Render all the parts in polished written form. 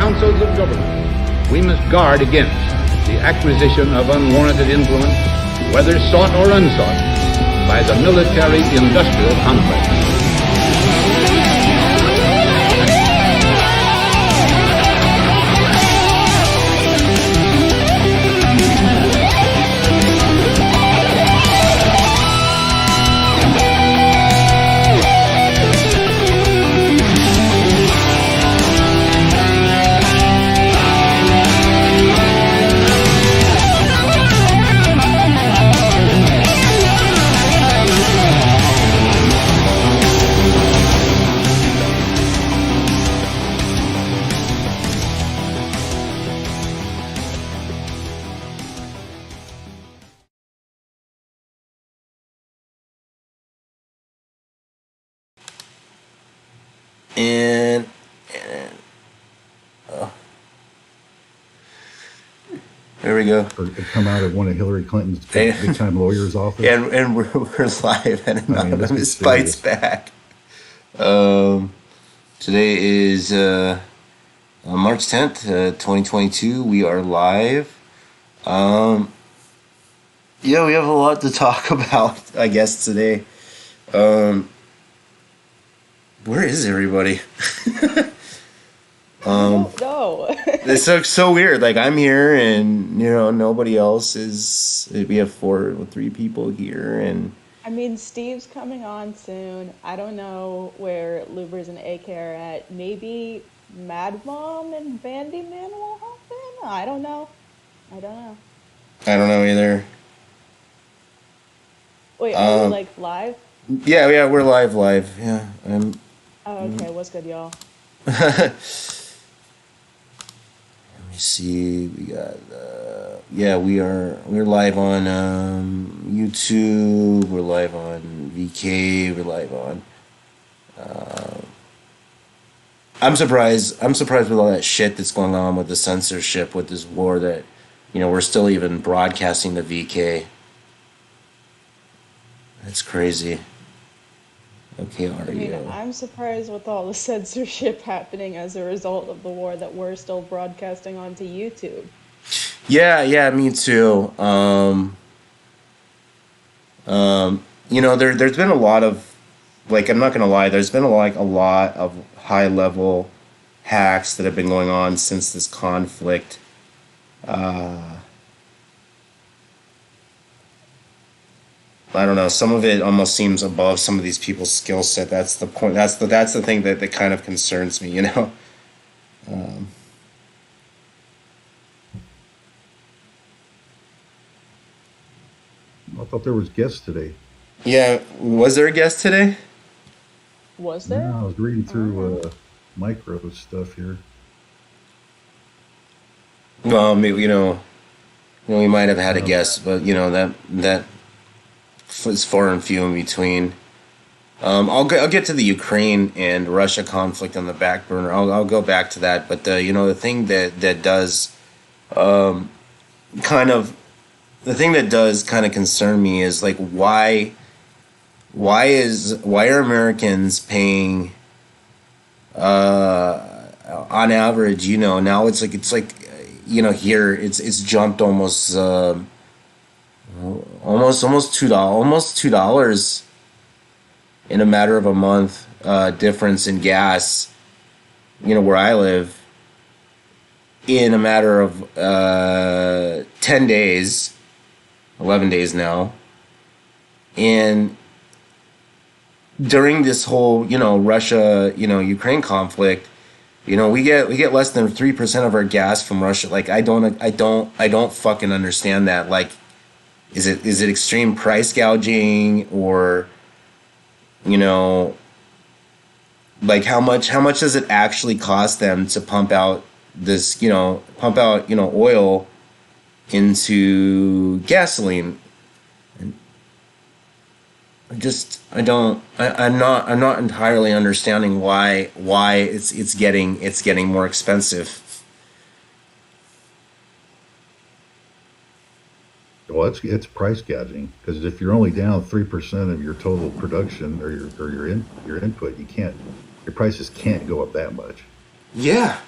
councils of government, we must guard against the acquisition of unwarranted influence, whether sought or unsought, by the military-industrial complex. And there we go. Or come out of one of Hillary Clinton's big time lawyer's office. And we're live, and Anonymous bites back. Today is March 10th, 2022. We are live. Yeah, we have a lot to talk about, I guess, today. Where is everybody? No. It's so weird. Like, I'm here and, nobody else is. We have three people here, and I mean, Steve's coming on soon. I don't know where Lubers and AK are at. Maybe Mad Mom and Bandy Man will hop in? I don't know. I don't know either. Wait, are we like live? Yeah, we're live. Yeah, Oh, okay. What's good, y'all? Let me see. We got we're live on YouTube. We're live on VK. We're live on. I'm surprised with all that shit that's going on with the censorship with this war that we're still even broadcasting the VK. That's crazy. Okay, I mean, I'm surprised with all the censorship happening as a result of the war that we're still broadcasting onto YouTube. Yeah, me too. There's been a lot of, like, I'm not gonna lie, there's been a lot of high level hacks that have been going on since this conflict. I don't know. Some of it almost seems above some of these people's skill set. That's the point. That's the thing that kind of concerns me. I thought there was guests today. Yeah, was there a guest today? Was there? Yeah, I was reading through micro stuff here. Well, maybe we might have had a guest, but that was far and few in between. I'll get to the Ukraine and Russia conflict on the back burner. I'll go back to that, but the thing that does kind of concern me is, like, why are Americans paying on average, now it's like here it's jumped almost $2 in a matter of a month difference in gas, where I live, in a matter of 10 days, 11 days now. And during this whole Russia Ukraine conflict, we get less than 3% of our gas from Russia. Like, I don't fucking understand that. Like, is it extreme price gouging, or like how much does it actually cost them to pump out oil into gasoline? And I'm not entirely understanding why it's getting more expensive. Well, it's price gouging, because if you're only down 3% of your total production or your input, your prices can't go up that much. Yeah,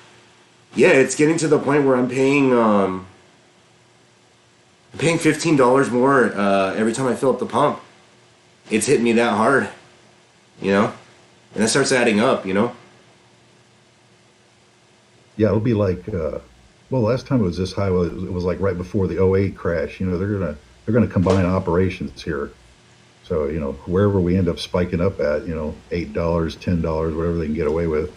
Yeah, it's getting to the point where I'm paying $15 more every time I fill up the pump. It's hitting me that hard, you know, and it starts adding up, you know. Yeah, it'll be like, well, last time it was this high, it was like right before the '08 crash. You know, they're gonna combine operations here. So, you know, wherever we end up spiking up at, you know, $8, $10, whatever they can get away with,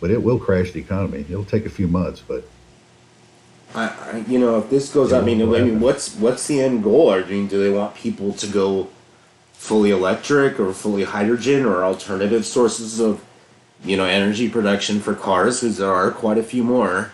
but it will crash the economy. It'll take a few months, but You know, if this goes, it I mean, will happen. what's the end goal? I mean, do they want people to go fully electric or fully hydrogen or alternative sources of, you know, energy production for cars? Because there are quite a few more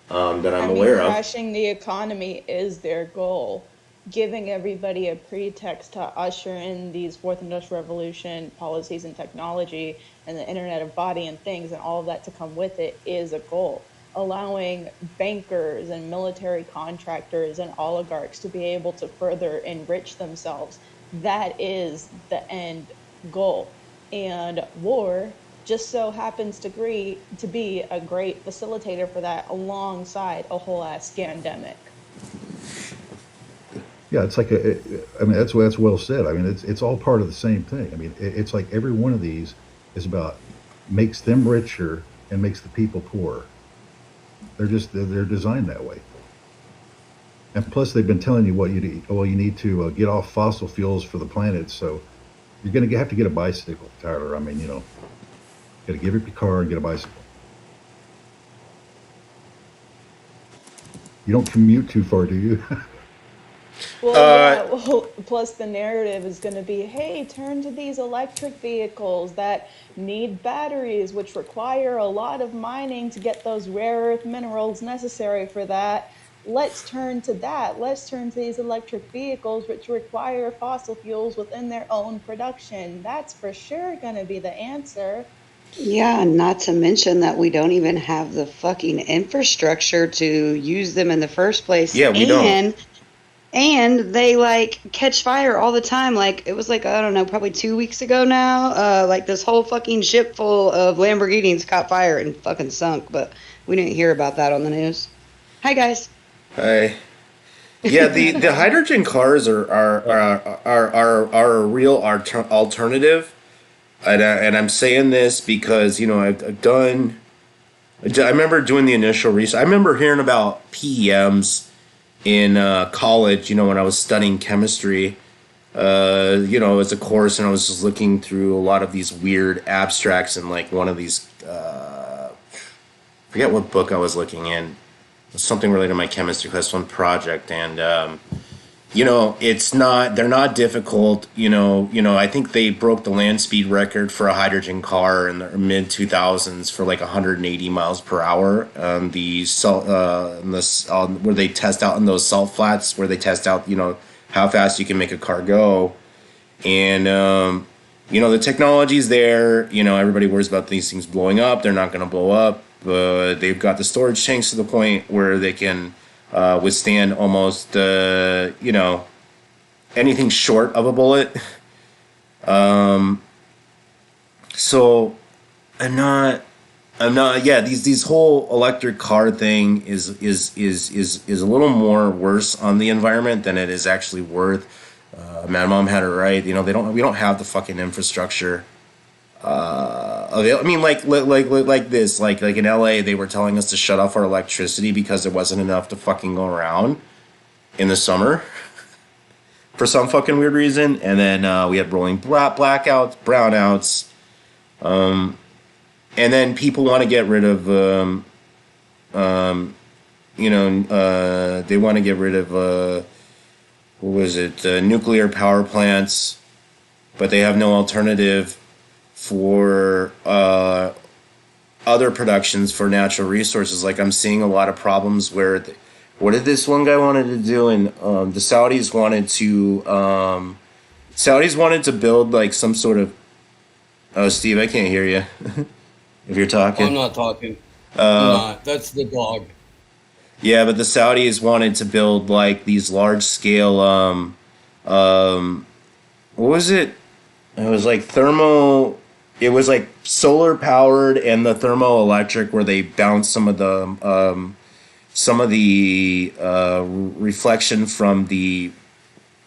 that I I'm mean, aware of. crashing the economy is their goal. Giving everybody a pretext to usher in these fourth industrial revolution policies and technology and the Internet of Body and things and all of that to come with it is a goal. Allowing bankers and military contractors and oligarchs to be able to further enrich themselves, that is the end goal. And war just so happens to be a great facilitator for that alongside a whole ass scandemic. Yeah, it's like I mean, that's well said. I mean, it's all part of the same thing. I mean, it's like every one of these is about makes them richer and makes the people poorer. They're designed that way. And plus, they've been telling you what you need. Well, you need to get off fossil fuels for the planet. So you're going to have to get a bicycle, Tyler. I mean, you know, got to give up your car and get a bicycle. You don't commute too far, do you? Well, Uh, yeah, well, plus the narrative is going to be, hey, turn to these electric vehicles that need batteries, which require a lot of mining to get those rare earth minerals necessary for that. Let's turn to that. Let's turn to these electric vehicles, which require fossil fuels within their own production. That's for sure going to be the answer. Yeah, not to mention that we don't even have the fucking infrastructure to use them in the first place. yeah, we don't. And they like catch fire all the time. Like it was like, I don't know, probably 2 weeks ago now. Like this whole fucking ship full of Lamborghinis caught fire and fucking sunk, but we didn't hear about that on the news. Hi guys. I Yeah, the hydrogen cars are a real alternative, and I'm saying this because you know I've done. I remember doing the initial research. I remember hearing about PEMs in college. You know, when I was studying chemistry. You know, as a course, and I was just looking through a lot of these weird abstracts and like one of these. Forget what book I was looking in. Something related to my chemistry class, one project, and you know, they're not difficult. I think they broke the land speed record for a hydrogen car in the mid 2000s for like 180 miles per hour. The salt, where they test out in those salt flats, where they test out, you know, how fast you can make a car go, and you know, the technology's there. You know, everybody worries about these things blowing up. They're not going to blow up. They've got the storage tanks to the point where they can withstand almost, you know, anything short of a bullet. So I'm not. Yeah, these whole electric car thing is a little more worse on the environment than it is actually worth. Mad Mom had it right. You know, we don't have the fucking infrastructure. I mean, like this, like in LA, they were telling us to shut off our electricity because there wasn't enough to fucking go around in the summer for some fucking weird reason, and then we had rolling blackouts, brownouts, and then people want to get rid of, they want to get rid of what was it, nuclear power plants, but they have no alternative for other productions for natural resources. Like I'm seeing a lot of problems where, what did this one guy wanted to do? And the Saudis wanted to build like some sort of. Oh, Steve, I can't hear you. If you're talking, I'm not talking. I'm not. That's the dog. yeah, but the Saudis wanted to build like these large scale. What was it? It was like it was like solar powered and the thermoelectric where they bounce some of the reflection from the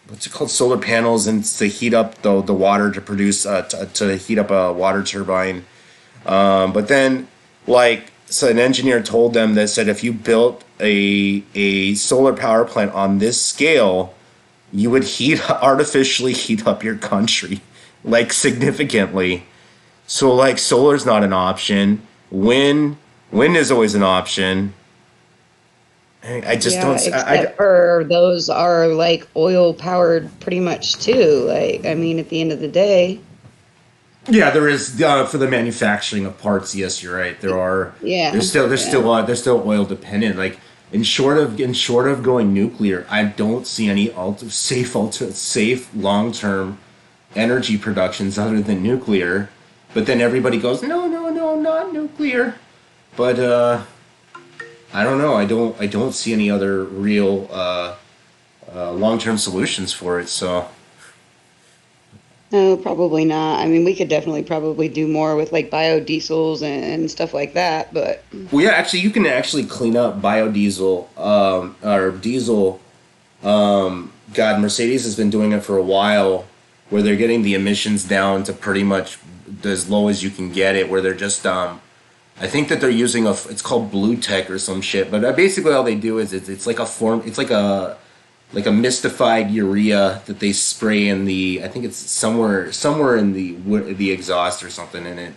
what's it called, solar panels, and to heat up the water to produce to heat up a water turbine. But then, like, so an engineer told them that said if you built a solar power plant on this scale, you would artificially heat up your country, like, significantly. So, like, solar's not an option. Wind is always an option. I just don't. Except for those are like oil powered pretty much too. Like, I mean, at the end of the day. Yeah, there is for the manufacturing of parts. Yes, you're right. There are. Yeah. They're still oil dependent. Like, in short of going nuclear, I don't see any safe long term energy productions other than nuclear. But then everybody goes, no, not nuclear. But I don't know. I don't see any other real long-term solutions for it. So No, probably not. I mean, we could definitely probably do more with like biodiesels and stuff like that. But well, yeah, actually, you can actually clean up biodiesel or diesel. God, Mercedes has been doing it for a while, where they're getting the emissions down to pretty much as low as you can get it. Where they're just I think that they're using it's called Blue Tech or some shit, but basically all they do is it's like a mystified urea that they spray in I think it's somewhere in the exhaust or something, and it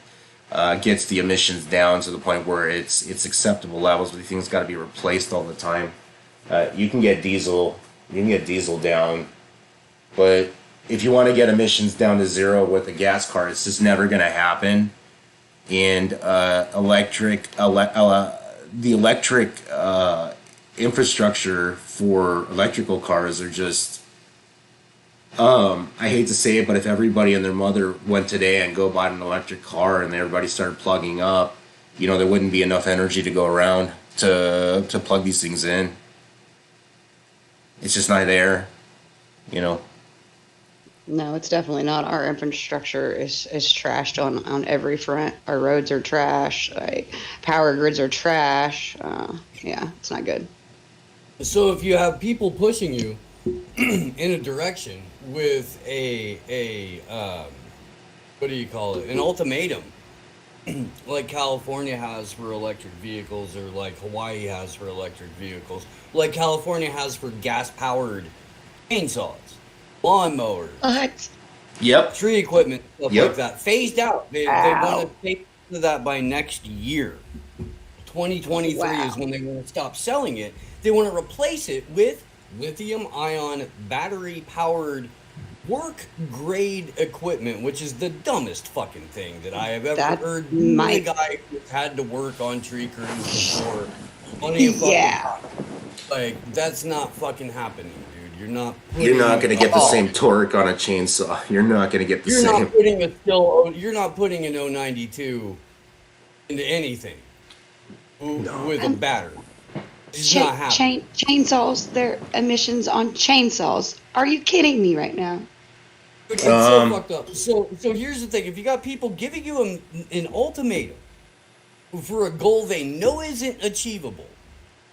gets the emissions down to the point where it's acceptable levels, but the thing's got to be replaced all the time. You can get diesel down, but if you want to get emissions down to zero with a gas car, it's just never going to happen. And the electric infrastructure for electrical cars are just, I hate to say it, but if everybody and their mother went today and go buy an electric car and everybody started plugging up, there wouldn't be enough energy to go around to plug these things in. It's just not there, no, it's definitely not. Our infrastructure is trashed on every front. Our roads are trash. Like, power grids are trash. Yeah, it's not good. So if you have people pushing you in a direction with a what do you call it? An ultimatum, like California has for electric vehicles, or like Hawaii has for electric vehicles, like California has for gas-powered chainsaws, lawnmowers, What? Yep. tree equipment, stuff Yep. like that, phased out. They want to take that by next year. 2023 Wow. is when they want to stop selling it. They want to replace it with lithium-ion battery-powered work-grade equipment, which is the dumbest fucking thing that I have ever That heard. might- The guy who's had to work on tree crews before. Plenty of fucking Yeah. time. Like, that's not fucking happening, dude. You're not going to get the same torque on a chainsaw. You're not going to get the You're same. you're not putting an 092 into anything with a battery. It's not happening. Chainsaws, their emissions on chainsaws. Are you kidding me right now? It's so fucked up. So here's the thing: if you got people giving you an ultimatum for a goal they know isn't achievable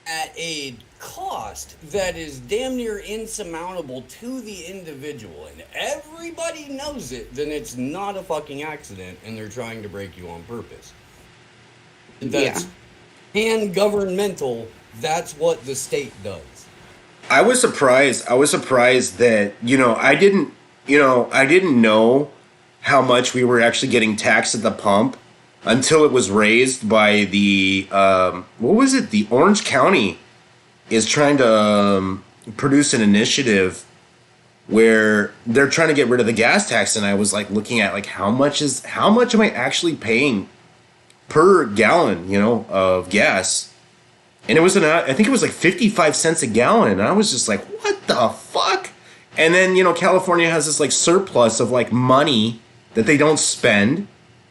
at a cost that is damn near insurmountable to the individual, and everybody knows it, then it's not a fucking accident, and they're trying to break you on purpose. That's pan-governmental. That's what the state does. I was surprised that, I didn't know how much we were actually getting taxed at the pump until it was raised by the, the Orange County is trying to produce an initiative where they're trying to get rid of the gas tax. And I was like looking at like, how much am I actually paying per gallon, of gas? And I think it was like 55 cents a gallon. And I was just like, what the fuck? And then, California has this like surplus of like money that they don't spend.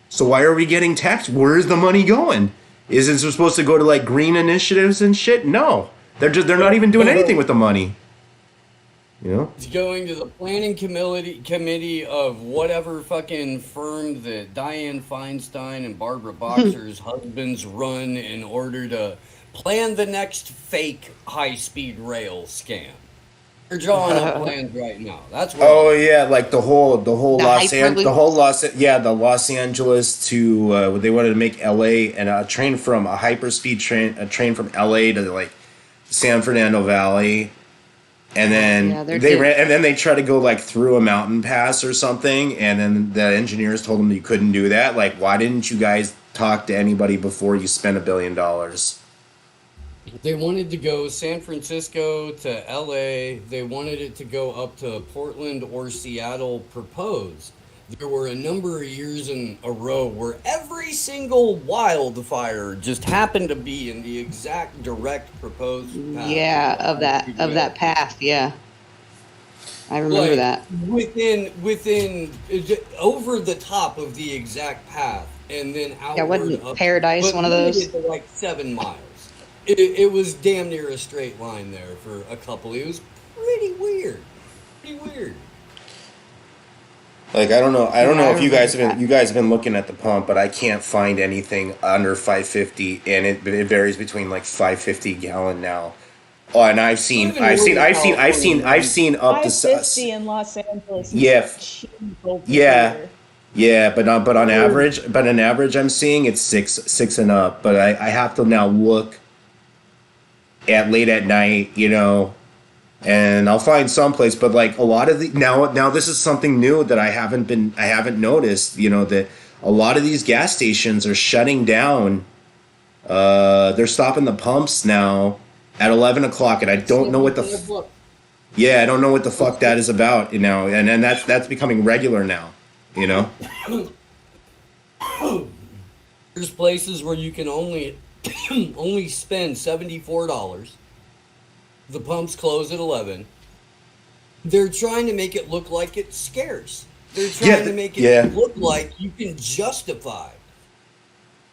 So why are we getting taxed? Where is the money going? Is it supposed to go to like green initiatives and shit? No, they're not even doing anything with the money. You know? It's going to the planning committee of whatever fucking firm that Dianne Feinstein and Barbara Boxer's husbands run in order to plan the next fake high-speed rail scam. They're drawing up plans right now. That's what. Oh yeah, like the whole Los Hyperloop. Los Angeles to they wanted to make L.A. and a train from a hyperspeed train from L.A. to like San Fernando Valley, and then Yeah, they're they good. ran and then they tried to go like through a mountain pass or something, and then the engineers told them you couldn't do that. Like, why didn't you guys talk to anybody before you spent $1 billion? They wanted to go San Francisco to LA. They wanted it to go up to Portland or Seattle proposed. There were a number of years in a row where every single wildfire just happened to be in the exact direct proposed path. Yeah, of that path. Yeah, I remember Like, that. within over the top of the exact path, and then outward. Yeah, wasn't up, Paradise but one of those? limited to like 7 miles. It was damn near a straight line there for a couple. It was pretty weird. Pretty weird. Like I don't know Yeah, I if you guys remember have been looking at the pump, but I can't find anything under 550, and it varies between like 550 gallon now. Oh, and I've seen up to 550 in Los Angeles. Is Yeah. achievable per Yeah. year. Yeah, but on average, I'm seeing it's six and up. But I have to now look at late at night, you know, and I'll find someplace. But like a lot of the now this is something new that I haven't noticed. You know, that a lot of these gas stations are shutting down. They're stopping the pumps now at 11 o'clock, and I don't know what the I don't know what the fuck that is about. You know, and that's becoming regular now. You know. There's places where you can only spend $74. The pumps close at 11. They're trying to make it look like it's scarce. They're trying to make it look like you can justify.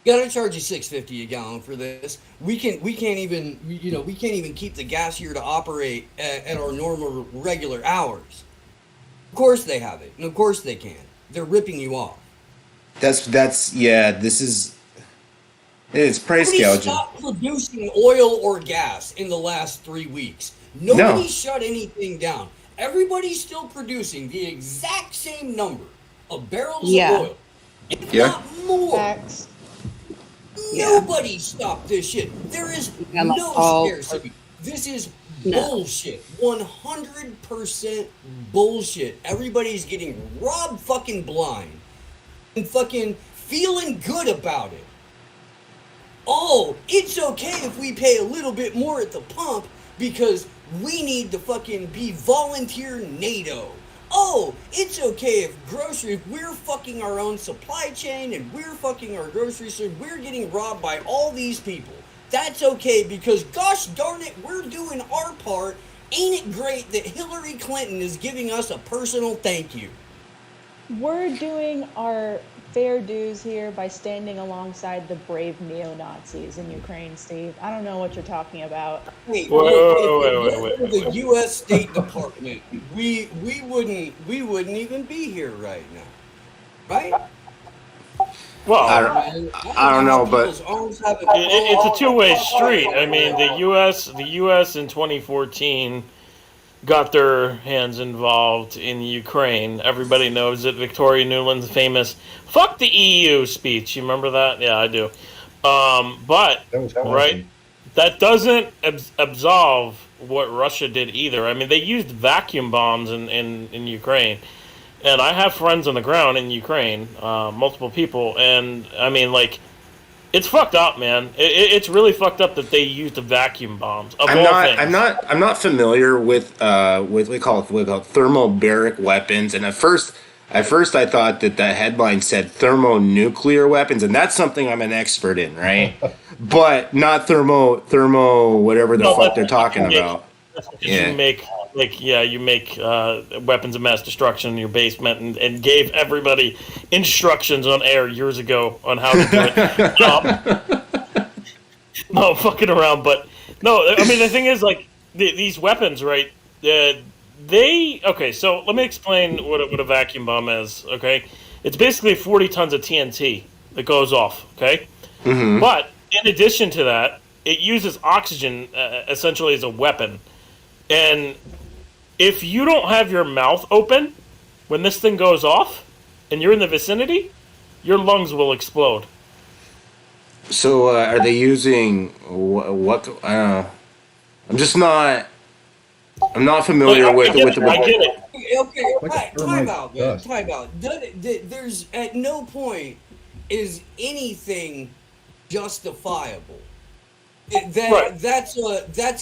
Gotta charge you $6.50 a gallon for this. We can't even keep the gas here to operate at our normal regular hours. Of course they have it, and of course they can. They're ripping you off. This is it's price Nobody gouging. stopped producing oil or gas in the last 3 weeks. Nobody shut anything down. Everybody's still producing the exact same number of barrels of oil, if not more. Facts. Nobody stopped this shit. There is no scarcity. This is bullshit. 100% bullshit. Everybody's getting robbed fucking blind and fucking feeling good about it. Oh, it's okay if we pay a little bit more at the pump because we need to fucking be volunteer NATO. Oh, it's okay if we're fucking our own supply chain and we're fucking our grocery store, we're getting robbed by all these people. That's okay because gosh darn it, we're doing our part. Ain't it great that Hillary Clinton is giving us a personal thank you? We're doing our fair dues here by standing alongside the brave neo-Nazis in Ukraine, Steve. I don't know what you're talking about. Wait. Wait. The U.S. State Department, we wouldn't even be here right now, right? Well, I don't know, but it's a two-way street. I mean, the U.S. in 2014 got their hands involved in Ukraine. Everybody knows it. Victoria Nuland's famous "fuck the EU" speech. You remember that? Yeah, I do. But That was awesome. right, that doesn't absolve what Russia did either. I mean, they used vacuum bombs in Ukraine. And I have friends on the ground in Ukraine, multiple people, and I mean, like, it's fucked up, man. It's really fucked up that they used the vacuum bombs. I'm not familiar with what we call thermobaric weapons. And at first I thought that the headline said thermonuclear weapons, and that's something I'm an expert in, right? But not thermo whatever the fuck they're talking about. You make weapons of mass destruction in your basement, and gave everybody instructions on air years ago on how to do it. No, fucking around, but no. I mean, the thing is, like, these weapons, right? Okay, so let me explain what a vacuum bomb is. Okay, it's basically 40 tons of TNT that goes off. Okay, but in addition to that, it uses oxygen essentially as a weapon. And if you don't have your mouth open when this thing goes off, and you're in the vicinity, your lungs will explode. So are they using what? I'm just not. I'm not familiar I with get with it. the. I get it. Okay, Like a time thermite out, man. dust. Time out. There's at no point is anything justifiable. Right. That's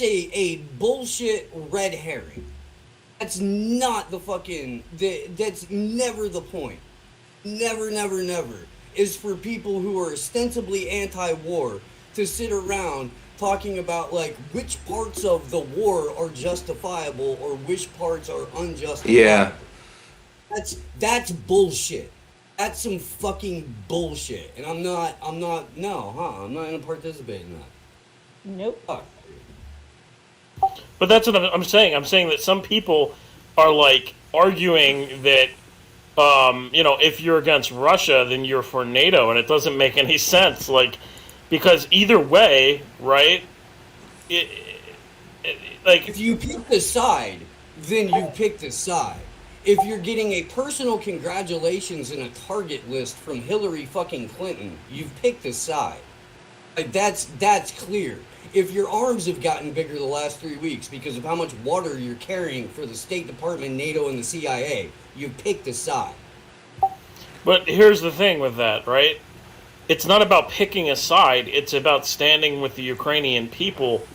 a bullshit red herring. That's not the fucking. That's never the point. Never, never, never is for people who are ostensibly anti-war to sit around talking about like which parts of the war are justifiable or which parts are unjustifiable. Yeah. That's bullshit. That's some fucking bullshit. And I'm not I'm not gonna participate in that. Nope. Fuck. But that's what I'm saying. I'm saying that some people are like arguing that, if you're against Russia, then you're for NATO, and it doesn't make any sense. Like, because either way, right? If you pick the side, then you pick the side. If you're getting a personal congratulations and a target list from Hillary fucking Clinton, you've picked a side. Like that's clear. If your arms have gotten bigger the last 3 weeks because of how much water you're carrying for the State Department, NATO, and the CIA, you've picked a side. But here's the thing with that, right? It's not about picking a side. It's about standing with the Ukrainian people.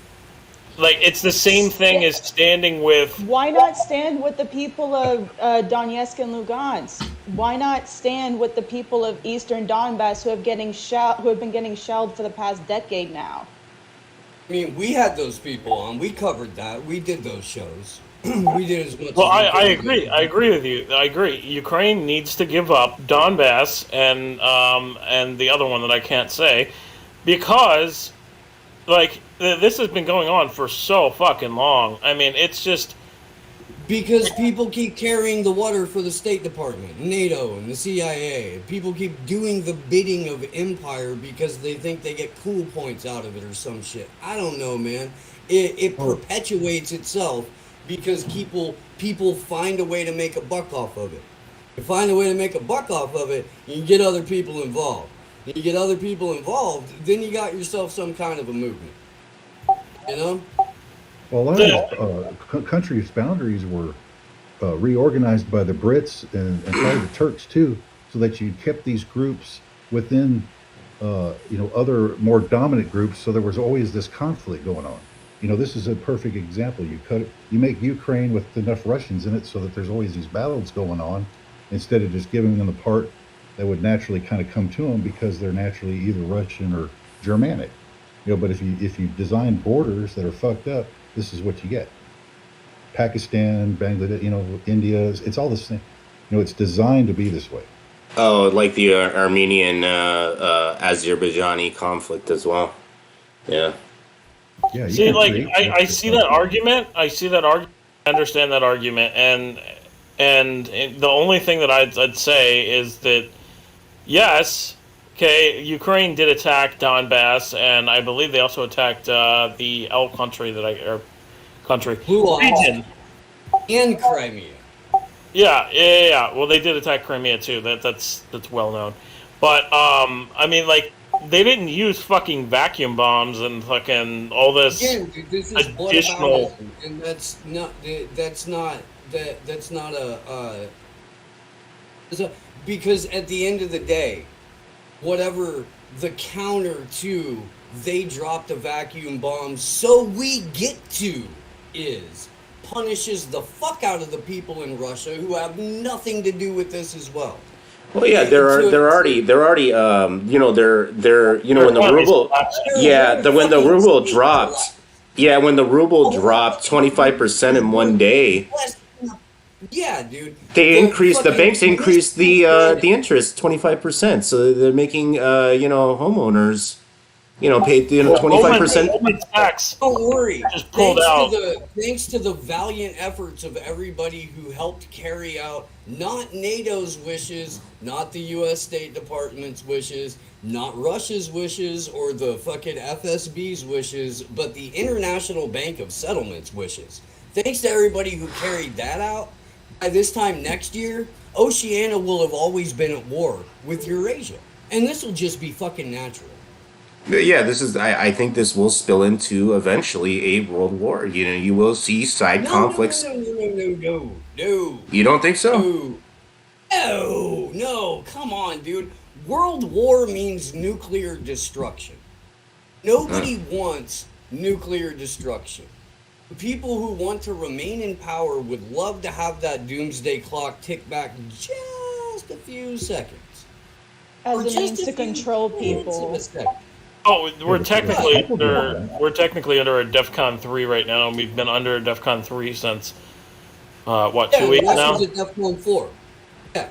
Like, it's the same thing as standing with... Why not stand with the people of Donetsk and Lugansk? Why not stand with the people of Eastern Donbass who have been getting shelled for the past decade now? I mean, we had those people on. We covered that. We did those shows. We did as much. Well, as I we agree. could. I agree with you. I agree. Ukraine needs to give up Donbass and the other one that I can't say, because, like, this has been going on for so fucking long. I mean, it's just... Because people keep carrying the water for the State Department, NATO, and the CIA. People keep doing the bidding of empire because they think they get cool points out of it or some shit. I don't know, man. It perpetuates itself because people find a way to make a buck off of it. You find a way to make a buck off of it, you get other people involved. You get other people involved, then you got yourself some kind of a movement. You know? Well, a lot of countries' boundaries were reorganized by the Brits and probably the Turks too, so that you kept these groups within, other more dominant groups. So there was always this conflict going on. This is a perfect example. You make Ukraine with enough Russians in it, so that there's always these battles going on, instead of just giving them the part that would naturally kind of come to them because they're naturally either Russian or Germanic. But if you design borders that are fucked up, this is what you get. Pakistan, Bangladesh, India, it's all the same. It's designed to be this way. Oh, like the Armenian Azerbaijani conflict as well. Yeah. Yeah. See, like, I see that argument. I understand that argument, and the only thing that I'd say is that, yes, okay, Ukraine did attack Donbass, and I believe they also attacked the L country region. And Crimea. Yeah. Well, they did attack Crimea too. That's well known. But I mean, like, they didn't use fucking vacuum bombs and fucking all this. Again, dude, this is additional. whataboutism, and that's not because at the end of the day, whatever the counter to they dropped a vacuum bomb so we get to is punishes the fuck out of the people in Russia who have nothing to do with this as well. Well, yeah, they're already when the ruble, when the ruble dropped, when the ruble dropped 25% in one day, yeah, dude, the banks increased the interest 25%, so they're making homeowners paid 25%. Goldman Sachs Don't worry. just pulled out. Thanks to the valiant efforts of everybody who helped carry out not NATO's wishes, not the U.S. State Department's wishes, not Russia's wishes or the fucking FSB's wishes, but the International Bank of Settlements wishes. Thanks to everybody who carried that out, by this time next year, Oceania will have always been at war with Eurasia. And this will just be fucking natural. Yeah, this is. I think this will spill into eventually a world war. You will see side conflicts. No. You don't think so? No, come on, dude. World war means nuclear destruction. Nobody wants nuclear destruction. The people who want to remain in power would love to have that doomsday clock tick back just a few seconds. As Or a just means a to few control tenths of people. a second. Oh, we're technically people do under a DEFCON 3 right now, and we've been under a DEFCON 3 since 2 weeks now. Russia's at DEFCON 4. Yeah.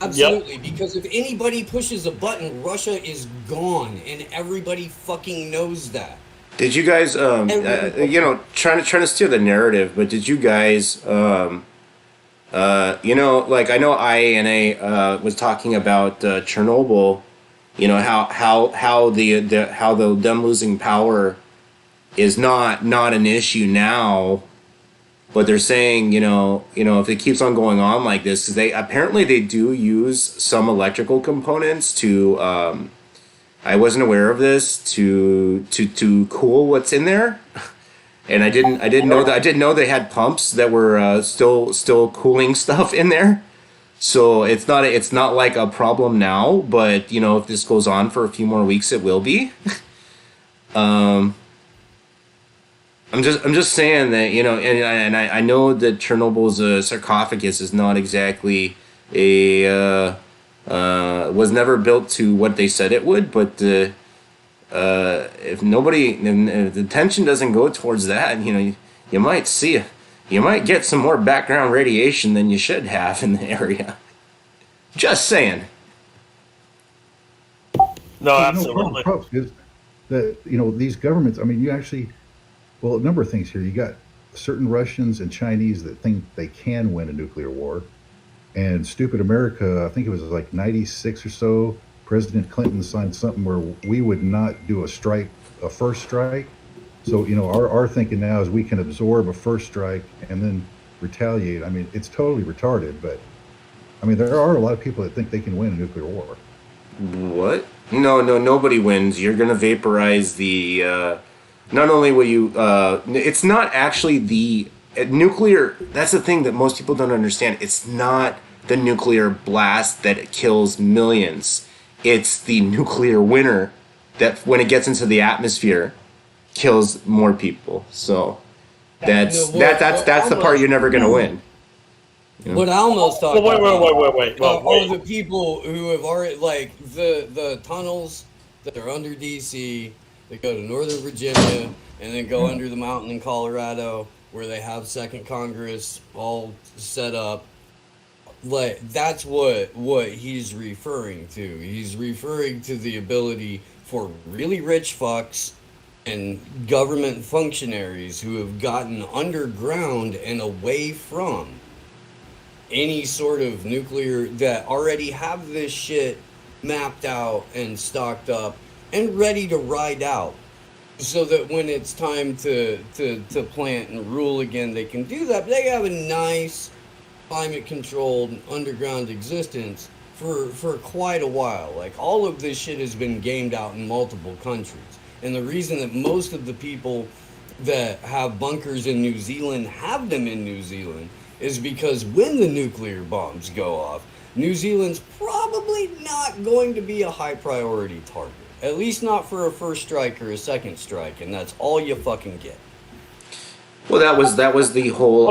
Absolutely, because if anybody pushes a button, Russia is gone, and everybody fucking knows that. Did you guys, trying to steer the narrative, but did you guys, I know IANA was talking about Chernobyl, how them losing power is not an issue now, but they're saying, if it keeps on going on like this, because they do use some electrical components to, I wasn't aware of this, to cool what's in there, and I didn't know that. I didn't know they had pumps that were still cooling stuff in there. So it's not like a problem now, but if this goes on for a few more weeks, it will be. I'm just saying that and I know that Chernobyl's sarcophagus is not exactly a was never built to what they said it would, but if the attention doesn't go towards that, you might get some more background radiation than you should have in the area. Just saying. No, The absolutely. problem is that these governments. I mean, you actually, well, a number of things here. You got certain Russians and Chinese that think they can win a nuclear war, and stupid America. I think it was like '96 or so. President Clinton signed something where we would not do a first strike. So our thinking now is we can absorb a first strike and then retaliate. I mean, it's totally retarded, but I mean there are a lot of people that think they can win a nuclear war. What? No, nobody wins. You're gonna vaporize the. Not only will you. It's not actually the nuclear. That's the thing that most people don't understand. It's not the nuclear blast that kills millions. It's the nuclear winter that, when it gets into the atmosphere, kills more people. So that's the part you're never gonna win. What Almo's talking Wait. are the people who have already, like, the tunnels that are under DC, that go to Northern Virginia, and then go under the mountain in Colorado, where they have Second Congress all set up. Like, that's what he's referring to. He's referring to the ability for really rich fucks and government functionaries who have gotten underground and away from any sort of nuclear, that already have this shit mapped out and stocked up and ready to ride out, so that when it's time to plant and rule again, they can do that. But they have a nice climate controlled underground existence for quite a while. Like, all of this shit has been gamed out in multiple countries. And the reason that most of the people that have bunkers in New Zealand have them in New Zealand is because when the nuclear bombs go off, New Zealand's probably not going to be a high priority target. At least not for a first strike or a second strike, and that's all you fucking get. Well, that was the whole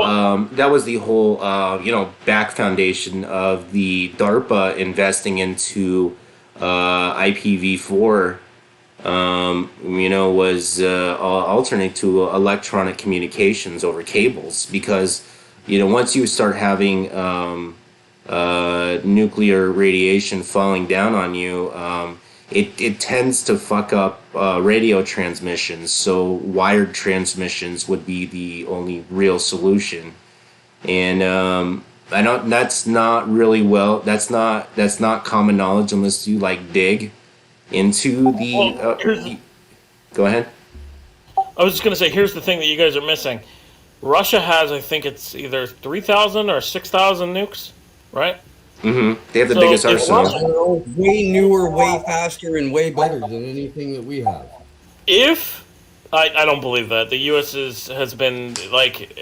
back foundation of the DARPA investing into IPv4. Was alternate to electronic communications over cables, because once you start having nuclear radiation falling down on you, it tends to fuck up radio transmissions. So wired transmissions would be the only real solution. And I don't. That's not really well. That's not common knowledge unless you like dig into the. Well, Go ahead. I was just going to say, here's the thing that you guys are missing. Russia has, I think it's either 3,000 or 6,000 nukes, right? Mm-hmm. They have the So biggest if arsenal. Russia- They're all way newer, way faster, and way better than anything that we have. If I don't believe that the U.S. has been like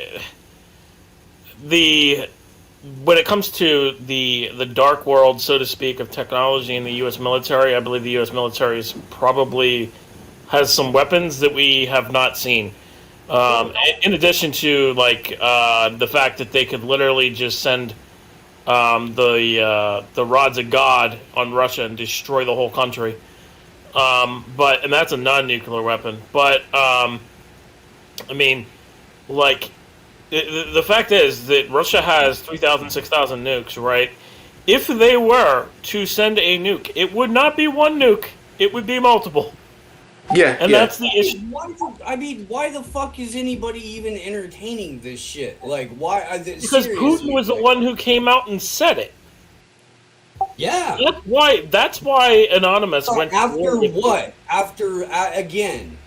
when it comes to the dark world, so to speak, of technology in the U.S. military, I believe the U.S. military is probably has some weapons that we have not seen. In addition to the fact that they could literally just send the rods of God on Russia and destroy the whole country. And that's a non-nuclear weapon. But I mean, the fact is that Russia has 3,000, 6,000 nukes, right? If they were to send a nuke, it would not be one nuke; it would be multiple. Yeah, And that's the issue. Why the fuck is anybody even entertaining this shit? Like, why? Because Putin was the one who came out and said it. Yeah. That's why Anonymous went. After what? After again.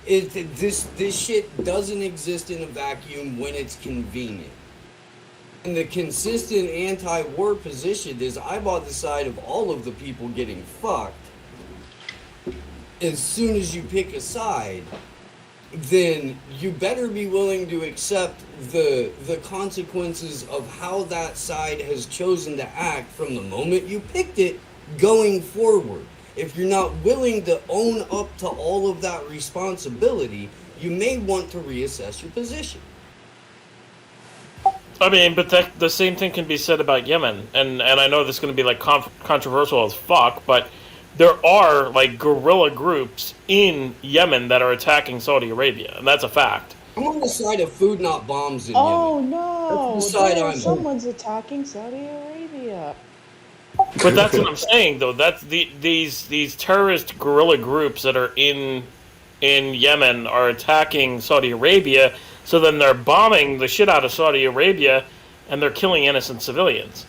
This shit doesn't exist in a vacuum when it's convenient. And the consistent anti-war position is I'm on the side of all of the people getting fucked. As soon as you pick a side, then you better be willing to accept the consequences of how that side has chosen to act from the moment you picked it going forward. If you're not willing to own up to all of that responsibility, you may want to reassess your position. I mean, but the same thing can be said about Yemen, and I know this is going to be controversial as fuck, but there are guerrilla groups in Yemen that are attacking Saudi Arabia, and that's a fact. I'm on the side of food, not bombs in Oh Yemen. no! That's the side I'm on. Someone's attacking Saudi Arabia. But that's what I'm saying, though. That's these terrorist guerrilla groups that are in Yemen are attacking Saudi Arabia. So then they're bombing the shit out of Saudi Arabia, and they're killing innocent civilians.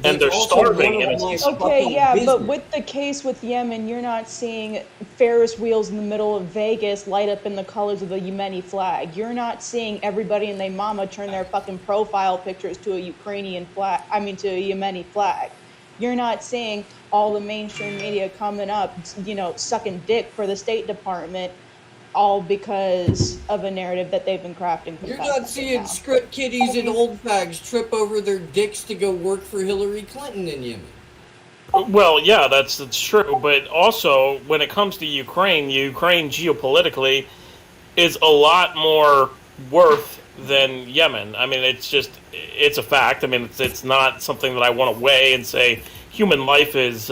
And they're starving innocent. Okay, yeah, but with the case with Yemen, you're not seeing Ferris wheels in the middle of Vegas light up in the colors of the Yemeni flag. You're not seeing everybody and their mama turn their fucking profile pictures to a Ukrainian flag. I mean, to a Yemeni flag. You're not seeing all the mainstream media coming up, sucking dick for the State Department, all because of a narrative that they've been crafting. You're not seeing script kiddies and old fags trip over their dicks to go work for Hillary Clinton in Yemen. Well, yeah, that's true. But also, when it comes to Ukraine geopolitically is a lot more worth than Yemen. I mean, it's a fact. I mean, it's not something that I want to weigh and say human life is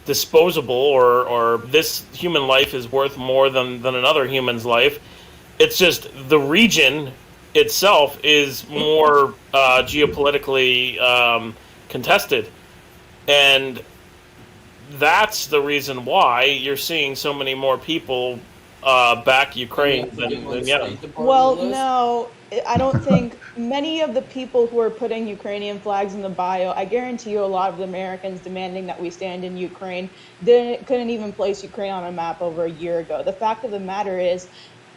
disposable or this human life is worth more than another human's life. It's just the region itself is more geopolitically contested, and that's the reason why you're seeing so many more people back Ukraine than Yemen. Well, no, I don't think many of the people who are putting Ukrainian flags in the bio, I guarantee you a lot of the Americans demanding that we stand in Ukraine couldn't even place Ukraine on a map over a year ago. The fact of the matter is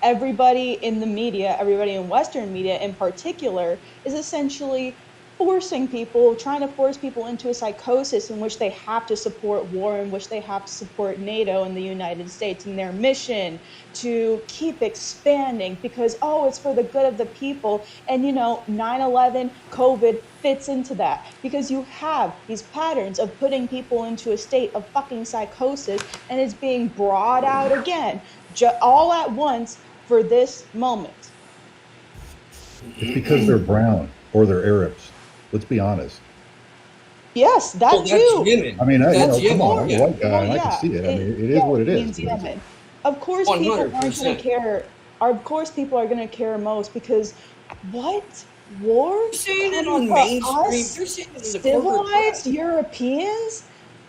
everybody in the media, everybody in Western media in particular, is essentially trying to force people into a psychosis in which they have to support war, in which they have to support NATO and the United States and their mission to keep expanding because, it's for the good of the people. And, 9/11, COVID fits into that because you have these patterns of putting people into a state of fucking psychosis, and it's being brought out again, all at once for this moment. It's because they're brown or they're Arabs. Let's be honest. Yes, that too. Yemen. I mean, That's come on, I'm a white guy Well, and I can see it. I mean, it is what it is. Yemen. Of course, people aren't going to 100%. care. Of course, people are going to care most because what? War? You're saying it Coming on for mainstream. us? You're saying it as a corporate Civilized Europeans?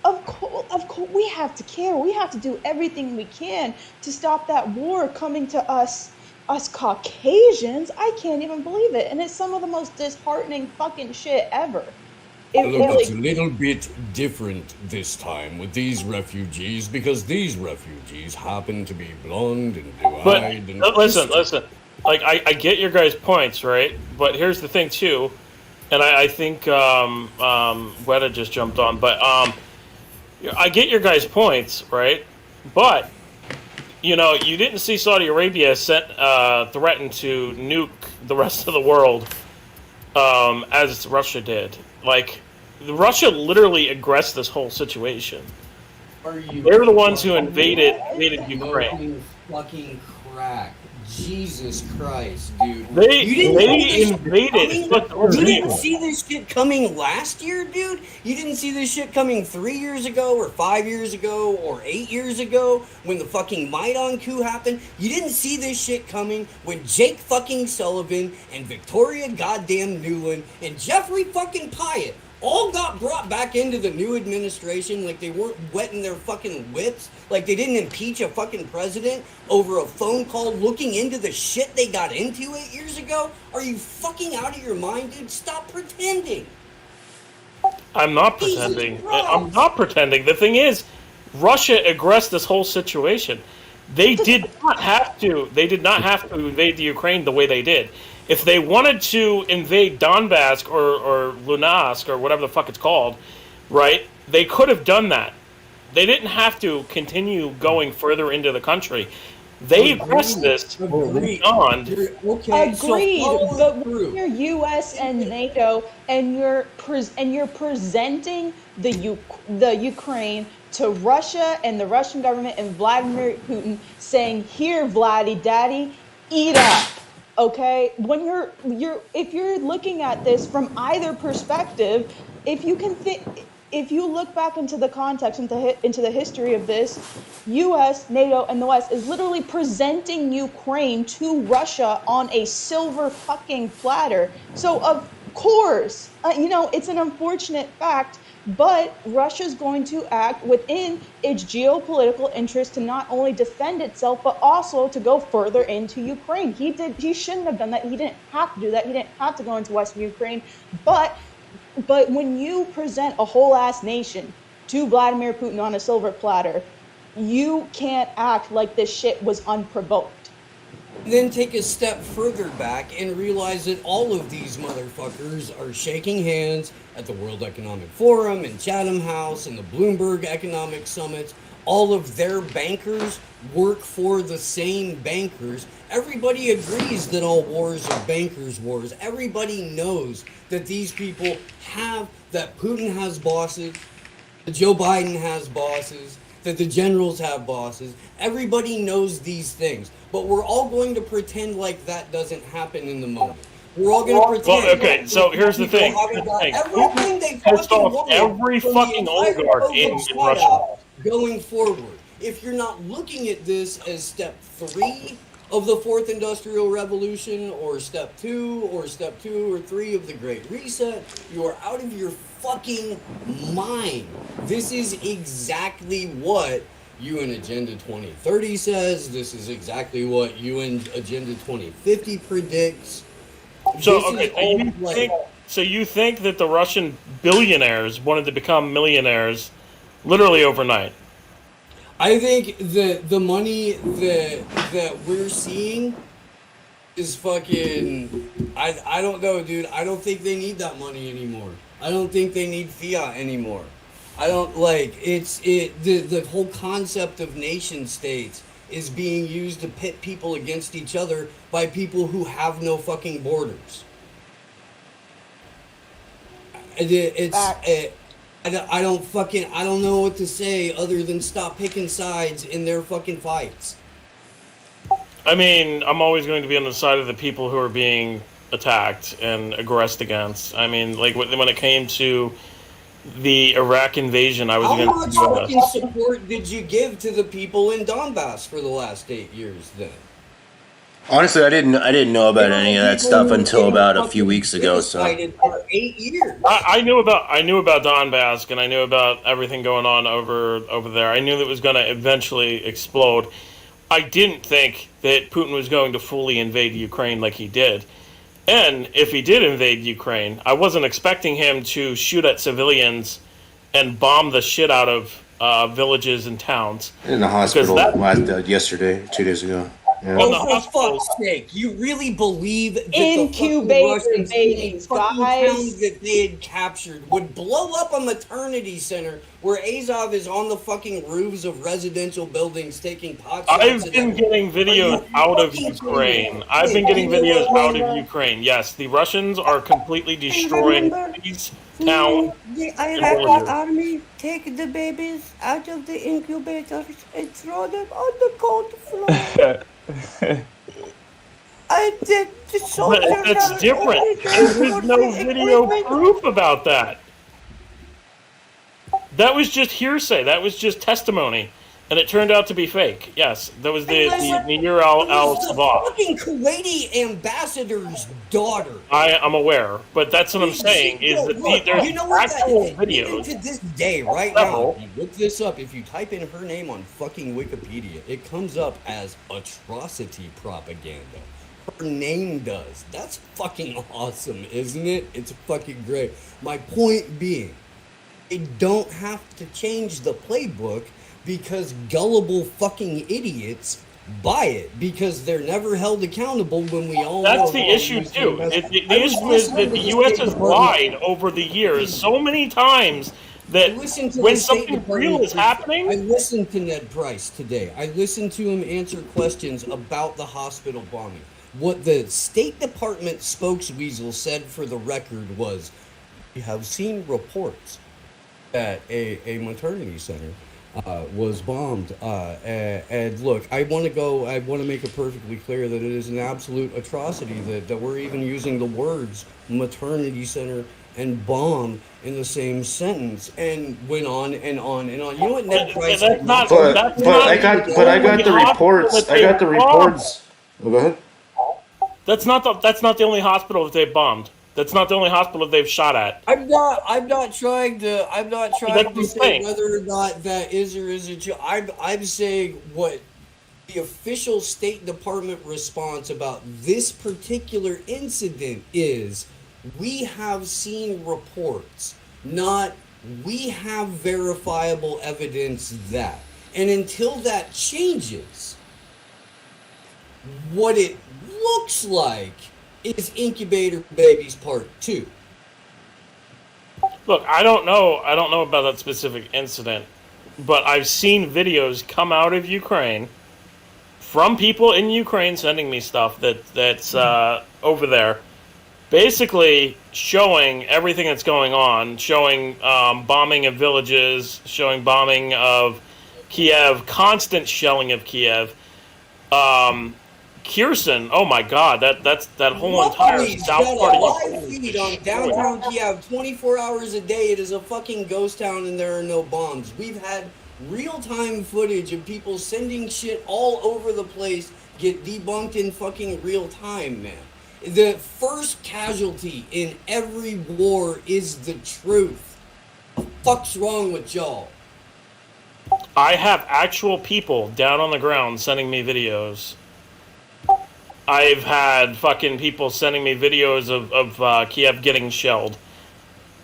Of course, we have to care. We have to do everything we can to stop that war coming to us Caucasians. I can't even believe it. And it's some of the most disheartening fucking shit ever. Look, it's a little bit different this time with these refugees because these refugees happen to be blonde and But blue-eyed and listen. Like I get your guys' points, right? But here's the thing too, and I think Weta just jumped on, but I get your guys' points, right? But you know, you didn't see Saudi Arabia threaten to nuke the rest of the world as Russia did. Like, Russia literally aggressed this whole situation. They're the ones who invaded Ukraine. Fucking crack. Jesus Christ, dude. They invaded. You didn't see this shit coming last year, dude? You didn't see this shit coming 3 years ago or 5 years ago or 8 years ago when the fucking Maidan coup happened? You didn't see this shit coming when Jake fucking Sullivan and Victoria goddamn Nuland and Jeffrey fucking Pyatt all got brought back into the new administration like they weren't wetting their fucking whips, like they didn't impeach a fucking president over a phone call looking into the shit they got into 8 years ago? Are you fucking out of your mind, dude? Stop pretending. I'm not pretending. I'm not pretending. The thing is, Russia aggressed this whole situation. They did not have to. They did not have to invade the Ukraine the way they did. If they wanted to invade Donbass or Luhansk or whatever the fuck it's called, right, they could have done that. They didn't have to continue going further into the country. They pressed this beyond. Okay, Agreed, so but when you're U.S. and NATO and you're presenting the Ukraine to Russia and the Russian government and Vladimir Putin, saying, "Here, Vladdy Daddy, eat up." Okay, when if you're looking at this from either perspective, if you look back into the context, into the history of this, U.S., NATO, and the West is literally presenting Ukraine to Russia on a silver fucking platter. So of course, it's an unfortunate fact, but Russia's going to act within its geopolitical interest to not only defend itself, but also to go further into Ukraine. He shouldn't have done that. He didn't have to do that. He didn't have to go into Western Ukraine. But when you present a whole ass nation to Vladimir Putin on a silver platter, you can't act like this shit was unprovoked. Then take a step further back and realize that all of these motherfuckers are shaking hands at the World Economic Forum and Chatham House and the Bloomberg Economic Summits. All of their bankers work for the same bankers. Everybody agrees that all wars are bankers' wars. Everybody knows that these people that Putin has bosses, that Joe Biden has bosses, that the generals have bosses. Everybody knows these things. But we're all going to pretend like that doesn't happen in the moment. We're all going to pretend. Well, okay, so here's the thing. Everything they pissed fucking off want every from fucking the entire oligarch in COVID Russia. setup going forward. If you're not looking at this as step 3 of the 4th Industrial Revolution, or step 2 or 3 of the Great Reset, you are out of your fucking mind. This is exactly what UN Agenda 2030 says. This is exactly what UN Agenda 2050 predicts. So you think that the Russian billionaires wanted to become millionaires literally overnight? I think that the money that we're seeing is fucking. I don't know, dude. I don't think they need that money anymore. I don't think they need fiat anymore. I don't the whole concept of nation states is being used to pit people against each other by people who have no fucking borders. I don't know what to say other than stop picking sides in their fucking fights. I mean, I'm always going to be on the side of the people who are being attacked and aggressed against. I mean, like when it came to the Iraq invasion, I was How against much the US. fucking support did you give to the people in Donbass for the last 8 years then? Honestly, I didn't know about any of that stuff until about a few weeks ago. So For 8 years. I knew about Donbass, and I knew about everything going on over there. I knew that it was going to eventually explode. I didn't think that Putin was going to fully invade Ukraine like he did. And if he did invade Ukraine, I wasn't expecting him to shoot at civilians and bomb the shit out of villages and towns. in the hospital yesterday, 2 days ago. Yeah. Oh, for fuck's sake! You really believe that Incubator the fucking babies, fucking guys. towns that they had captured would blow up a maternity center where Azov is on the fucking roofs of residential buildings taking pot shots? I've been getting videos out of Ukraine. I've been getting videos out of Ukraine. Yes, the Russians are completely destroying cities, towns. The and Iraqi villages. army take the babies out of the incubators and throw them on the cold floor. The soldiers That's are different. only there There was for no the video equipment. proof about that. That was just hearsay. That was just testimony. And it turned out to be fake. Yes, that was the Nir al-Sabah. Fucking Kuwaiti ambassador's daughter. I'm aware, but that's what I'm saying is that there's you know what actual even videos. to this day, right Several. now, if you look this up. If you type in her name on fucking Wikipedia, it comes up as atrocity propaganda. Her name does. That's fucking awesome, isn't it? It's fucking great. My point being, they don't have to change the playbook because gullible fucking idiots buy it because they're never held accountable when we all That's know the how issue these too. things- The I was issue is listening that to the the U.S. State has Department. lied over the years so many times that Listen to when the State something Department real is briefing. happening, I listened to Ned Price today. I listened to him answer questions about the hospital bombing. What the State Department spokesweasel said for the record was, "We have seen reports that a maternity center was bombed. And look, I want to make it perfectly clear that it is an absolute atrocity that we're even using the words maternity center and bomb in the same sentence," and went on and on and on. You know what Ned Price? that's not. But that's but not I got the reports. I got the reports. Oh, go ahead. That's not the only hospital that they've bombed. That's not the only hospital that they've shot at. I'm not trying to That's say what I'm saying. whether or not that is or isn't true. I'm saying what the official State Department response about this particular incident is: we have seen reports, not we have verifiable evidence that. And until that changes, what it looks like is Incubator Babies Part 2. Look, I don't know about that specific incident, but I've seen videos come out of Ukraine from people in Ukraine sending me stuff that's over there, basically showing everything that's going on, showing bombing of villages, showing bombing of Kiev, constant shelling of Kiev. Kherson, oh my God, that whole entire Nobody's south got part a of live Ukraine. feed on downtown Kiev 24 hours a day. It is a fucking ghost town and there are no bombs. We've had real-time footage of people sending shit all over the place get debunked in fucking real time, man. The first casualty in every war is the truth. What the fuck's wrong with y'all? I have actual people down on the ground sending me videos. I've had fucking people sending me videos of Kiev getting shelled.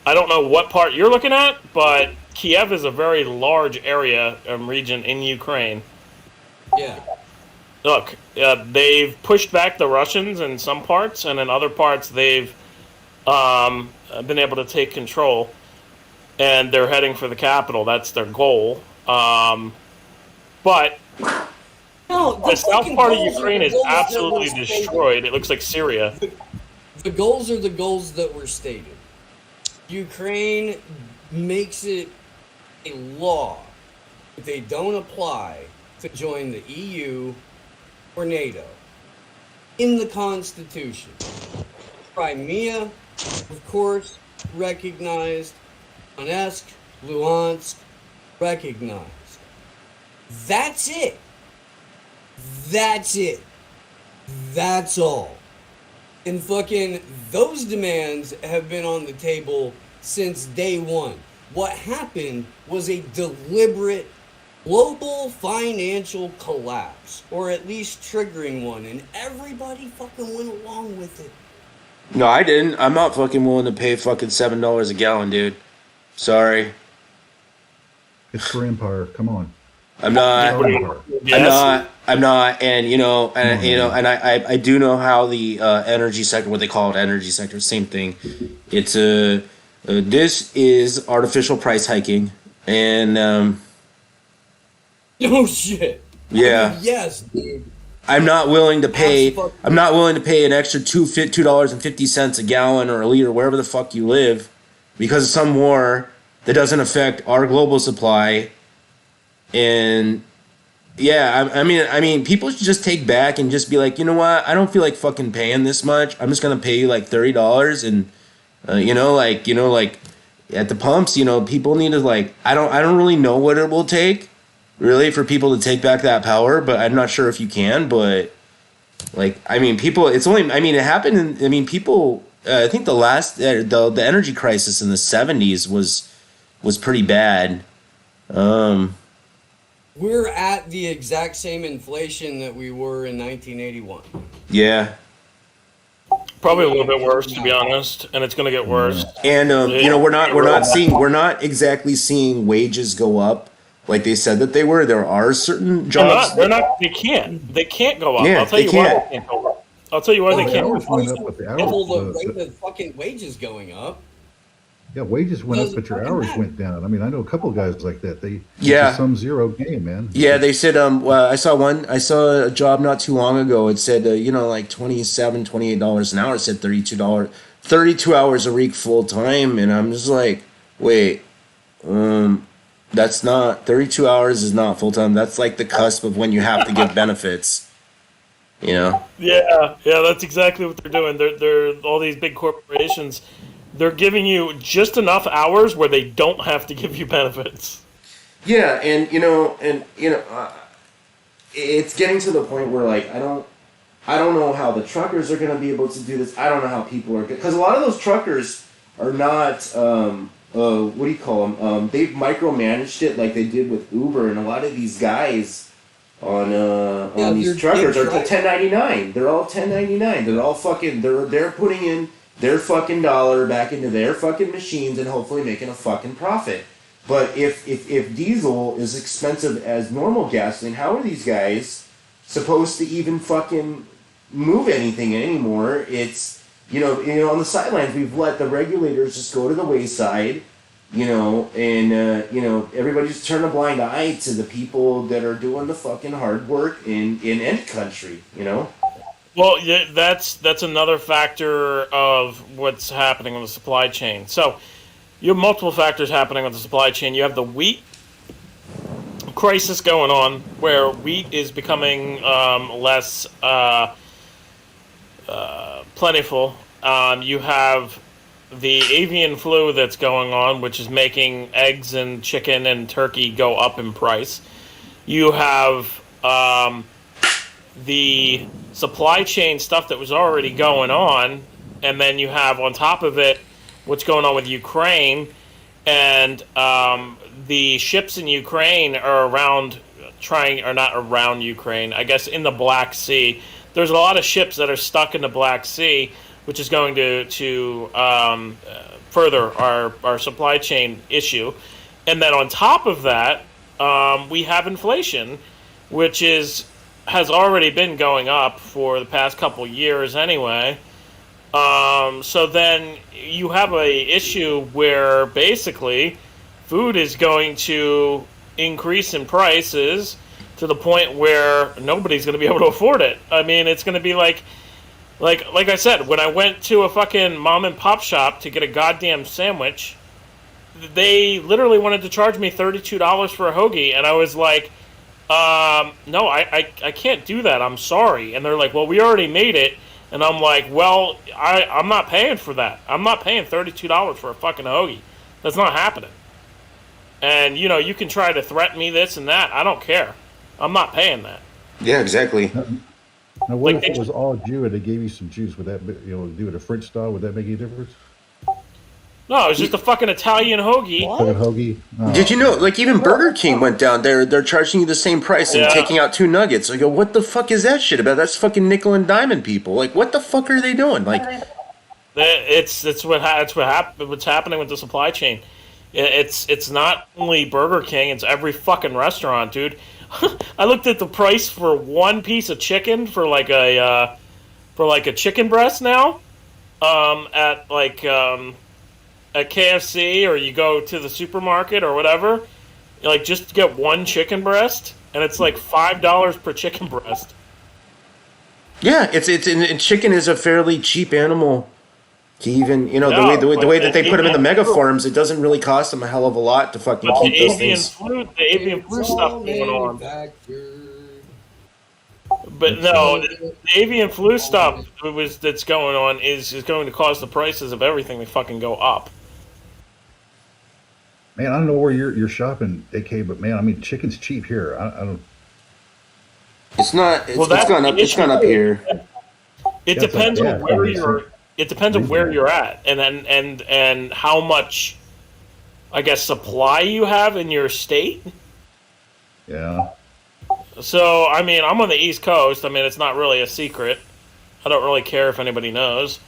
I don't know what part you're looking at, but Kiev is a very large area and region in Ukraine. Yeah. Look, they've pushed back the Russians in some parts, and in other parts they've been able to take control, and they're heading for the capital. That's their goal. But No, the south fucking part of goals are Ukraine the is goals that absolutely were stated. destroyed. It looks like Syria. The goals are the goals that were stated. Ukraine makes it a law if they don't apply to join the EU or NATO in the Constitution. Crimea, of course, recognized. Donetsk, Luhansk, recognized. That's it. That's it. That's all. And fucking those demands have been on the table since day one. What happened was a deliberate global financial collapse, or at least triggering one, and everybody fucking went along with it. No, I didn't. I'm not fucking willing to pay fucking $7 a gallon, dude. Sorry. It's for Empire. Come on. I'm not. It's for Empire. I'm not, and I do know how the energy sector, what they call it, energy sector, same thing. It's this is artificial price hiking, and Oh shit. yeah, I mean, yes, dude. I'm not willing to pay. I'm not willing to pay an extra $2.50 a gallon or a liter, wherever the fuck you live, because of some war that doesn't affect our global supply, and. Yeah, I mean, people should just take back and just be like, you know what? I don't feel like fucking paying this much. I'm just gonna pay you like $30, and like at the pumps, people need to like. I don't really know what it will take, really, for people to take back that power. But I'm not sure if you can. But like, I mean, people. It's only. I mean, it happened. People. I think the energy crisis in the '70s was pretty bad. We're at the exact same inflation that we were in 1981. Yeah. Probably a little bit worse, to be honest, and it's going to get worse. And we're not exactly seeing wages go up like they said that they were. There are certain jobs. They can't go up. Yeah, I'll tell you why they can't go up. I'll tell you why they The can't. hours went up, but the Double the hours. rate of fucking wages going up. Yeah, wages went up, Doesn't but your fucking hours matter. went down. I mean, I know a couple of guys like that. It's Yeah. a sum zero game, man. Yeah, they said. I saw a job not too long ago. It said, like $27, $28 an hour. It said $32, 32 hours a week full time, and I'm just like, wait, that's not 32 hours is not full time. That's like the cusp of when you have to give benefits. Yeah, that's exactly what they're doing. They're all these big corporations. They're giving you just enough hours where they don't have to give you benefits. Yeah, and it's getting to the point where like I don't know how the truckers are going to be able to do this. I don't know how people are, because a lot of those truckers are not what do you call them? They've micromanaged it like they did with Uber, and a lot of these guys on these truckers are 1099. They're all 1099. They're all fucking. They're putting in their fucking dollar back into their fucking machines and hopefully making a fucking profit. But if diesel is expensive as normal gasoline, how are these guys supposed to even fucking move anything anymore? It's on the sidelines we've let the regulators just go to the wayside, and everybody just turn a blind eye to the people that are doing the fucking hard work in any country, Well, yeah, that's another factor of what's happening on the supply chain. So you have multiple factors happening on the supply chain. You have the wheat crisis going on, where wheat is becoming less plentiful. You have the avian flu that's going on, which is making eggs and chicken and turkey go up in price. You have the supply chain stuff that was already going on, and then you have on top of it what's going on with Ukraine, and the ships in Ukraine are not around Ukraine, I guess in the Black Sea. There's a lot of ships that are stuck in the Black Sea, which is going to further our supply chain issue. And then on top of that, we have inflation, which has already been going up for the past couple years anyway. So then you have a issue where basically food is going to increase in prices to the point where nobody's going to be able to afford it. I mean, it's going to be like I said, when I went to a fucking mom and pop shop to get a goddamn sandwich, they literally wanted to charge me $32 for a hoagie, and I was like, no, I can't do that. I'm sorry. And they're like, well, we already made it. And I'm like, well, I'm not paying for that. I'm not paying $32 for a fucking hoagie. That's not happening. And, you can try to threaten me this and that. I don't care. I'm not paying that. Yeah, exactly. Now, what Like if they it was all Jew and they gave you some juice? Would that, do it a French style? Would that make any difference? no, it's just a fucking Italian hoagie. What? Fucking hoagie? Did you Oh, know, like, even Burger King went down there? They're charging you the same price and Yeah. taking out 2 nuggets. I go, what the fuck is that shit about? That's fucking nickel and diamond people. Like, what the fuck are they doing? Like, It's what's happening with the supply chain. It's not only Burger King; it's every fucking restaurant, dude. I looked at the price for one piece of chicken for like a chicken breast now, at at KFC, or you go to the supermarket or whatever, like just to get one chicken breast, and it's like $5 per chicken breast. yeah, and chicken is a fairly cheap animal. To even, the Yeah, way that but they put them in the avian mega flu- farms, it doesn't really cost them a hell of a lot to fucking But keep those things. the avian flu It's stuff all going on. manufactured. But no, the avian flu stuff that's going on is going to cause the prices of everything to fucking go up. man, I don't know where you're shopping, AK, but man, I mean, chicken's cheap here. I don't. It's not. It's, Well, it's that's gone the up. It's issue gone up too. here. It Yeah, depends yeah, on where it's you're. It depends on where you're at, and how much, I guess, supply you have in your state. Yeah. So, I mean, I'm on the East Coast. I mean, it's not really a secret. I don't really care if anybody knows,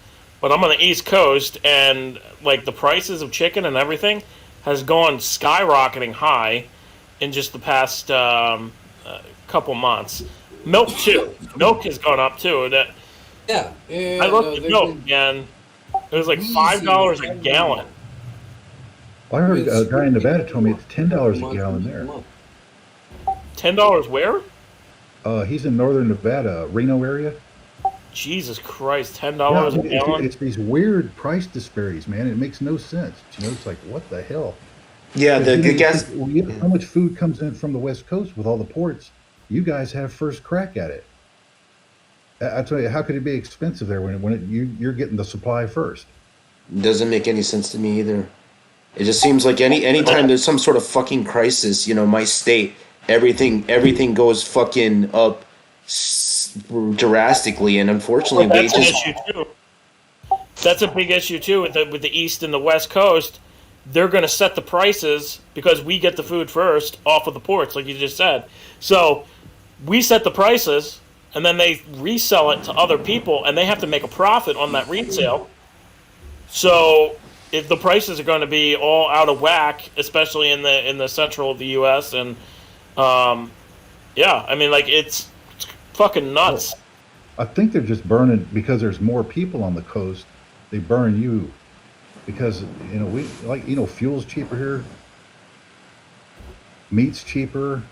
but I'm on the East Coast, and like the prices of chicken and everything has gone skyrocketing high in just the past couple months. Milk too. Milk has gone up too. That Yeah. And, I looked at they've milk, been and it was like $5 a gallon. Well, I heard a It's- guy in Nevada told me it's $10 a month gallon to there. month. $10 where? He's in northern Nevada, Reno area. Jesus Christ, $10 Yeah, a gallon. it's these weird price disparities, man. It makes no sense. It's like, what the hell? Yeah, Because, the gas. how much food comes in from the West Coast with all the ports? You guys have first crack at it. I tell you, how could it be expensive there when you're getting the supply first? Doesn't make any sense to me either. It just seems like anytime there's some sort of fucking crisis, my state, everything goes fucking up drastically, and unfortunately, Well, that's an wages. issue too. That's a big issue too with the East and the West Coast. They're going to set the prices because we get the food first off of the ports, like you just said. So we set the prices, and then they resell it to other people, and they have to make a profit on that resale. So if the prices are going to be all out of whack, especially in the central of the U.S. and yeah, I mean, like it's fucking nuts. I think they're just burning because there's more people on the coast. They burn you because fuel's cheaper here, meat's cheaper,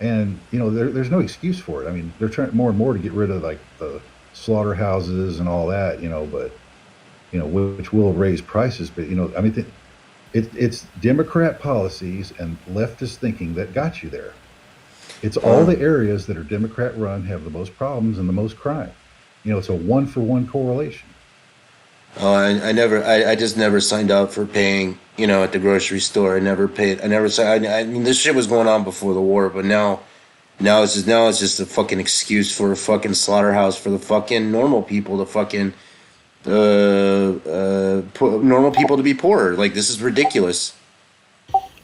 and there's no excuse for it. I mean, they're trying more and more to get rid of like the slaughterhouses and all that, but which will raise prices. But I mean, it's Democrat policies and leftist thinking that got you there. It's all the areas that are Democrat run have the most problems and the most crime. It's a 1-for-1 correlation. Oh, I just never signed up for paying, at the grocery store. I never paid. I mean, this shit was going on before the war, but now it's just a fucking excuse for a fucking slaughterhouse for the fucking normal people to fucking, normal people to be poorer. Like, this is ridiculous.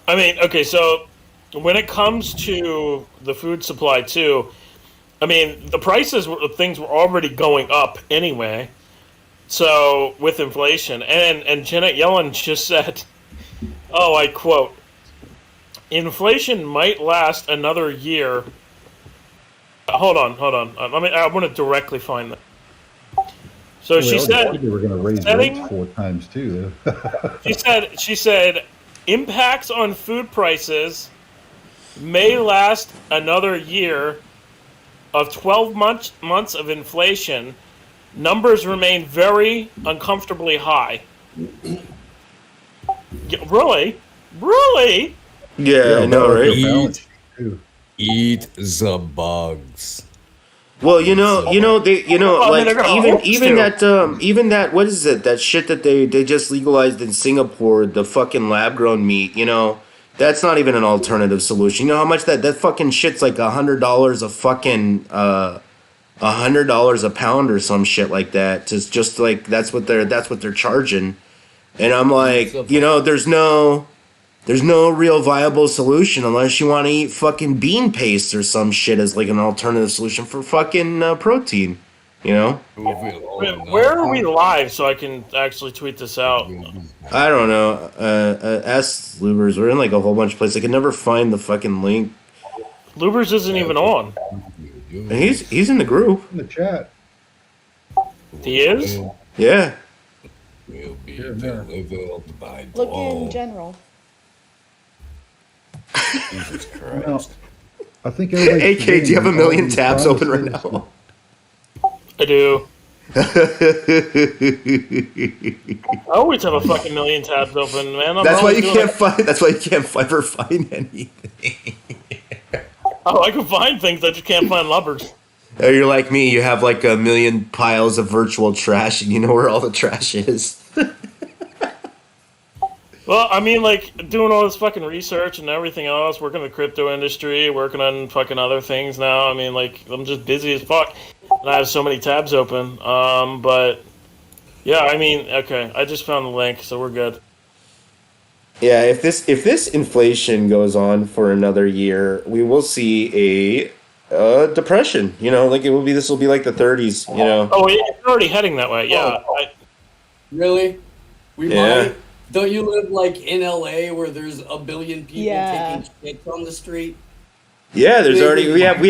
I mean, okay, so when it comes to the food supply too, I mean, the prices of things were already going up anyway. So with inflation, and Janet Yellen just said, "Oh, I quote: Inflation might last another year." Hold on. I want to directly find that. So she said they were going to raise setting- rates 4 times too. she said impacts on food prices may last another year of 12 months of inflation. Numbers remain very uncomfortably high. Yeah, really? Yeah, I know, right? Balance, too. Eat the bugs. Well, I mean, like they're gonna even that what is it? That shit that they just legalized in Singapore, the fucking lab grown meat, that's not even an alternative solution. You know how much that fucking shit's like $100 a fucking $100 a pound or some shit like that. Just like that's what they're charging. And I'm like, there's no real viable solution unless you want to eat fucking bean paste or some shit as like an alternative solution for fucking protein. Where are we live so I can actually tweet this out? I don't know. Ask Lubers. We're in like a whole bunch of places. I can never find the fucking link. Lubers isn't even on. And he's in the group. In the chat. He is? Yeah. Will be developed by Look in general. Jesus Christ. Well, I think everybody's AK, do you have a forgetting million all these tabs open right promises. now? I do. I always have a fucking million tabs open, man. That's why you can't find. That's why you can't ever find anything. Oh, I can find things. I just can't find lubbers. Oh, you're like me. You have like a million piles of virtual trash, and you know where all the trash is. Well, I mean, like, doing all this fucking research and everything else, working in the crypto industry, working on fucking other things now. I mean, like, I'm just busy as fuck. And I have so many tabs open. But, yeah, I mean, okay, I just found the link, so we're good. Yeah, if this inflation goes on for another year, we will see a depression. Like this will be like the 30s. Oh, it's already heading that way, yeah. Really? We Yeah. might. Don't you live like in LA where there's a billion people Yeah. taking shit on the street? Yeah, there's already we have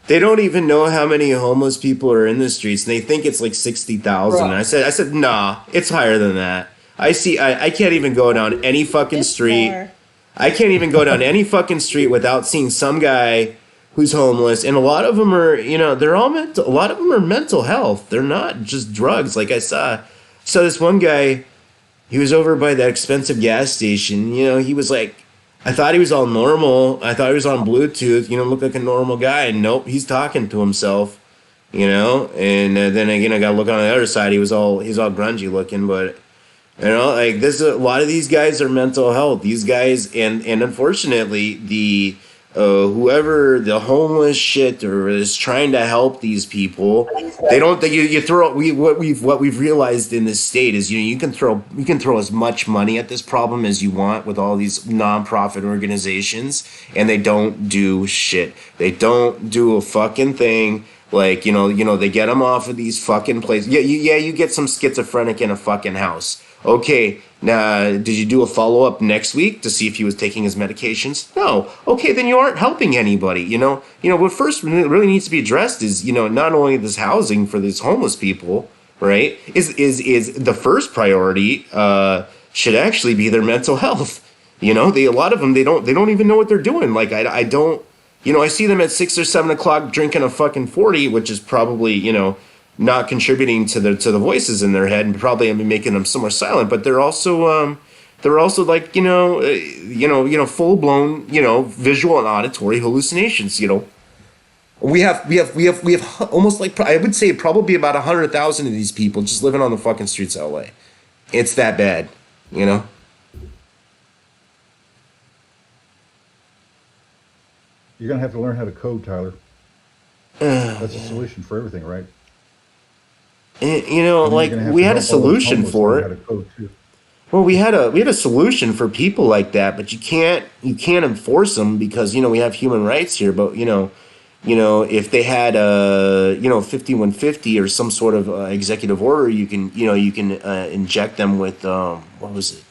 they don't even know how many homeless people are in the streets, and they think it's like 60,000. Right. I said nah, it's higher than that. I can't even go down any fucking It's street. more. I can't even go down any fucking street without seeing some guy who's homeless, and a lot of them are, they're all mental. A lot of them are mental health. They're not just drugs. Like I saw this one guy. He was over by that expensive gas station. He was like, I thought he was all normal. I thought he was on Bluetooth. Looked like a normal guy. And nope, he's talking to himself. And then again, I got to look on the other side. He's all grungy looking, but. Like this, a lot of these guys are mental health. These guys, and unfortunately, the whoever the homeless shit or is trying to help these people, they don't. You throw. What we've realized in this state is you can throw as much money at this problem as you want with all these nonprofit organizations, and they don't do shit. They don't do a fucking thing. Like they get them off of these fucking places. Yeah. You get some schizophrenic in a fucking house. Okay, now, did you do a follow-up next week to see if he was taking his medications? No. Okay, then you aren't helping anybody, what first really needs to be addressed is, not only this housing for these homeless people, right, is the first priority should actually be their mental health. A lot of them, they don't even know what they're doing. Like, I don't, I see them at 6 or 7 o'clock drinking a fucking 40, which is probably, not contributing to the voices in their head and probably making them somewhat silent, but they're also like full blown visual and auditory hallucinations. We have almost like I would say probably about 100,000 of these people just living on the fucking streets of LA. It's that bad, You're gonna have to learn how to code, Tyler. That's a solution for everything, right? And, You're like gonna have we to had a help all those solution homeless for learn it. how to code too. Well, we had a solution for people like that, but you can't enforce them because we have human rights here. But if they had 5150 or some sort of executive order, you can inject them with what was it?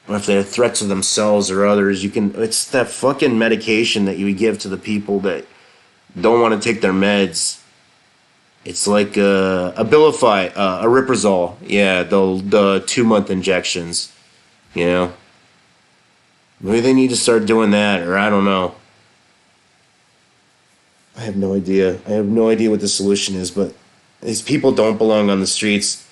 If they have threats of themselves or others, it's that fucking medication that you would give to the people that don't want to take their meds. It's like a Abilify, a Riprazole. Yeah, the 2-month injections. Maybe they need to start doing that, or I don't know. I have no idea. I have no idea what the solution is, but these people don't belong on the streets.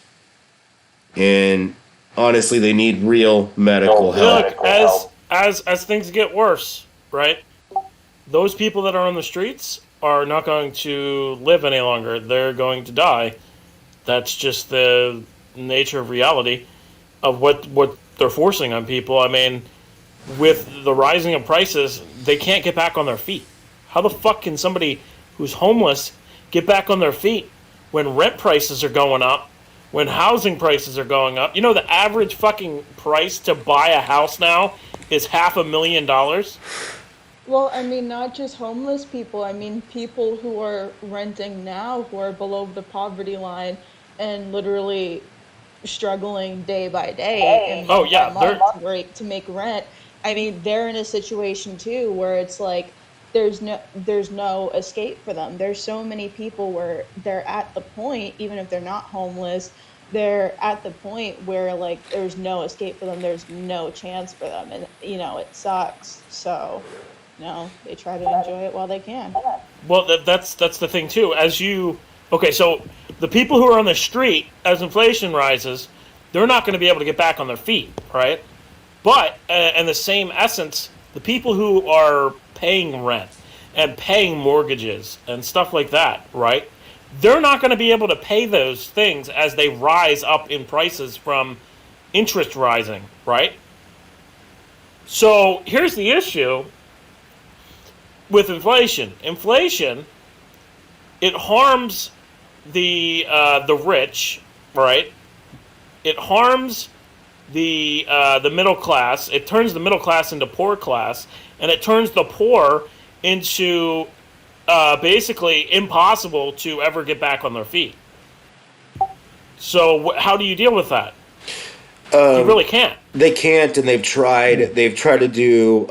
And honestly, they need real medical help. Look, as things get worse, right? Those people that are on the streets are not going to live any longer. They're going to die. That's just the nature of reality of what they're forcing on people. I mean, with the rising of prices, they can't get back on their feet. How the fuck can somebody who's homeless get back on their feet when rent prices are going up, when housing prices are going up? You know, the average fucking price to buy a house now is $500,000. Well, I mean, not just homeless people. I mean, people who are renting now who are below the poverty line and literally struggling day by day and Oh, month yeah, by month to make rent. I mean, they're in a situation too where it's like there's no escape for them. There's so many people where they're at the point, even if they're not homeless, they're at the point where like there's no escape for them. There's no chance for them, and you know it sucks. So, you know, they try to enjoy it while they can. Well, that's the thing too. Okay, so the people who are on the street, as inflation rises, they're not going to be able to get back on their feet, right? But in the same essence, the people who are paying rent and paying mortgages and stuff like that, right? They're not going to be able to pay those things as they rise up in prices from interest rising, right? So here's the issue with inflation. Inflation, it harms the rich, right? It harms the middle class. It turns the middle class into poor class, and it turns the poor into basically impossible to ever get back on their feet. So how do you deal with that? You really can't. They can't, and they've tried. They've tried to do.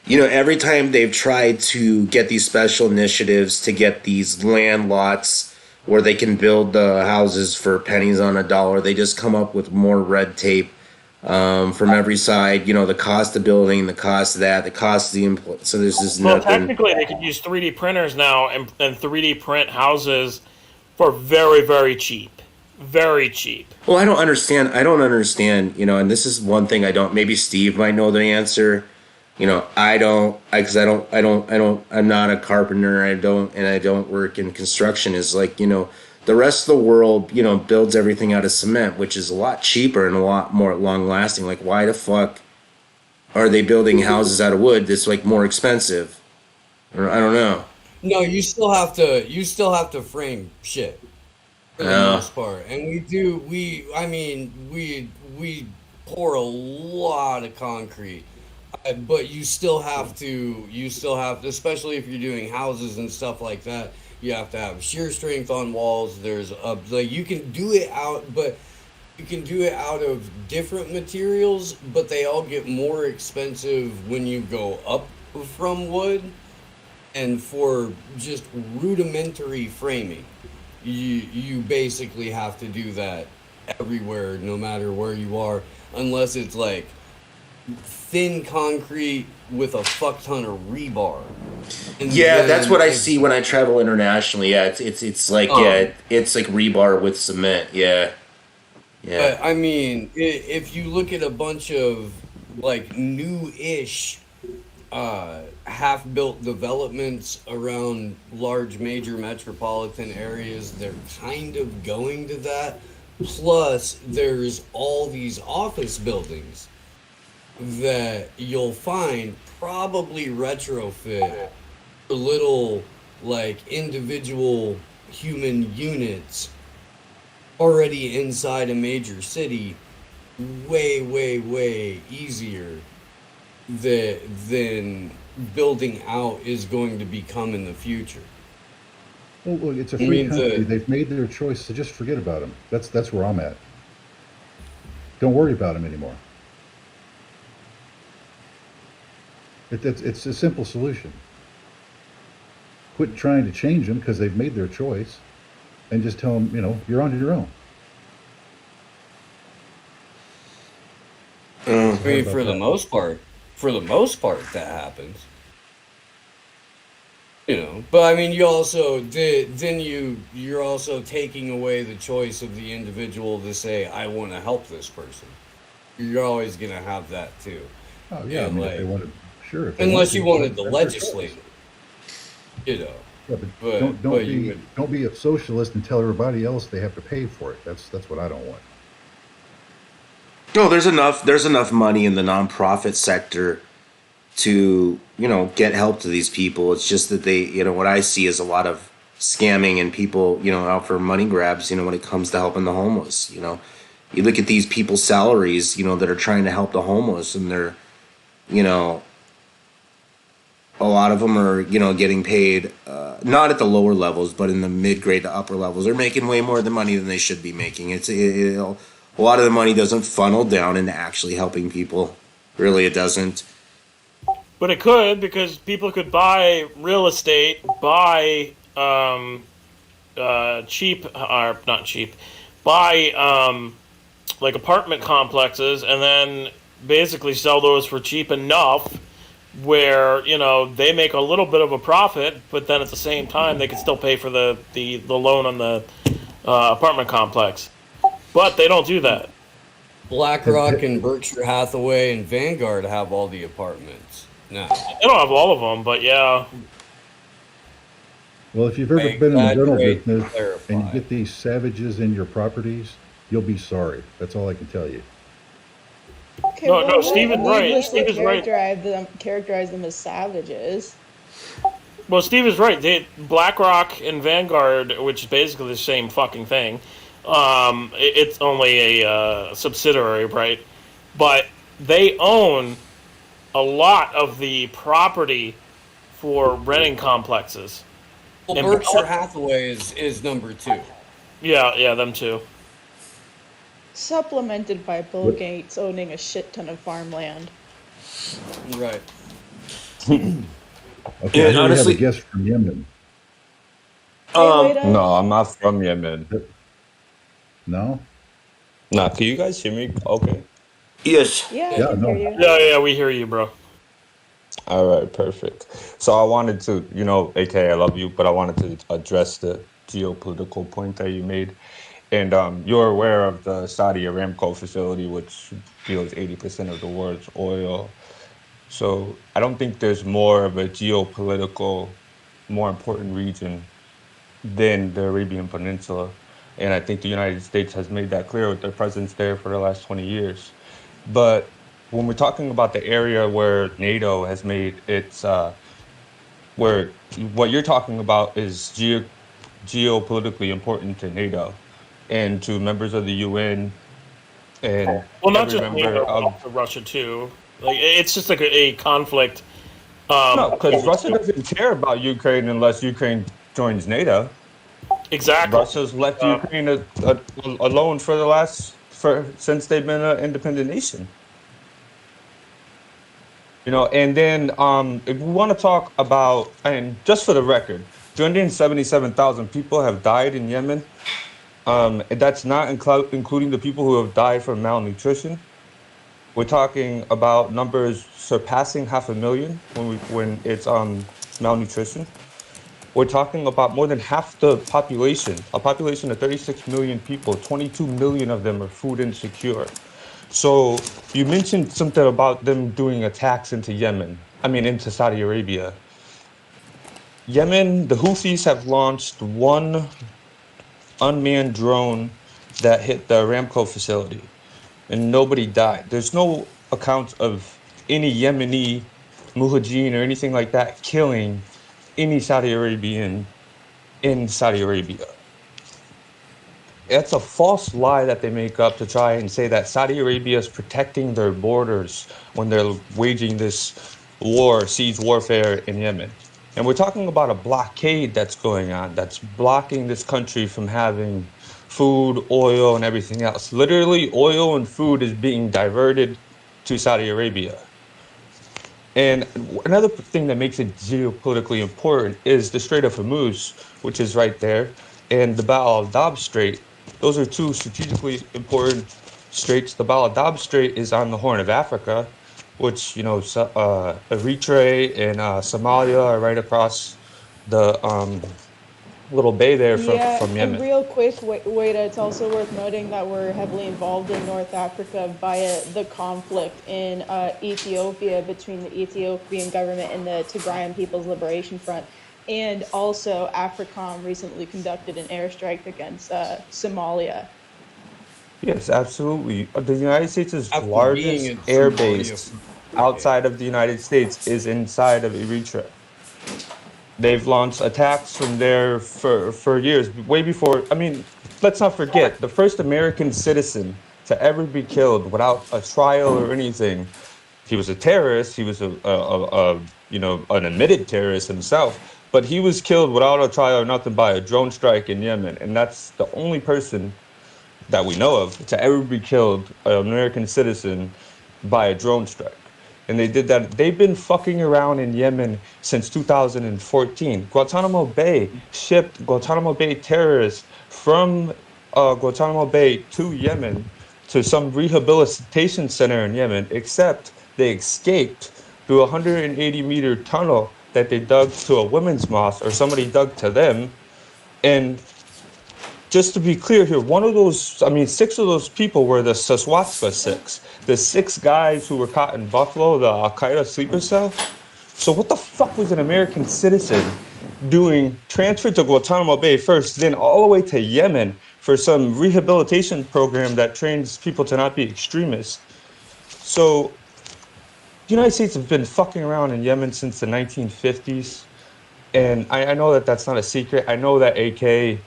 Every time they've tried to get these special initiatives to get these land lots where they can build the houses for pennies on a dollar, they just come up with more red tape from every side. You know, the cost of building, the cost of that, the cost of the so there's just nothing. Well, technically, they could use 3D printers now and 3D print houses for very, very cheap. Very cheap. Well, I don't understand, and this is one thing I don't, maybe Steve might know the answer. I'm not a carpenter. I don't work in construction. Is like, the rest of the world, builds everything out of cement, which is a lot cheaper and a lot more long lasting. Like, why the fuck are they building houses out of wood that's like more expensive? Or, I don't know. No, you still have to frame shit for the most part. And we pour a lot of concrete. But you still have to, especially if you're doing houses and stuff like that, you have to have shear strength on walls. You can do it out of different materials, but they all get more expensive when you go up from wood. And for just rudimentary framing, you basically have to do that everywhere, no matter where you are, unless it's like thin concrete with a fuck ton of rebar. Yeah, that's what I see when I travel internationally. Yeah, it's like it's like rebar with cement. Yeah. But I mean, if you look at a bunch of like new-ish half-built developments around large major metropolitan areas, they're kind of going to that. Plus, there's all these office buildings that you'll find probably retrofit little like individual human units already inside a major city way easier than building out is going to become in the future. Well, look, it's a free country. They've made their choice, so just forget about them. That's where I'm at. Don't worry about them anymore. It's a simple solution. Quit trying to change them because they've made their choice, and just tell them, you're on your own. I mean, for the most part, that happens. But I mean, you also you're also taking away the choice of the individual to say, I want to help this person. You're always gonna have that too. Oh yeah, if they wanted. Sure. Unless you wanted to legislate, Yeah, but don't be a socialist and tell everybody else they have to pay for it. That's what I don't want. No, there's enough money in the nonprofit sector to, get help to these people. It's just that they, what I see is a lot of scamming and people, out for money grabs, when it comes to helping the homeless. You look at these people's salaries, that are trying to help the homeless, and they're, you know, a lot of them are, getting paid, not at the lower levels, but in the mid grade to upper levels. They're making way more than money than they should be making. A lot of the money doesn't funnel down into actually helping people. Really, it doesn't. But it could, because people could buy real estate, buy cheap, or not cheap, buy like apartment complexes, and then basically sell those for cheap enough where, they make a little bit of a profit, but then at the same time they can still pay for the loan on the apartment complex. But they don't do that. BlackRock and Berkshire Hathaway and Vanguard have all the apartments. No. They don't have all of them, but yeah. Well, if you've ever Make been in the that rental great business and clarify. you get these savages in your properties, you'll be sorry. That's all I can tell you. Okay, No, Steve is right. needlessly Steve is right. characterize them as savages. Well, Steve is right. BlackRock and Vanguard, which is basically the same fucking thing, it's only a subsidiary, right? But they own a lot of the property for renting complexes. Well, And- Berkshire Hathaway is number 2. Yeah, them too. Supplemented by Bill Gates owning a shit ton of farmland. Right. Okay, Yeah, I hear we honestly- have a guest from Yemen. Hey, wait, No, I'm not from Yemen. No? Nah, can you guys hear me? Okay. Yes. Yeah, I Yeah, can no. hear you. Yeah, we hear you, bro. All right, perfect. So I wanted to, AK, I love you, but I wanted to address the geopolitical point that you made. And you're aware of the Saudi Aramco facility, which deals 80% of the world's oil. So I don't think there's more of a geopolitical, more important region than the Arabian Peninsula. And I think the United States has made that clear with their presence there for the last 20 years. But when we're talking about the area where NATO has made its, where what you're talking about is geopolitically important to NATO and to members of the UN and Well, not every just member NATO, of. also Russia too. Like, it's just like a conflict. No, because Russia doesn't care about Ukraine unless Ukraine joins NATO. Exactly. Russia's left Ukraine alone since they've been an independent nation. And then if we want to talk about, and just for the record, 277,000 people have died in Yemen. And that's not including the people who have died from malnutrition. We're talking about numbers surpassing 500,000 when it's malnutrition. We're talking about more than half the population, a population of 36 million people, 22 million of them are food insecure. So you mentioned something about them doing attacks into into Saudi Arabia. Yemen, the Houthis have launched one unmanned drone that hit the Aramco facility, and nobody died. There's no accounts of any Yemeni mujahideen or anything like that killing any Saudi Arabian in Saudi Arabia. It's a false lie that they make up to try and say that Saudi Arabia is protecting their borders when they're waging this war, siege warfare in Yemen. And we're talking about a blockade that's going on, that's blocking this country from having food, oil, and everything else. Literally, oil and food is being diverted to Saudi Arabia. And another thing that makes it geopolitically important is the Strait of Hormuz, which is right there, and the Bab al-Mandab Strait. Those are two strategically important straits. The Bab al-Mandab Strait is on the Horn of Africa, which, Eritrea and Somalia are right across the little bay there from Yemen. And real quick, wait, it's also worth noting that we're heavily involved in North Africa via the conflict in Ethiopia between the Ethiopian government and the Tigrayan People's Liberation Front. And also, AFRICOM recently conducted an airstrike against Somalia. Yes, absolutely. The United States' After being largest in air Somalia base. outside of the United States is inside of Eritrea. They've launched attacks from there for years, way before. I mean, let's not forget the first American citizen to ever be killed without a trial or anything. He was a terrorist. He was a an admitted terrorist himself, but he was killed without a trial or nothing by a drone strike in Yemen, and that's the only person that we know of to ever be killed, an American citizen, by a drone strike. And they did that. They've been fucking around in Yemen since 2014. Guantanamo Bay shipped Guantanamo Bay terrorists from Guantanamo Bay to Yemen to some rehabilitation center in Yemen, except they escaped through a 180-meter tunnel that they dug to a women's mosque, or somebody dug to them. And just to be clear here, six of those people were the Saswatska Six, the 6 guys who were caught in Buffalo, the Al-Qaeda sleeper cell. So what the fuck was an American citizen doing, transferred to Guantanamo Bay first, then all the way to Yemen for some rehabilitation program that trains people to not be extremists? So the United States have been fucking around in Yemen since the 1950s. And I know that that's not a secret. I know that AK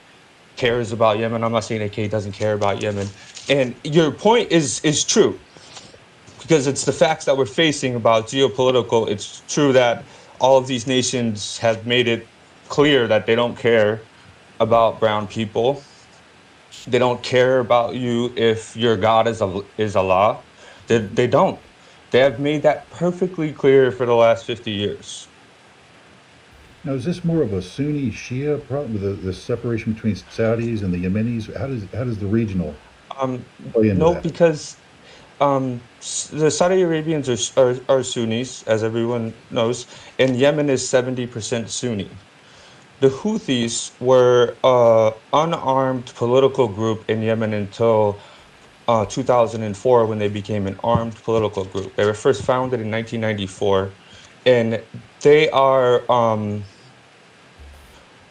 cares about Yemen. I'm not saying AK doesn't care about Yemen. And your point is true, because it's the facts that we're facing about geopolitical. It's true that all of these nations have made it clear that they don't care about brown people. They don't care about you if your God is Allah. They don't. They have made that perfectly clear for the last 50 years. Now, is this more of a Sunni Shia problem, the separation between Saudis and the Yemenis? How does the regional play into No, that? because the Saudi Arabians are Sunnis, as everyone knows, and Yemen is 70% Sunni. The Houthis were an unarmed political group in Yemen until 2004, when they became an armed political group. They were first founded in 1994, and they are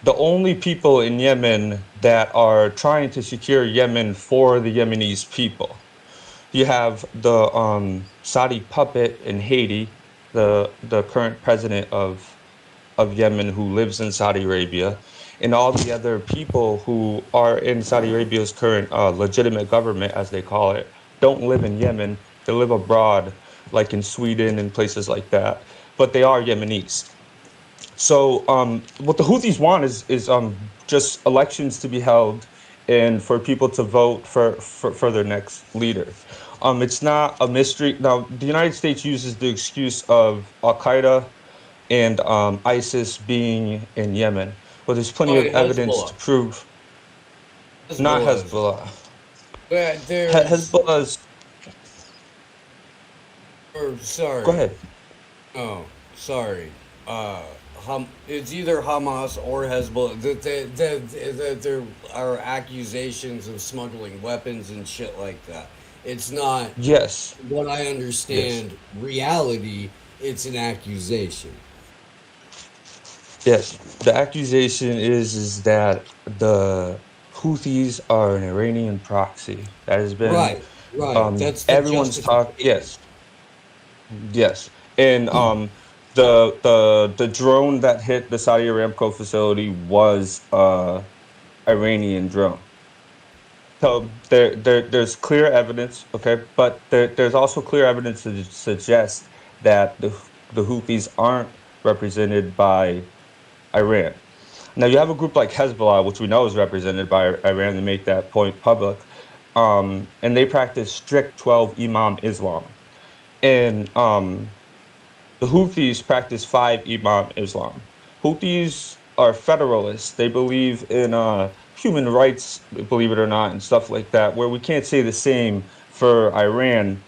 the only people in Yemen that are trying to secure Yemen for the Yemenis people. You have the Saudi puppet in Haiti, the current president of Yemen, who lives in Saudi Arabia, and all the other people who are in Saudi Arabia's current legitimate government, as they call it, don't live in Yemen. They live abroad, like in Sweden and places like that, but they are Yemenis. So what the Houthis want is just elections to be held and for people to vote for their next leader. It's not a mystery. Now, the United States uses the excuse of Al-Qaeda and ISIS being in Yemen, but there's plenty of evidence to prove. Not Hezbollah. But there's... Hezbollah's... sorry. Go ahead. Oh, sorry. It's either Hamas or Hezbollah. That there are accusations of smuggling weapons and shit like that. It's not. Yes. What I understand, reality. It's an accusation. Yes, the accusation is that the Houthis are an Iranian proxy. That has been right. That's everyone's talk. Yes, and the drone that hit the Saudi Aramco facility was Iranian drone. So there's clear evidence, okay, but there's also clear evidence to suggest that the Houthis aren't represented by Iran. Now you have a group like Hezbollah, which we know is represented by Iran, to make that point public, and they practice strict 12 Imam Islam, and the Houthis practice 5 Imam Islam. Houthis are federalists. They believe in human rights, believe it or not, and stuff like that, where we can't say the same for Iran.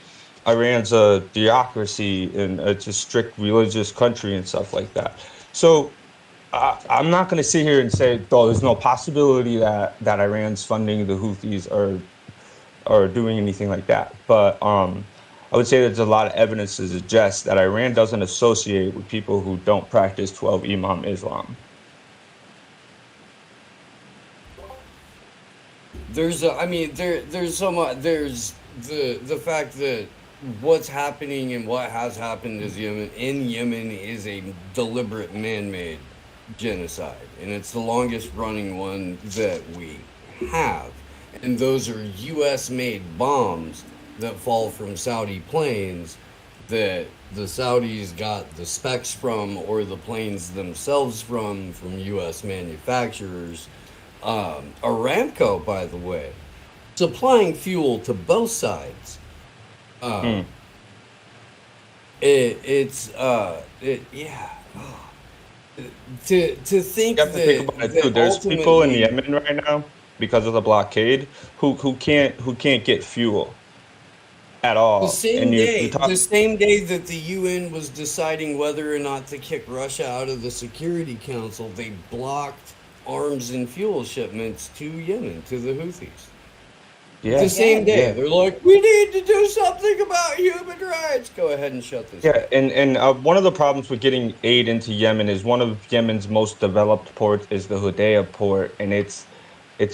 Iran's a theocracy and it's a strict religious country and stuff like that. So I'm not going to sit here and say, oh, there's no possibility that Iran's funding the Houthis or doing anything like that. But I would say there's a lot of evidence to suggest that Iran doesn't associate with people who don't practice 12 Imam Islam. There's so much. There's the fact that what's happening and what has happened in Yemen is a deliberate man-made genocide, and it's the longest running one that we have. And those are U.S. made bombs that fall from Saudi planes that the Saudis got the specs from, or the planes themselves from U.S. manufacturers. Aramco, by the way, supplying fuel to both sides. Yeah. To think You have to think about it too. There's people in Yemen right now because of the blockade who can't get fuel at all. The same And you day, talk the same day that the UN was deciding whether or not to kick Russia out of the Security Council, they blocked arms and fuel shipments to Yemen, to the Houthis. yeah, The same day, yeah. they're like, "We need to do something about human rights." Go ahead and shut this. Yeah, and one of the problems with getting aid into Yemen is one of Yemen's most developed ports is the Hodeidah port, and it's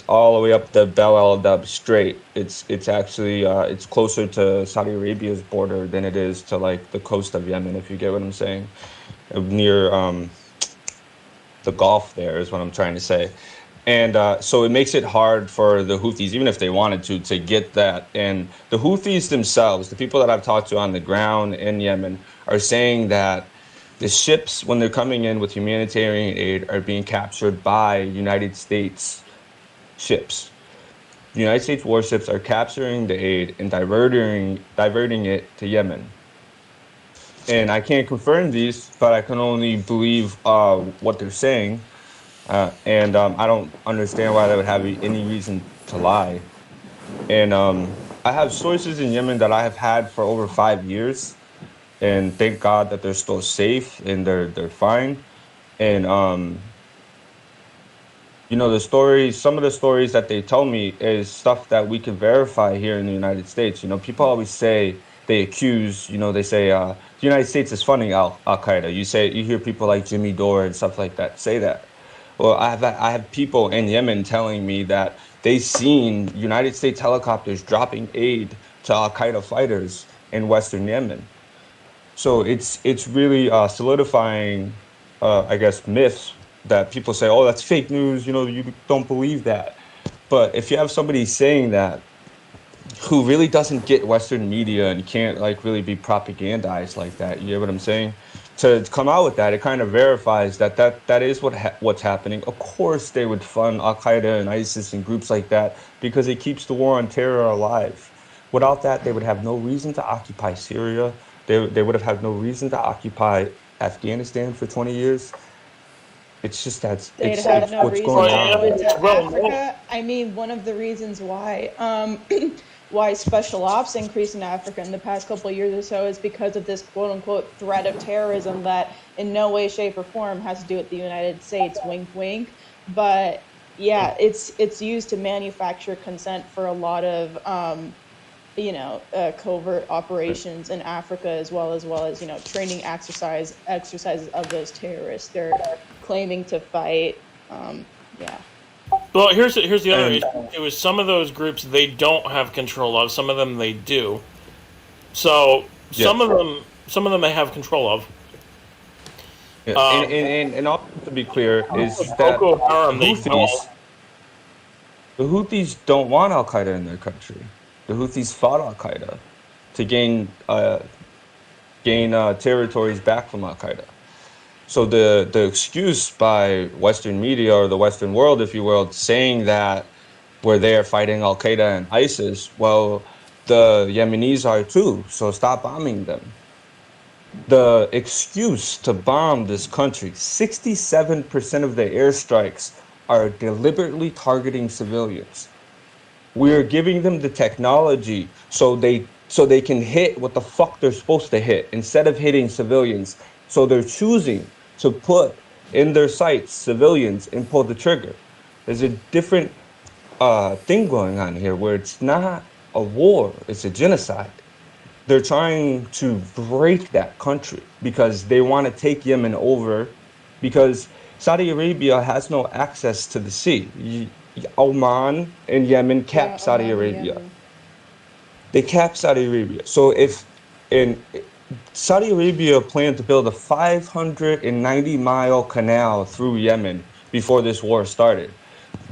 all the way up the Bab el-Mandeb Strait. It's actually it's closer to Saudi Arabia's border than it is to like the coast of Yemen, if you get what I'm saying. Near the Gulf there is what I'm trying to say. And so it makes it hard for the Houthis, even if they wanted to get that. And the Houthis themselves, the people that I've talked to on the ground in Yemen, are saying that the ships, when they're coming in with humanitarian aid, are being captured by United States ships. The United States warships are capturing the aid and diverting it to Yemen. And I can't confirm these, but I can only believe what they're saying. And I don't understand why they would have any reason to lie. And I have sources in Yemen that I have had for over 5 years, and thank God that they're still safe and they're fine. And you know, some of the stories that they tell me is stuff that we can verify here in the United States. You know, people always say they say the United States is funding Al Qaeda. You hear people like Jimmy Dore and stuff like that say that. Well, I have people in Yemen telling me that they've seen United States helicopters dropping aid to Al Qaeda fighters in Western Yemen. So it's really solidifying, I guess, myths that people say, oh, that's fake news. You know, you don't believe that. But if you have somebody saying that who really doesn't get Western media and can't like really be propagandized like that, you get what I'm saying? To come out with that, it kind of verifies that is what's happening. Of course, they would fund Al Qaeda and ISIS and groups like that because it keeps the war on terror alive. Without that, they would have no reason to occupy Syria. They would have had no reason to occupy Afghanistan for 20 years. It's just They'd have no what's reason going to on. go into Africa. I mean, one of the reasons why why special ops increased in Africa in the past couple of years or so is because of this quote unquote threat of terrorism that in no way, shape, or form has to do with the United States. Wink, wink. But yeah, it's used to manufacture consent for a lot of covert operations in Africa as well as training exercises of those terrorists they're claiming to fight. Well, here's the other issue. It was some of those groups they don't have control of. Some of them they do. So some of them they have control of. Yeah. And also to be clear is that the Houthis don't want Al Qaeda in their country. The Houthis fought Al Qaeda to gain territories back from Al Qaeda. So the excuse by Western media or the Western world, if you will, saying that we're there fighting Al Qaeda and ISIS, well, the Yemenis are too. So stop bombing them. The excuse to bomb this country, 67% of the airstrikes are deliberately targeting civilians. We are giving them the technology so they can hit what the fuck they're supposed to hit instead of hitting civilians. So they're choosing to put in their sights civilians and pull the trigger. There's a different thing going on here where it's not a war, it's a genocide. They're trying to break that country because they want to take Yemen over because Saudi Arabia has no access to the sea. Oman and Yemen cap Saudi Arabia. They cap Saudi Arabia. So if And Saudi Arabia planned to build a 590-mile canal through Yemen before this war started.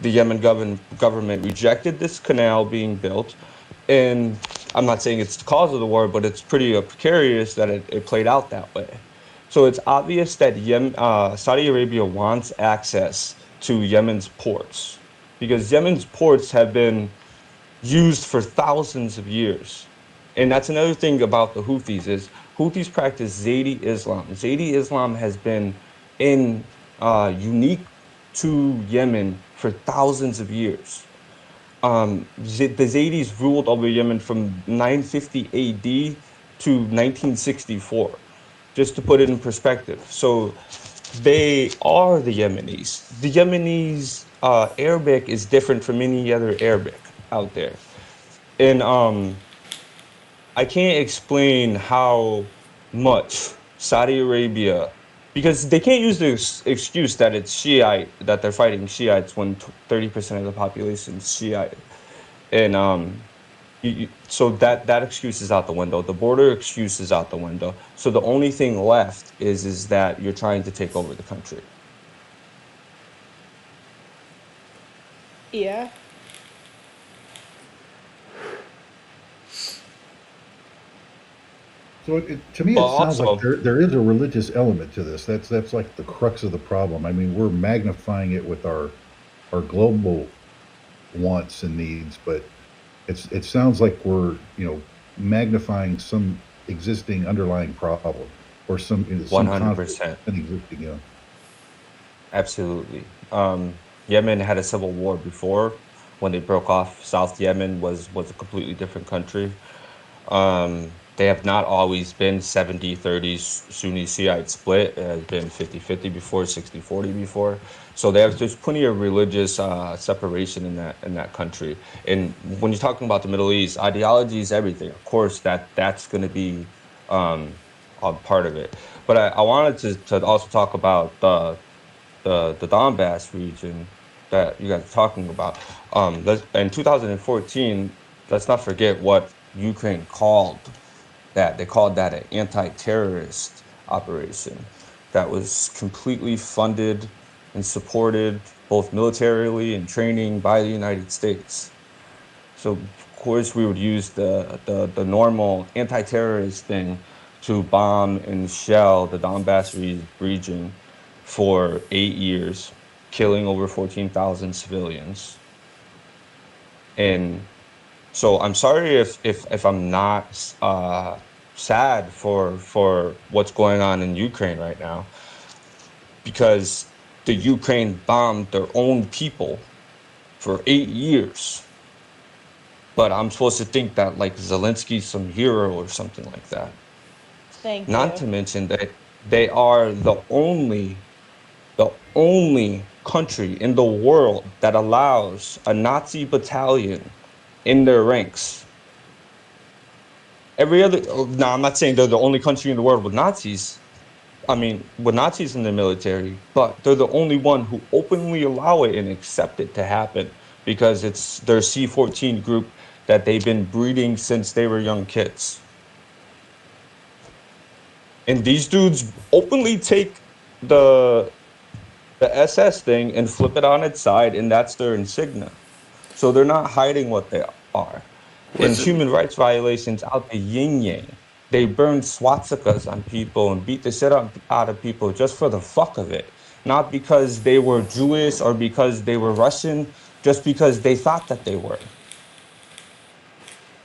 The Yemen government rejected this canal being built, and I'm not saying it's the cause of the war, but it's pretty precarious that it played out that way. So it's obvious that Saudi Arabia wants access to Yemen's ports, because Yemen's ports have been used for thousands of years. And that's another thing about the Houthis is Houthis practice Zaidi Islam. Zaidi Islam has been unique to Yemen for thousands of years. The Zaydis ruled over Yemen from 950 AD to 1964, just to put it in perspective. So they are the Yemenis. The Yemenis Arabic is different from any other Arabic out there. And I can't explain how much Saudi Arabia, because they can't use the excuse that it's Shiite, that they're fighting Shiites when 30% of the population is Shiite. And so that excuse is out the window. The border excuse is out the window. So the only thing left is that you're trying to take over the country. Yeah. So to me, it But sounds like also, there is a religious element to this. That's like the crux of the problem. I mean, we're magnifying it with our global wants and needs, but it sounds like we're magnifying some existing underlying problem or some conflict 100%. that existing. Absolutely. Yemen had a civil war before. When they broke off, South Yemen was a completely different country. They have not always been 70-30 Sunni Shiite split. It has been 50-50 before, 60-40 before. So there's plenty of religious separation in that country. And when you're talking about the Middle East, ideology is everything. Of course, that's going to be a part of it. But I wanted to also talk about the Donbass region that you guys are talking about. In 2014, let's not forget what Ukraine called that. They called that an anti-terrorist operation that was completely funded and supported both militarily and training by the United States. So of course we would use the normal anti-terrorist thing to bomb and shell the Donbass region for 8 years, killing over 14,000 civilians. And so I'm sorry if I'm not sad for what's going on in Ukraine right now, because the Ukraine bombed their own people for 8 years. But I'm supposed to think that like Zelensky's some hero or something like that. Thank you. Not to mention that they are the only country in the world that allows a Nazi battalion in their ranks. Every other, now I'm not saying they're the only country in the world with Nazis. I mean, with Nazis in their military, but they're the only one who openly allow it and accept it to happen because it's their C-14 group that they've been breeding since they were young kids. And these dudes openly take the SS thing and flip it on its side, and that's their insignia. So they're not hiding what they are. And human rights violations out the yin-yang. They burned swastikas on people and beat the shit out of people just for the fuck of it. Not because they were Jewish or because they were Russian, just because they thought that they were.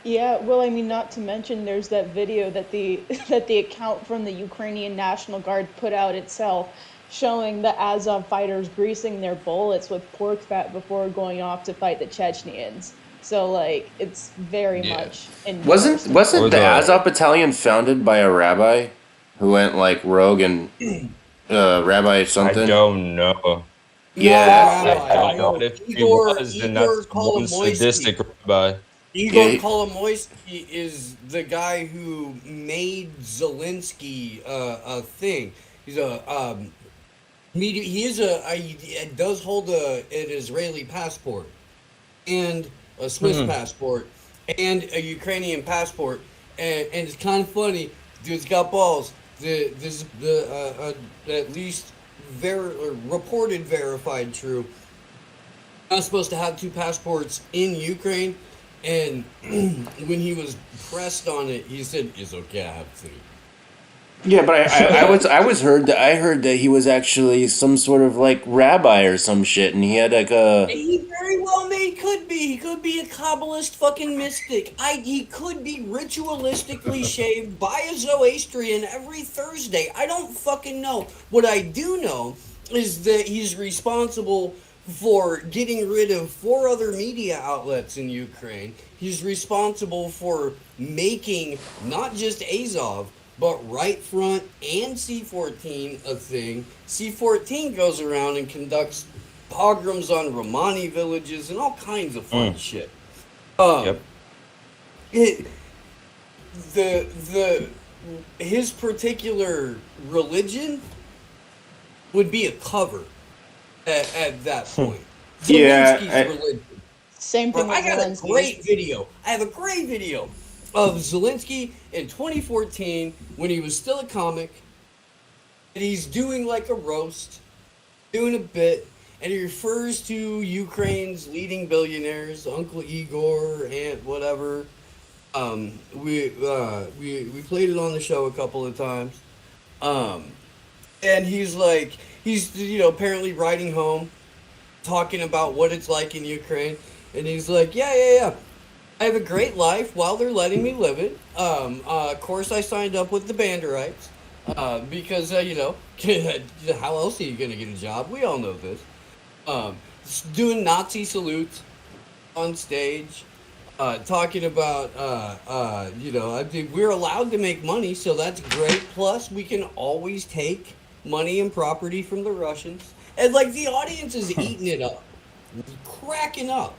Yeah, well, I mean, not to mention there's that video that the account from the Ukrainian National Guard put out itself, showing the Azov fighters greasing their bullets with pork fat before going off to fight the Chechens. So, like, it's very much endorsed. Wasn't the Azov battalion founded by a rabbi who went like rogue and rabbi something? I don't know. Yeah, I don't know if he was, then that's one sadistic rabbi. Igor Kolomoisky is the guy who made Zelensky a thing. He's he does hold an Israeli passport and a Swiss passport and a Ukrainian passport, and it's kind of funny. Dude's got balls. At least reported verified true. Not supposed to have 2 passports in Ukraine, and when he was pressed on it, he said, "It's okay, I have 3." Yeah, but I heard that he was actually some sort of like rabbi or some shit, and he had like a. He very well could be. He could be a Kabbalist fucking mystic. He could be ritualistically shaved by a Zoroastrian every Thursday. I don't fucking know. What I do know is that he's responsible for getting rid of 4 other media outlets in Ukraine. He's responsible for making not just Azov, but Right Front and C-14 a thing. C-14 goes around and conducts pogroms on Romani villages and all kinds of fun shit. Yep. His particular religion would be a cover at that point. Yeah, Zelensky's religion. Same thing with I got a Zelensky. great video. I have a great video of Zelensky in 2014 when he was still a comic. And he's doing like a roast, doing a bit, and he refers to Ukraine's leading billionaires, Uncle Igor, Aunt whatever. We played it on the show a couple of times. And he's apparently writing home, talking about what it's like in Ukraine. And he's like, yeah. I have a great life while they're letting me live it. Of course, I signed up with the Banderites because, how else are you going to get a job? We all know this. Doing Nazi salutes on stage, talking about, we're allowed to make money, so that's great. Plus, we can always take money and property from the Russians. And, the audience is eating it up, cracking up.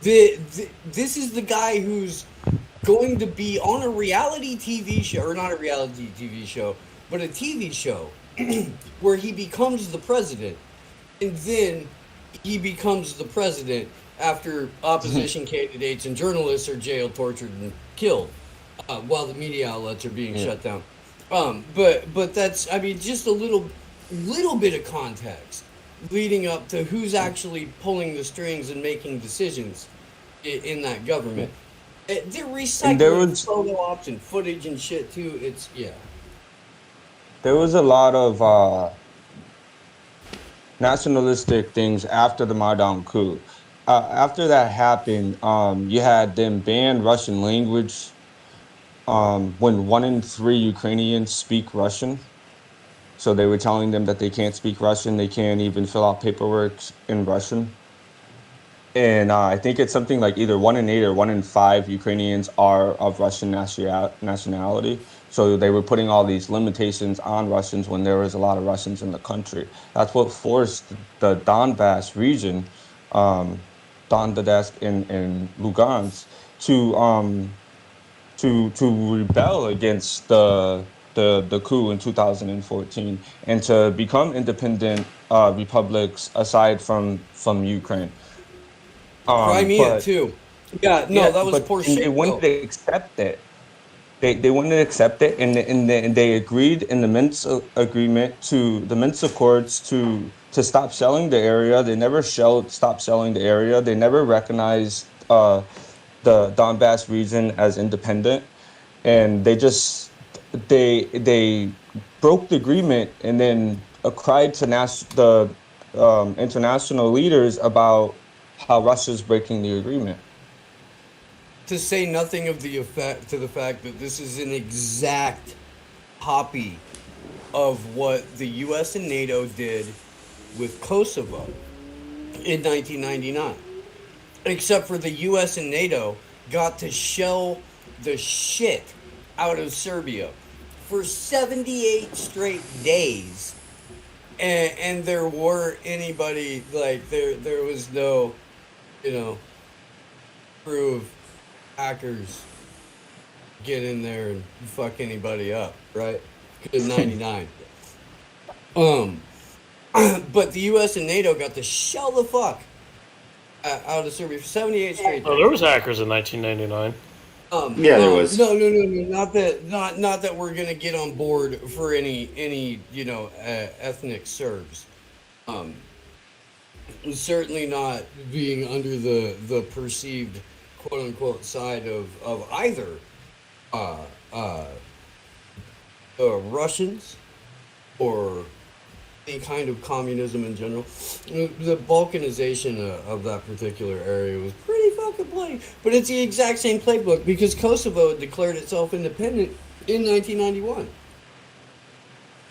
This is the guy who's going to be on a reality TV show, or not a reality TV show, but a TV show where he becomes the president, and then he becomes the president after opposition candidates and journalists are jailed, tortured, and killed, while the media outlets are being shut down. But that's, just a little bit of context leading up to who's actually pulling the strings and making decisions in that government. They're recycling photo ops and footage and shit too. There was a lot of nationalistic things after the Maidan coup. After that happened, you had them ban Russian language when 1 in 3 Ukrainians speak Russian. So they were telling them that they can't speak Russian, they can't even fill out paperwork in Russian. And I think it's something like either 1 in 8 or 1 in 5 Ukrainians are of Russian nationality. So they were putting all these limitations on Russians when there was a lot of Russians in the country. That's what forced the Donbass region, Donetsk and Lugansk, to rebel against the coup in 2014 and to become independent republics aside from Ukraine. Crimea too. Yeah, no, that was poor shit. They wouldn't accept it. They wouldn't accept it, and they agreed in the Minsk agreement the Minsk Accords to stop shelling the area. They never stopped shelling the area. They never recognized the Donbass region as independent, and they broke the agreement and then cried to the international leaders about how Russia's breaking the agreement. To say nothing of the fact that this is an exact copy of what the U.S. and NATO did with Kosovo in 1999. Except for the U.S. and NATO got to shell the shit out of Serbia for 78 straight days. And there weren't anybody, there was no, crew of hackers get in there and fuck anybody up, right? In 99. But the U.S. and NATO got to shell the fuck out of Serbia for 78 straight days. Oh, there was hackers in 1999. There was. No. Not that we're gonna get on board for any ethnic Serbs. Certainly not being under the perceived quote unquote side of either uh, uh, Russians or any kind of communism in general. The balkanization of that particular area was pretty fucking bloody. But it's the exact same playbook because Kosovo declared itself independent in 1991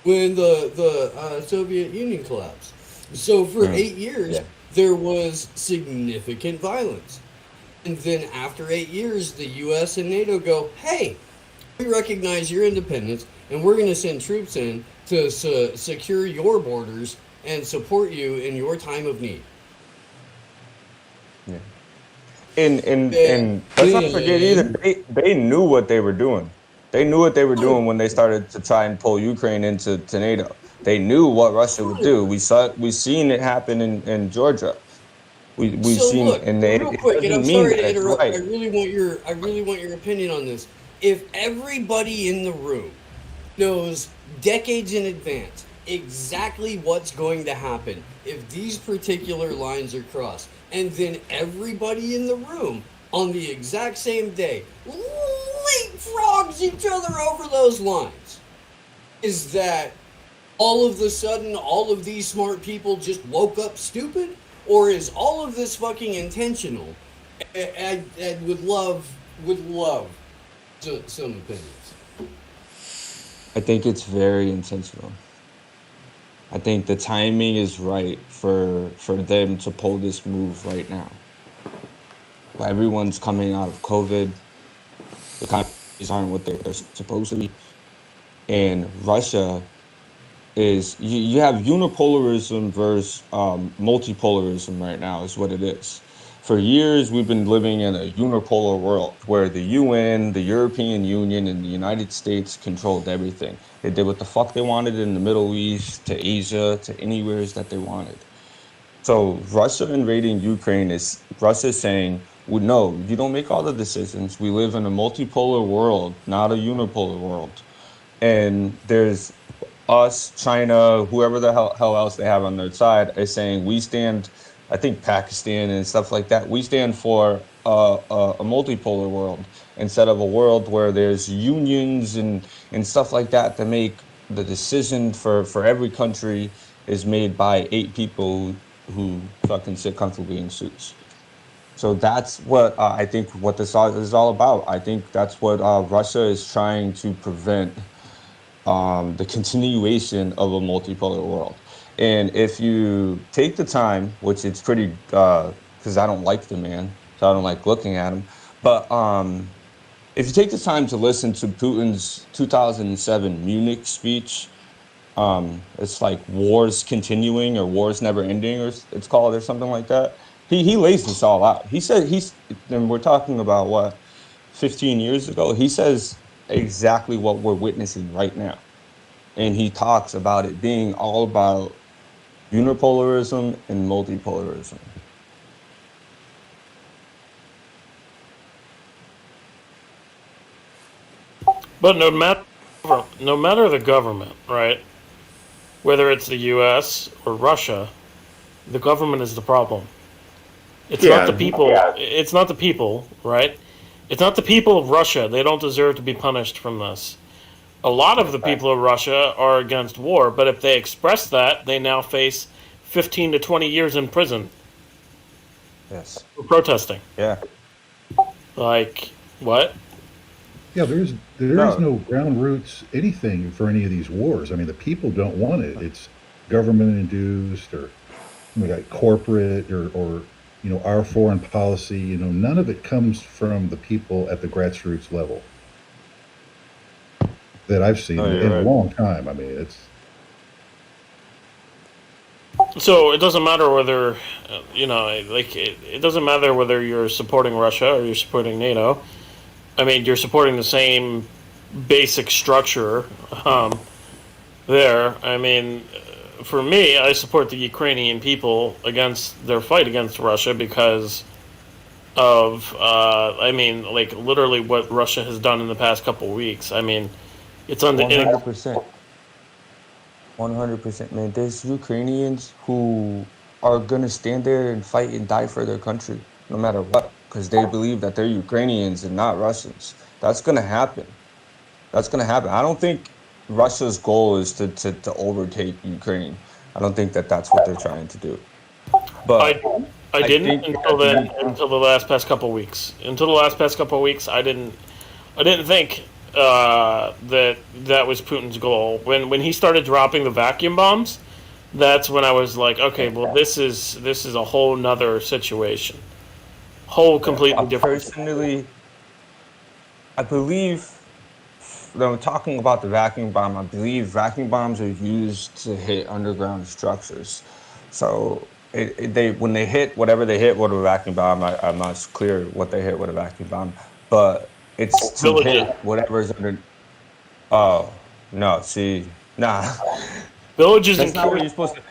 when the Soviet Union collapsed. So for 8 years, there was significant violence. And then after 8 years, the U.S. and NATO go, hey, we recognize your independence, and we're going to send troops in to secure your borders and support you in your time of need. Yeah. And let's not forget either, they knew what they were doing. They knew what they were doing when they started to try and pull Ukraine into NATO. They knew what Russia would do. We've seen it happen in Georgia. We've seen look, it, and they real quick, and I'm sorry to interrupt. Right. I really want your opinion on this. If everybody in the room knows decades in advance exactly what's going to happen if these particular lines are crossed, and then everybody in the room on the exact same day leapfrogs each other over those lines, is that all of a sudden all of these smart people just woke up stupid? Or is all of this fucking intentional? I would love some opinions. I think it's very intentional. I think the timing is right for them to pull this move right now. Everyone's coming out of COVID. The economies aren't what they're supposed to be. And Russia is, you have unipolarism versus multipolarism right now is what it is. For years, we've been living in a unipolar world where the UN, the European Union, and the United States controlled everything. They did what the fuck they wanted in the Middle East, to Asia, to anywhere that they wanted. So Russia invading Ukraine is Russia saying, well, no, you don't make all the decisions. We live in a multipolar world, not a unipolar world. And there's us, China, whoever the hell else they have on their side is saying we stand, I think Pakistan and stuff like that, we stand for a multipolar world instead of a world where there's unions and stuff like that that make the decision for every country is made by 8 people who fucking sit comfortably in suits. So that's what I think what this is all about. I think that's what Russia is trying to prevent, the continuation of a multipolar world. And if you take the time, which it's pretty, because I don't like the man, so I don't like looking at him, but if you take the time to listen to Putin's 2007 Munich speech, it's like wars continuing or wars never ending, or it's called, or something like that. He lays this all out. He said and we're talking about what, 15 years ago. He says exactly what we're witnessing right now, and he talks about it being all about unipolarism and multipolarism. But no matter the government, right? Whether it's the U.S. or Russia, the government is the problem. It's not the people. Yeah. It's not the people, right? It's not the people of Russia. They don't deserve to be punished from this. A lot of the people of Russia are against war, but if they express that, they now face 15 to 20 years in prison. Yes. For protesting. Yeah. Like, what? Yeah, there is no ground roots anything for any of these wars. I mean, the people don't want it. It's government induced, or we got corporate, or our foreign policy. None of it comes from the people at the grassroots level that I've seen in a long time. I mean, it's. So it doesn't matter whether, it doesn't matter whether you're supporting Russia or you're supporting NATO. I mean, you're supporting the same basic structure there. I mean, for me, I support the Ukrainian people against their fight against Russia because of, I mean, like literally what Russia has done in the past couple of weeks. I mean, it's under. 100%. 100%, man. There's Ukrainians who are gonna stand there and fight and die for their country, no matter what, because they believe that they're Ukrainians and not Russians. That's gonna happen. That's gonna happen. I don't think Russia's goal is to overtake Ukraine. I don't think that that's what they're trying to do. But I didn't think until that then, until the last past couple of weeks. Until the last past couple of weeks, I didn't think that was Putin's goal. When he started dropping the vacuum bombs, that's when I was like, okay, well, this is a whole nother situation, whole completely different. Personally, I believe, when I'm talking about the vacuum bomb, I believe vacuum bombs are used to hit underground structures. So when they hit whatever they hit with a vacuum bomb, I'm not clear what they hit with a vacuum bomb, but it's to hit whatever's under. Oh no, see, nah. Villages That's and not what you're supposed to.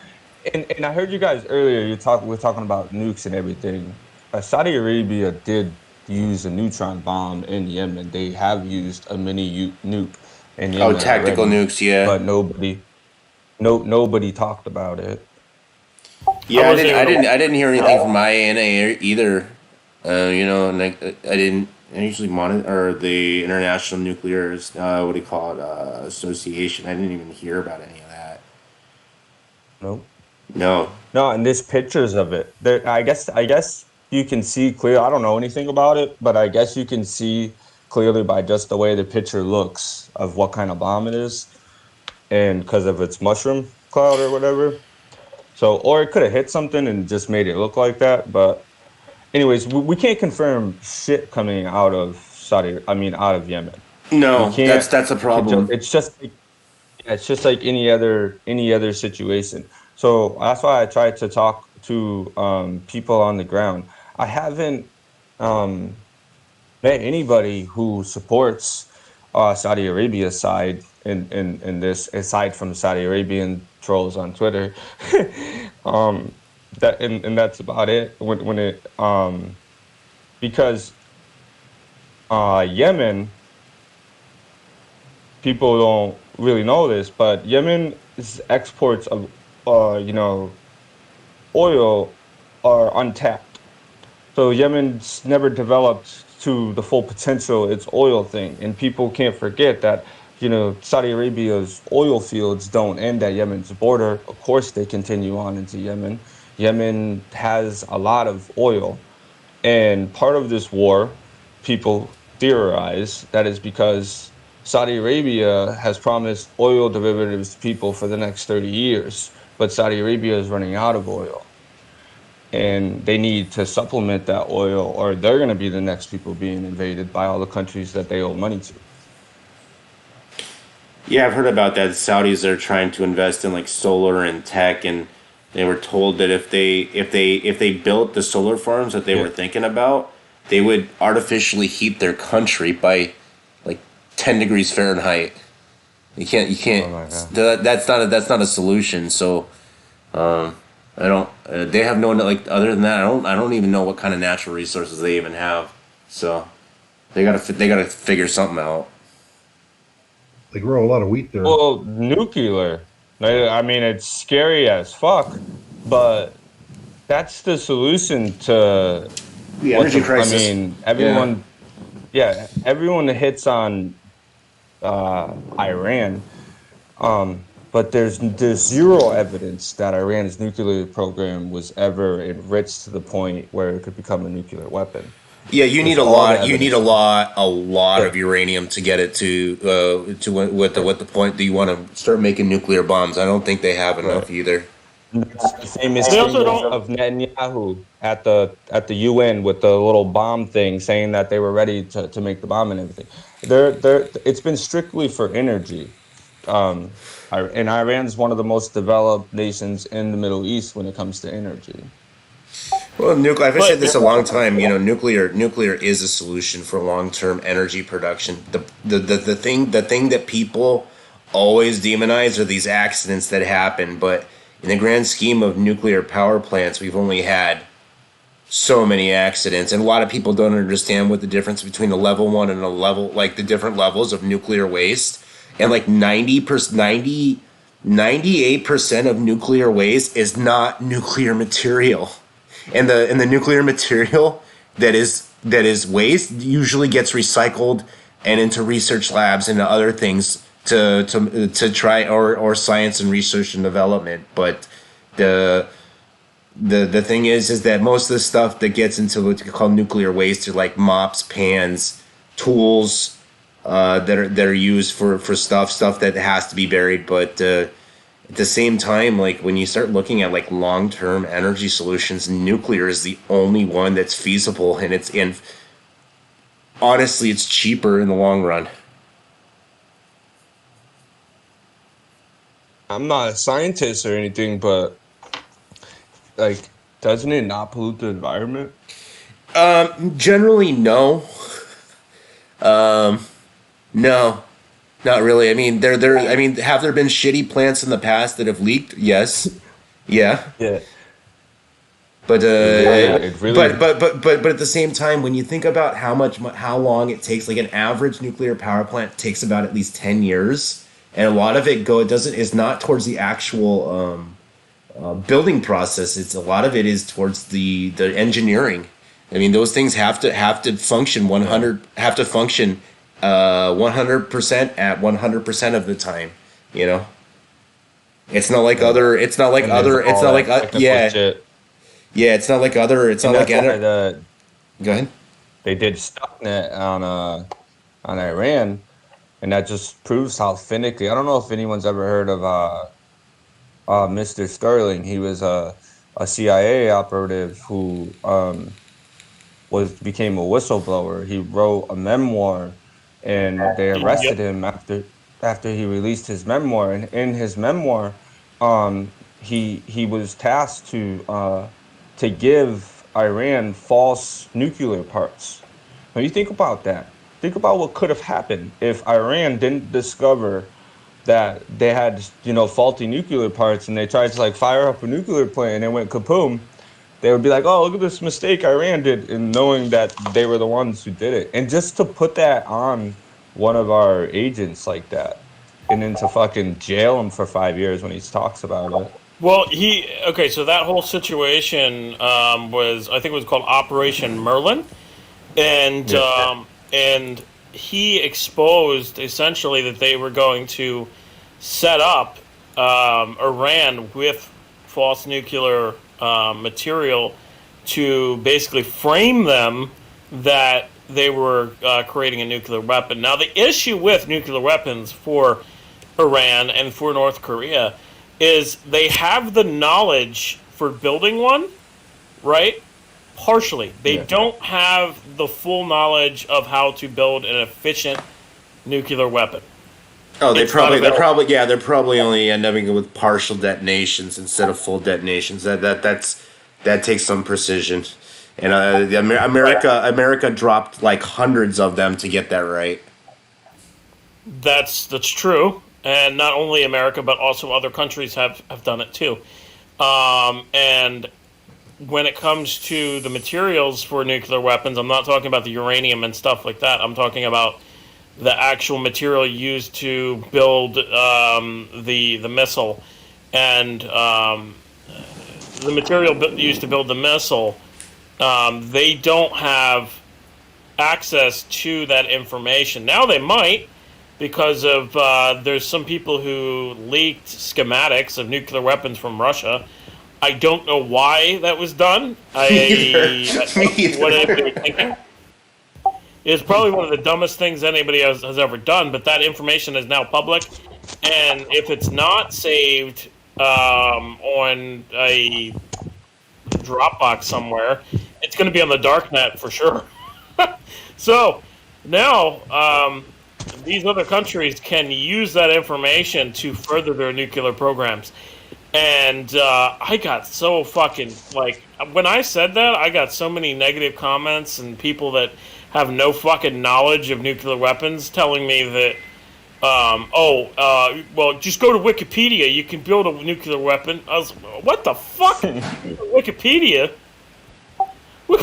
And I heard you guys earlier. We're talking about nukes and everything. Saudi Arabia did use a neutron bomb in Yemen. They have used a mini nuke in Yemen. Oh, tactical already, nukes, yeah. but nobody talked about it. Yeah, I didn't hear anything from IANA either. You know, and I didn't. I usually monitor the International Nuclear, what do you call it, Association. I didn't even hear about any of that. Nope. No. No, and there's pictures of it. There, I guess you can see clear. I don't know anything about it, but I guess you can see clearly by just the way the picture looks of what kind of bomb it is, and because of its mushroom cloud or whatever. So, or it could have hit something and just made it look like that. But, anyways, we can't confirm shit coming out of out of Yemen. No, that's a problem. It's just like any other situation. So that's why I tried to talk to people on the ground. I haven't met anybody who supports Saudi Arabia's side in this, aside from Saudi Arabian trolls on Twitter. That's about it. Because Yemen, people don't really know this, but Yemen's exports of oil are untapped. So Yemen's never developed to the full potential its oil thing, and people can't forget that Saudi Arabia's oil fields don't end at Yemen's border. Of course, they continue on into Yemen. Yemen has a lot of oil, and part of this war, people theorize that is because Saudi Arabia has promised oil derivatives to people for the next 30 years, but Saudi Arabia is running out of oil. And they need to supplement that oil, or they're going to be the next people being invaded by all the countries that they owe money to. Yeah, I've heard about that. The Saudis are trying to invest in like solar and tech, and they were told that if they built the solar farms that they were thinking about, they would artificially heat their country by like 10 degrees Fahrenheit. You can't. That's not a solution. So, I don't. They have no like. Other than that, I don't even know what kind of natural resources they even have. So, they gotta figure something out. They grow a lot of wheat there. Well, nuclear. I mean, it's scary as fuck, but that's the solution to the energy crisis. I mean, everyone that hits on Iran, but there's zero evidence that Iran's nuclear program was ever enriched to the point where it could become a nuclear weapon. Yeah, you need a lot. You need a lot of uranium to get it to what the point that you want to start making nuclear bombs. I don't think they have enough either. It's the famous thing of Netanyahu at the UN with the little bomb thing, saying that they were ready to make the bomb and everything. It's been strictly for energy. And Iran's one of the most developed nations in the Middle East when it comes to energy. Well, I've said this a long time. Nuclear is a solution for long-term energy production. The thing that people always demonize are these accidents that happen. But in the grand scheme of nuclear power plants, we've only had so many accidents, and a lot of people don't understand what the difference between a level 1 and a level, like the different levels of nuclear waste. And like 98% of nuclear waste is not nuclear material, and the nuclear material that is waste usually gets recycled and into research labs and other things to try or science and research and development. But the thing is that most of the stuff that gets into what we call nuclear waste are like mops, pans, tools that are used for stuff that has to be buried. But at the same time, like when you start looking at like long-term energy solutions, nuclear is the only one that's feasible, and honestly, it's cheaper in the long run. I'm not a scientist or anything, but like, doesn't it not pollute the environment? Generally, no. No, not really. I mean, I mean, have there been shitty plants in the past that have leaked? Yes. Yeah. Yeah. But it really- but at the same time, when you think about how long it takes, like an average nuclear power plant takes about at least 10 years, and a lot of it is not towards the actual building process. It's a lot of it is towards the engineering. I mean, those things have to function 100% at 100% of the time. You know, it's not like other. It's not like other. It's not like yeah. Yeah, it's not like other. It's not like Go ahead. They did Stuxnet on Iran, and that just proves how finicky. I don't know if anyone's ever heard of Mr. Sterling. He was a CIA operative who became a whistleblower. He wrote a memoir, and they arrested him after he released his memoir. And in his memoir, he was tasked to give Iran false nuclear parts. When you think about that, think about what could have happened if Iran didn't discover that they had, faulty nuclear parts, and they tried to like fire up a nuclear plant and it went kaboom. They would be like, oh, look at this mistake Iran did, in knowing that they were the ones who did it. And just to put that on one of our agents like that, and then to fucking jail him for 5 years when he talks about it. Well, so that whole situation I think it was called Operation Merlin, and and he exposed essentially that they were going to set up Iran with false nuclear material to basically frame them that they were creating a nuclear weapon. Now, the issue with nuclear weapons for Iran and for North Korea is they have the knowledge for building one, right? Partially. They don't have the full knowledge of how to build an efficient nuclear weapon. Oh, they're probably only ending with partial detonations instead of full detonations. That takes some precision, and America dropped like hundreds of them to get that right. That's true, and not only America, but also other countries have done it too. And when it comes to the materials for nuclear weapons, I'm not talking about the uranium and stuff like that. I'm talking about the actual material used to build the missile, and the material used to build the missile. They don't have access to that information. Now they might, because of there's some people who leaked schematics of nuclear weapons from Russia. I don't know why that was done. What anybody thinking? It's probably one of the dumbest things anybody has ever done, but that information is now public, and if it's not saved on a Dropbox somewhere, it's going to be on the darknet for sure. So now these other countries can use that information to further their nuclear programs. And I got so fucking, like, when I said that, I got so many negative comments and people that have no fucking knowledge of nuclear weapons telling me that, well, just go to Wikipedia, you can build a nuclear weapon. I was, what the fuck? Wikipedia?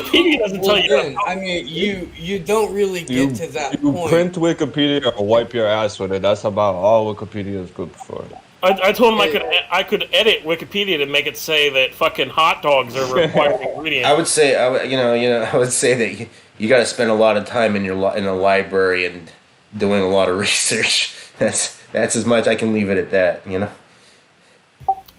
Wikipedia doesn't tell Well, you then, that. I mean, you don't really get to that you point. print Wikipedia or wipe your ass with it. That's about all Wikipedia is good for. I told him I could edit Wikipedia to make it say that fucking hot dogs are a required ingredient. I would say, I would say that you got to spend a lot of time in in a library and doing a lot of research. That's as much I can leave it at that. You know.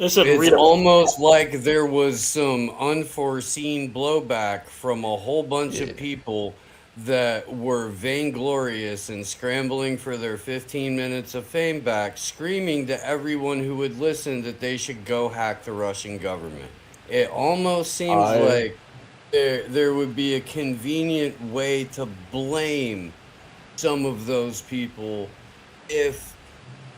Listen, It's almost like there was some unforeseen blowback from a whole bunch of people that were vainglorious and scrambling for their 15 minutes of fame back, screaming to everyone who would listen that they should go hack the Russian government. It almost seems like there would be a convenient way to blame some of those people if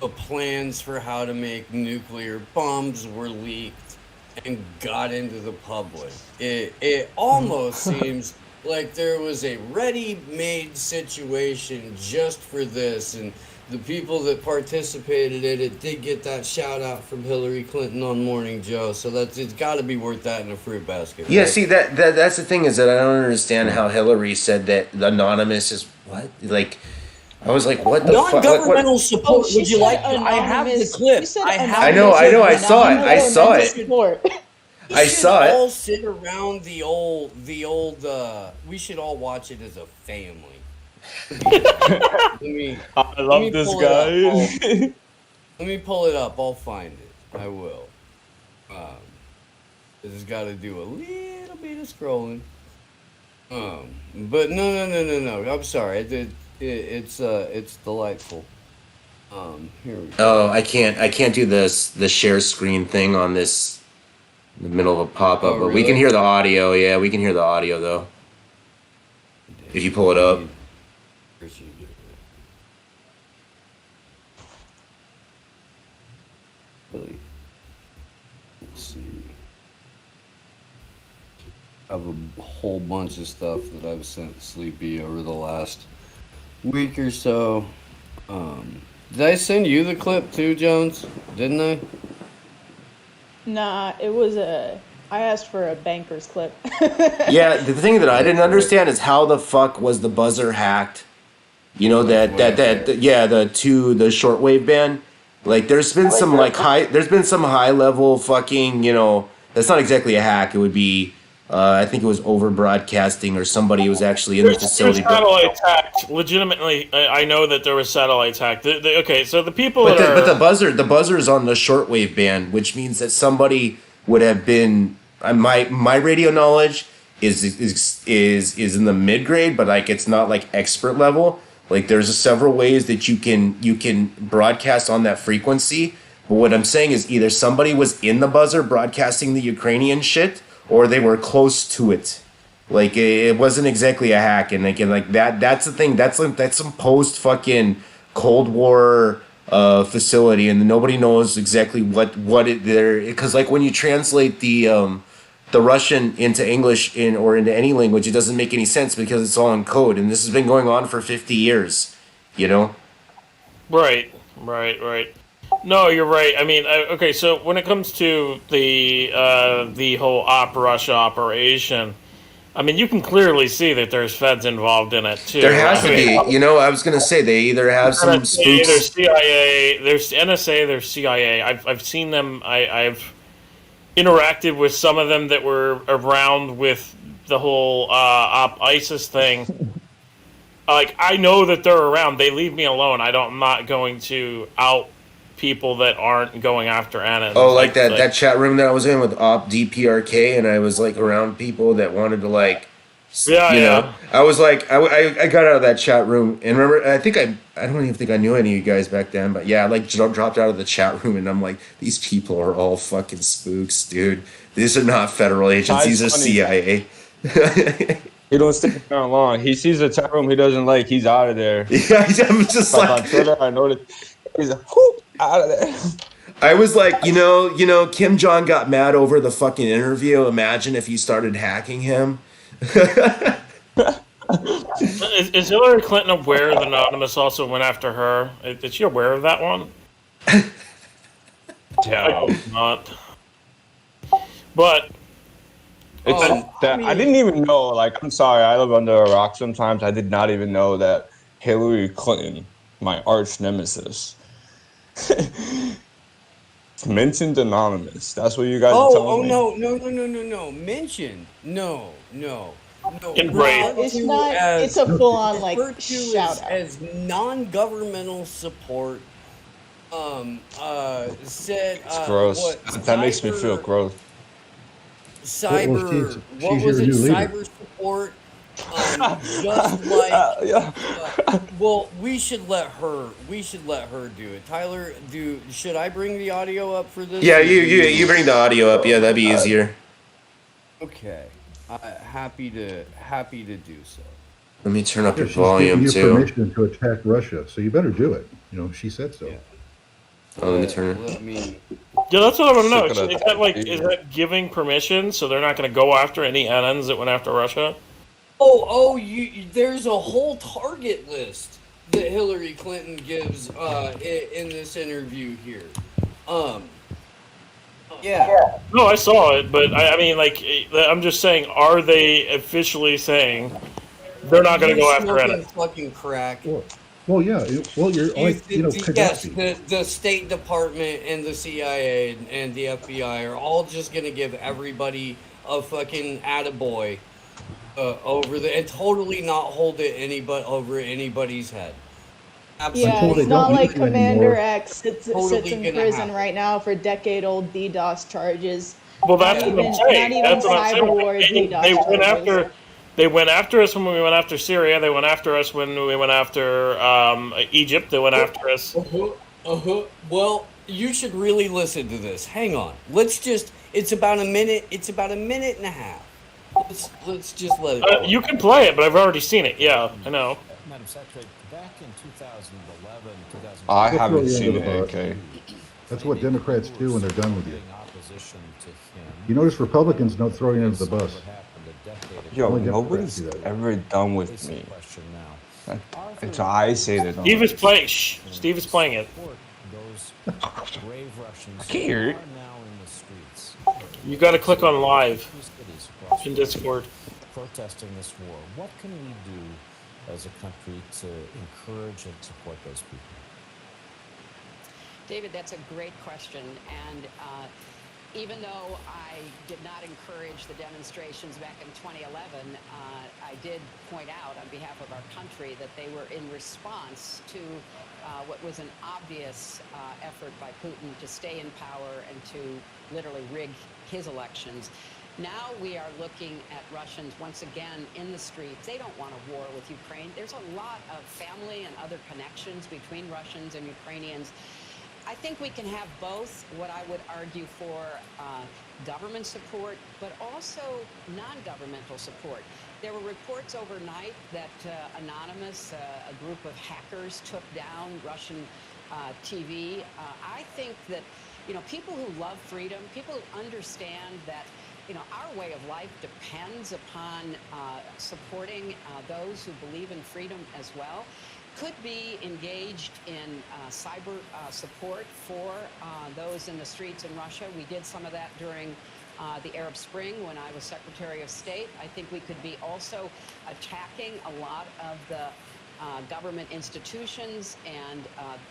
the plans for how to make nuclear bombs were leaked and got into the public. It almost seems like there was a ready-made situation just for this, and the people that participated in it did get that shout out from Hillary Clinton on Morning Joe, so it's got to be worth that in a fruit basket. Yeah, right? see that's the thing is that I don't understand how Hillary said that anonymous is what? Like, I was like, what the fuck? Non-governmental support. she Would you said like? I have the anonymous- clip. she said I have. I know, I saw it. I saw it. Support. We I should saw it. all sit around the old. We should all watch it as a family. Let me I love this pull it up. guy. let me pull it up. I'll find it. I will. This has got to do a little bit of scrolling. But no. I'm sorry. It's delightful. Here we go. Oh, I can't do the share screen thing on this in the middle of a pop up, Oh, but we can really? hear the audio. Yeah, we can hear the audio though. If you pull it up. Let's see. I have a whole bunch of stuff that I've sent Sleepy over the last week or so. Did I send you the clip too, Jones? Didn't I? Nah, it was I asked for a banker's clip. Yeah, the thing that I didn't understand is how the fuck was the buzzer hacked? You know the shortwave band. Like there's been some high level fucking, that's not exactly a hack. It would be I think it was over broadcasting or somebody was actually in the facility. Satellite hacked. Legitimately, I know that there was satellites hacked. Okay, so the people But that the buzzer is on the shortwave band, which means that somebody would have been. My radio knowledge is in the mid grade, but like it's not like expert level. Like there's several ways that you can broadcast on that frequency. But what I'm saying is either somebody was in the buzzer broadcasting the Ukrainian shit, or they were close to it. Like it wasn't exactly a hack, and again, like that's the thing. That's some post fucking Cold War facility, and nobody knows exactly what it there. Because like when you translate the Russian into English or into any language, it doesn't make any sense because it's all in code, and this has been going on for 50 years. Right. No, you're right. I mean, okay. So when it comes to the whole Russia operation, I mean, you can clearly see that there's feds involved in it too. There has to be. I was gonna say they either have some spooks. There's CIA, there's NSA, there's CIA. I've seen them. I've interacted with some of them that were around with the whole ISIS thing. Like I know that they're around. They leave me alone. I'm not going to out people that aren't going after Anna. Oh, like that chat room that I was in with Op DPRK, and I was like around people that wanted to like, yeah. I was like, I got out of that chat room, and remember, I don't even think I knew any of you guys back then, but yeah, I like dropped out of the chat room, and I'm like, these people are all fucking spooks, dude. These are not federal agents. These are CIA. He don't stay around long. He sees a chat room he doesn't like. He's out of there. Yeah, I'm just like on Twitter. I noticed. He's like, whoop, out of there. I was like, Kim Jong got mad over the fucking interview. Imagine if you started hacking him. Is Hillary Clinton aware that Anonymous also went after her? Is she aware of that one? Yeah, not. But It's that I didn't even know. Like, I'm sorry, I live under a rock sometimes. I did not even know that Hillary Clinton, my arch nemesis, mentioned anonymous. That's what you guys are telling me. No. Mentioned. No. Embrace. It's not. It's a full-on like referred to shout out. as non-governmental support. Said It's gross. what That makes me feel cyber gross. cyber she's what was your it new leader. cyber support just like Yeah. well we should let her do it. Tyler, should I bring the audio up for this? Yeah, Or you bring the audio up. Yeah, that'd be easier. Okay, happy to do so. Let me turn up Yeah, your she's volume giving you too. permission to attack Russia, so you better do it. You know, she said so. Yeah. Oh, let me turn it. Let me Yeah, that's what I want to know. Sick of Is that. that like is that giving permission so they're not going to go after any NNs that went after Russia? There's a whole target list that Hillary Clinton gives in this interview here. Yeah. No, I saw it, but I mean, like, I'm just saying, are they officially saying they're not going to go after Smoking NNs? fucking crack. Well, yeah. Well, you're like, Yes, Gaddafi. the State Department and the CIA and the FBI are all just gonna give everybody a fucking attaboy over and totally not hold it over anybody's head. Absolutely. Yeah, Until they it's not don't like use it Commander anymore. X sits Totally in gonna prison happen. right now for decade-old DDoS charges. Well, that's Not what I'm even- saying. not even That's what I'm cyber saying. war DDoS They went charges. They went after us when we went after Syria. They went after us when we went after Egypt. They went after us. Well, you should really listen to this. Hang on. It's about a minute. It's about a minute and a half. Let's just let it go. You can play it, but I've already seen it. Yeah, I know. Madam Secretary, back in 2011, I They'll haven't throw you seen under it, the bus. okay. That's what Democrats do when they're done with you. opposition to him. You notice Republicans don't throw you under the bus. What happened a decade ago. Yo, Only Democrats nobody's do that. ever done with Basic me. question now. Until I say that. Steve is playing. Shh. Steve is playing it. Support those brave Russians I can't hear it. who are now in the streets. You got to click on live Two cities across in the Discord. protesting this war. What can we do as a country to encourage and support those people? David, that's a great question. And even though I did not encourage the demonstrations back in 2011, I did point out on behalf of our country that they were in response to what was an obvious effort by Putin to stay in power and to literally rig his elections. Now we are looking at Russians once again in the streets. They don't want a war with Ukraine. There's a lot of family and other connections between Russians and Ukrainians. I think we can have both, what I would argue for government support, but also non-governmental support. There were reports overnight that Anonymous, a group of hackers, took down Russian TV. I think that, people who love freedom, people who understand that, our way of life depends upon supporting those who believe in freedom as well, could be engaged in cyber support for those in the streets in Russia. We did some of that during the Arab Spring when I was Secretary of State. I think we could be also attacking a lot of the government institutions and,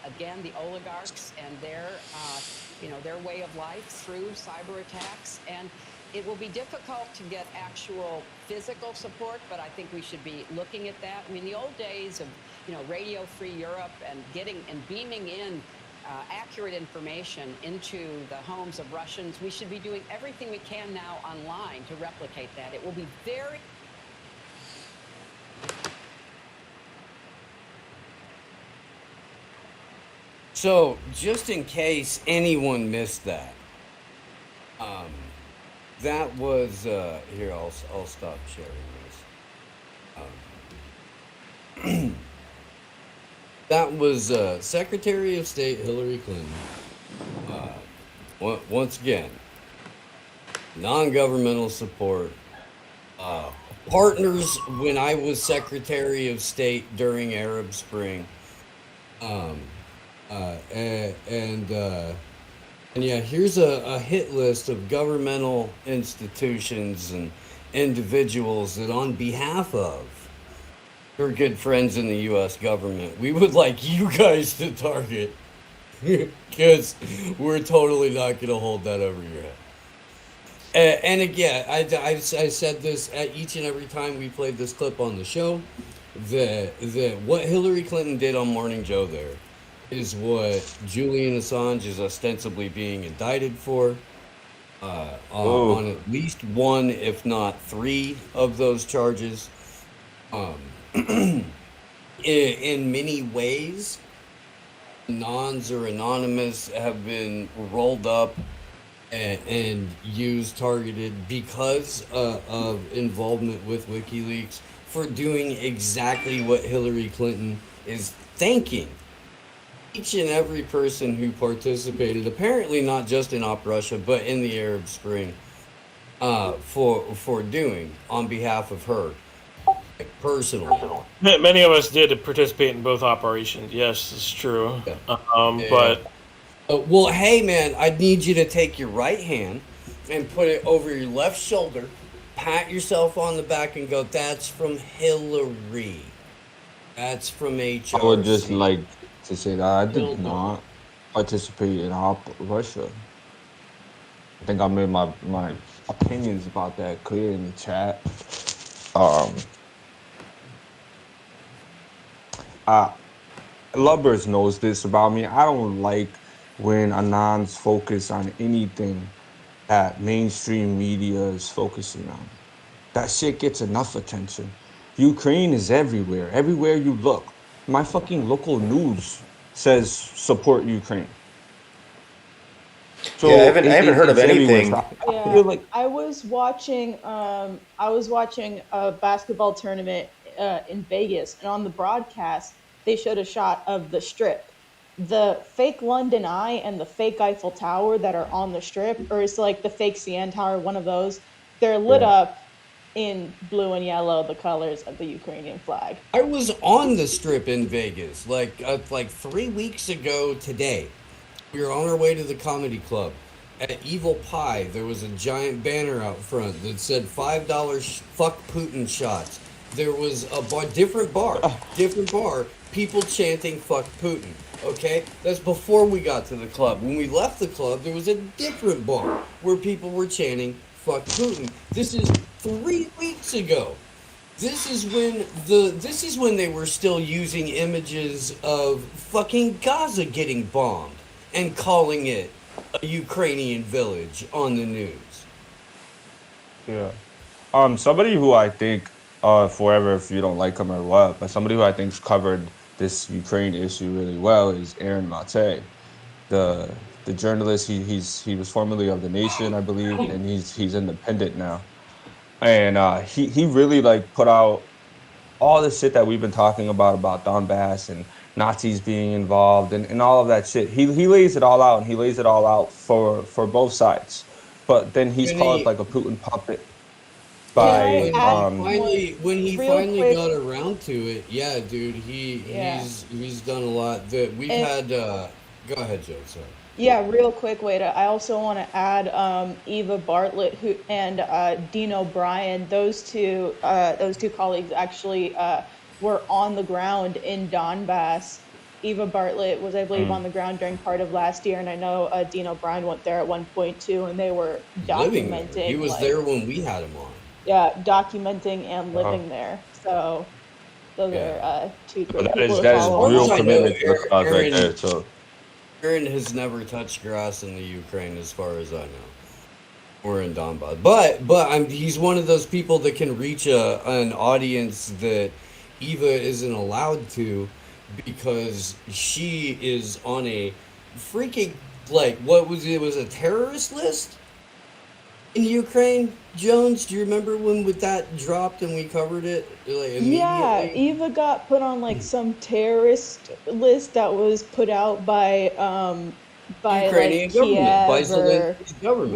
again, the oligarchs and their way of life through cyber attacks. And it will be difficult to get actual physical support, but I think we should be looking at that. I mean, the old days of, Radio Free Europe and beaming in accurate information into the homes of Russians, we should be doing everything we can now online to replicate that. It will be very... So, just in case anyone missed that, that was here. I'll stop sharing this. That was Secretary of State Hillary Clinton. Once again, non-governmental support. Partners when I was Secretary of State during Arab Spring. And yeah, here's a hit list of governmental institutions and individuals that, on behalf of your good friends in the U.S. government, we would like you guys to target, because we're totally not going to hold that over your head. And again, I said this at each and every time we played this clip on the show, that what Hillary Clinton did on Morning Joe there is what Julian Assange is ostensibly being indicted for, on at least one, if not three, of those charges. In many ways, Anons or Anonymous have been rolled up and used, targeted because of involvement with WikiLeaks for doing exactly what Hillary Clinton is thanking each and every person who participated, apparently not just in Op Russia, but in the Arab Spring, for doing on behalf of her, personally. Many of us did participate in both operations. Yes, it's true. But well, hey man, I need you to take your right hand and put it over your left shoulder, pat yourself on the back, and go, "That's from Hillary. That's from HRC." I would just like to say that I did not participate in Op Russia. I think I made my opinions about that clear in the chat. Lubbers knows this about me. I don't like when Anons focus on anything that mainstream media is focusing on. That shit gets enough attention. Ukraine is everywhere. Everywhere you look. My fucking local news says support Ukraine. So yeah, I haven't heard of anything. Yeah, I was watching a basketball tournament in Vegas, and on the broadcast they showed a shot of the Strip. The fake London Eye and the fake Eiffel Tower that are on the Strip, or it's like the fake CN Tower, one of those, they're lit up in blue and yellow, the colors of the Ukrainian flag. I was on the Strip in Vegas like 3 weeks ago today. We were on our way to the comedy club. At Evil Pie, there was a giant banner out front that said $5 fuck Putin shots. There was a different bar, people chanting fuck Putin. Okay, that's before we got to the club. When we left the club, there was a different bar where people were chanting fuck Putin. This is 3 weeks ago. This is when they were still using images of fucking Gaza getting bombed and calling it a Ukrainian village on the news. Yeah. Somebody who I think, forever if you don't like him or what, but somebody who I think's covered this Ukraine issue really well is Aaron Mate, the journalist. He was formerly of The Nation, I believe, and he's independent now. And he really like put out all the shit that we've been talking about Donbass and Nazis being involved and all of that shit. He lays it all out, and he lays it all out for both sides. But then he's called like a Putin puppet. When he finally got around to it, yeah, dude, he's done a lot. We've had. Go ahead, Joe. Sorry. Yeah, real quick, Wada. I also want to add Eva Bartlett and Dean O'Brien. Those two colleagues actually were on the ground in Donbass. Eva Bartlett was, I believe, on the ground during part of last year, and I know Dean O'Brien went there at one point too, and they were documenting. He was there when we had him on. Yeah, documenting and living there. So those are two great people. That is real commitment to the cause right there. So Aaron has never touched grass in the Ukraine, as far as I know, or in Donbass. But he's one of those people that can reach an audience that Eva isn't allowed to, because she is on a freaking what was it? Was a terrorist list in Ukraine. Jones, do you remember when that dropped and we covered it immediately? Yeah, Eva got put on some terrorist list that was put out by Ukrainian government, by Zelensky's government.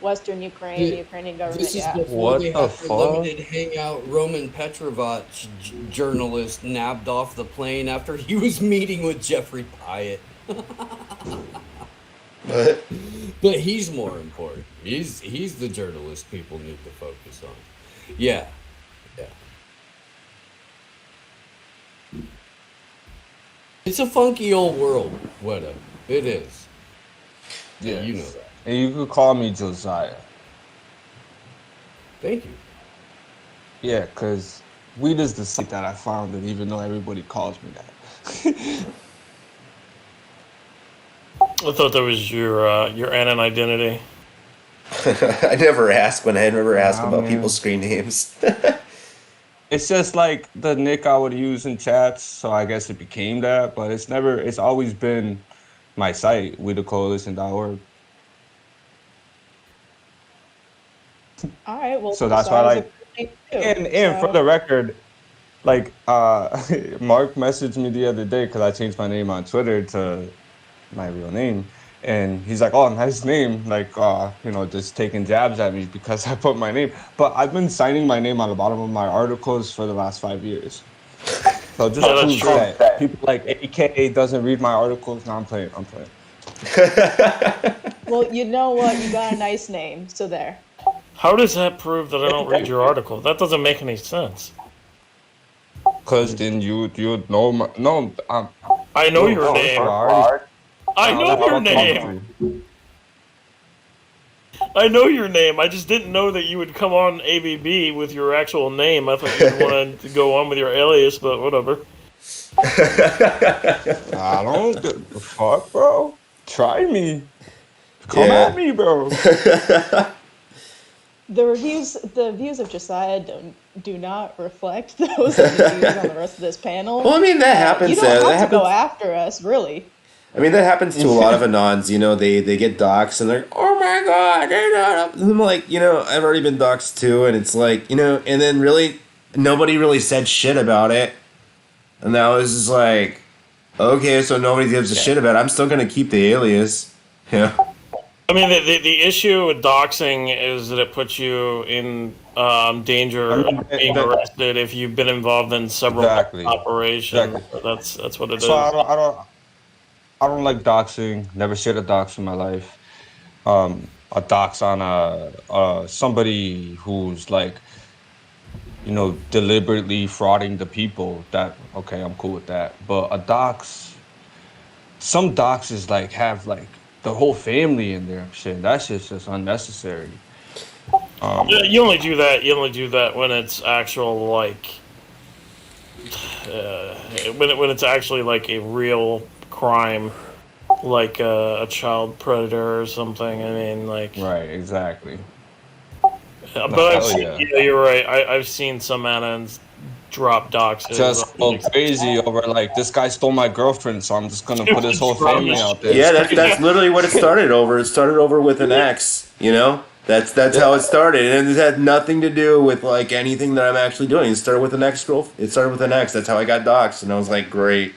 Western Ukraine, Ukrainian government. This is before they had their limited hangout Roman Petrovich journalist nabbed off the plane after he was meeting with Jeffrey Pyatt. But he's more important. He's the journalist people need to focus on. Yeah. Yeah. It's a funky old world, whatever. It is. Yeah, you know that. And you could call me Josiah. Thank you. Yeah, because weed is the seed that I founded, even though everybody calls me that. I thought that was your Anon identity. I never ask Nah, about man. people's screen names. It's just like the nick I would use in chats, so I guess it became that, but it's always been my site, wethecoalition.org. All right, well, So that's why, Josiah's like, a good name too. and for So, the record, like, Mark messaged me the other day because I changed my name on Twitter to my real name. And he's like, "Oh, nice name." Like, just taking jabs at me because I put my name. But I've been signing my name on the bottom of my articles for the last 5 years. So just Yeah, that's proves true. that people like AKA doesn't read my articles. No, I'm playing. well, you know what? You got a nice name, so there. How does that prove that I don't read your article? That doesn't make any sense. Because then you know my... No, I know your oh, name. hard. I know your name. I know your name. I just didn't know that you would come on ABB with your actual name. I thought you wanted to go on with your alias, but whatever. I don't give a fuck, bro. Try me. Come at me, bro. The views of Josiah do not reflect those of the views on the rest of this panel. Well, I mean, that happens. You don't That have to go happens. after us, really. I mean, that happens to a lot of Anons. They get doxxed and they're like, "Oh my god, they're not up." And I'm like, I've already been doxxed too, and it's like, and then really nobody really said shit about it, and that was just like, okay, so nobody gives a shit about it. I'm still gonna keep the alias. Yeah. I mean, the issue with doxing is that it puts you in danger of being arrested if you've been involved in several operations. That's what it is. So I don't like doxing. Never shared a dox in my life. A dox on somebody who's like, deliberately frauding the people. That okay, I'm cool with that. But a dox, some doxes like have like the whole family in there. And shit, that shit's just unnecessary. Yeah, you only do that. You only do that when it's actual like when it's actually like a real crime, like a child predator or something. I mean, like right, exactly. But I've seen, you're right. I've seen some Anons drop doxes. Just go crazy over like this guy stole my girlfriend, so I'm just gonna put his whole family out there. Yeah, that's literally what it started over. It started over with an ex. That's how it started, and it had nothing to do with like anything that I'm actually doing. It started with an ex girl. It started with an ex. That's how I got doxxed, and I was like, great,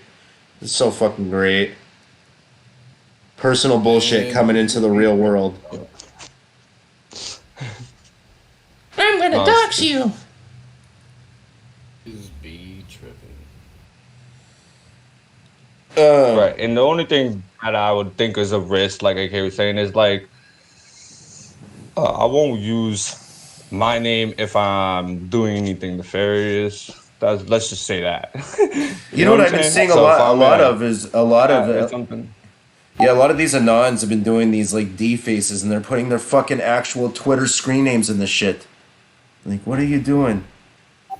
it's so fucking great. Personal bullshit coming into the real world. I'm gonna dox you. Just be tripping. Right, and the only thing that I would think is a risk, like AK was saying, is like I won't use my name if I'm doing anything nefarious. Let's just say that. You know what I've been seeing a lot of these Anons have been doing these like D faces, and they're putting their fucking actual Twitter screen names in this shit. Like, what are you doing?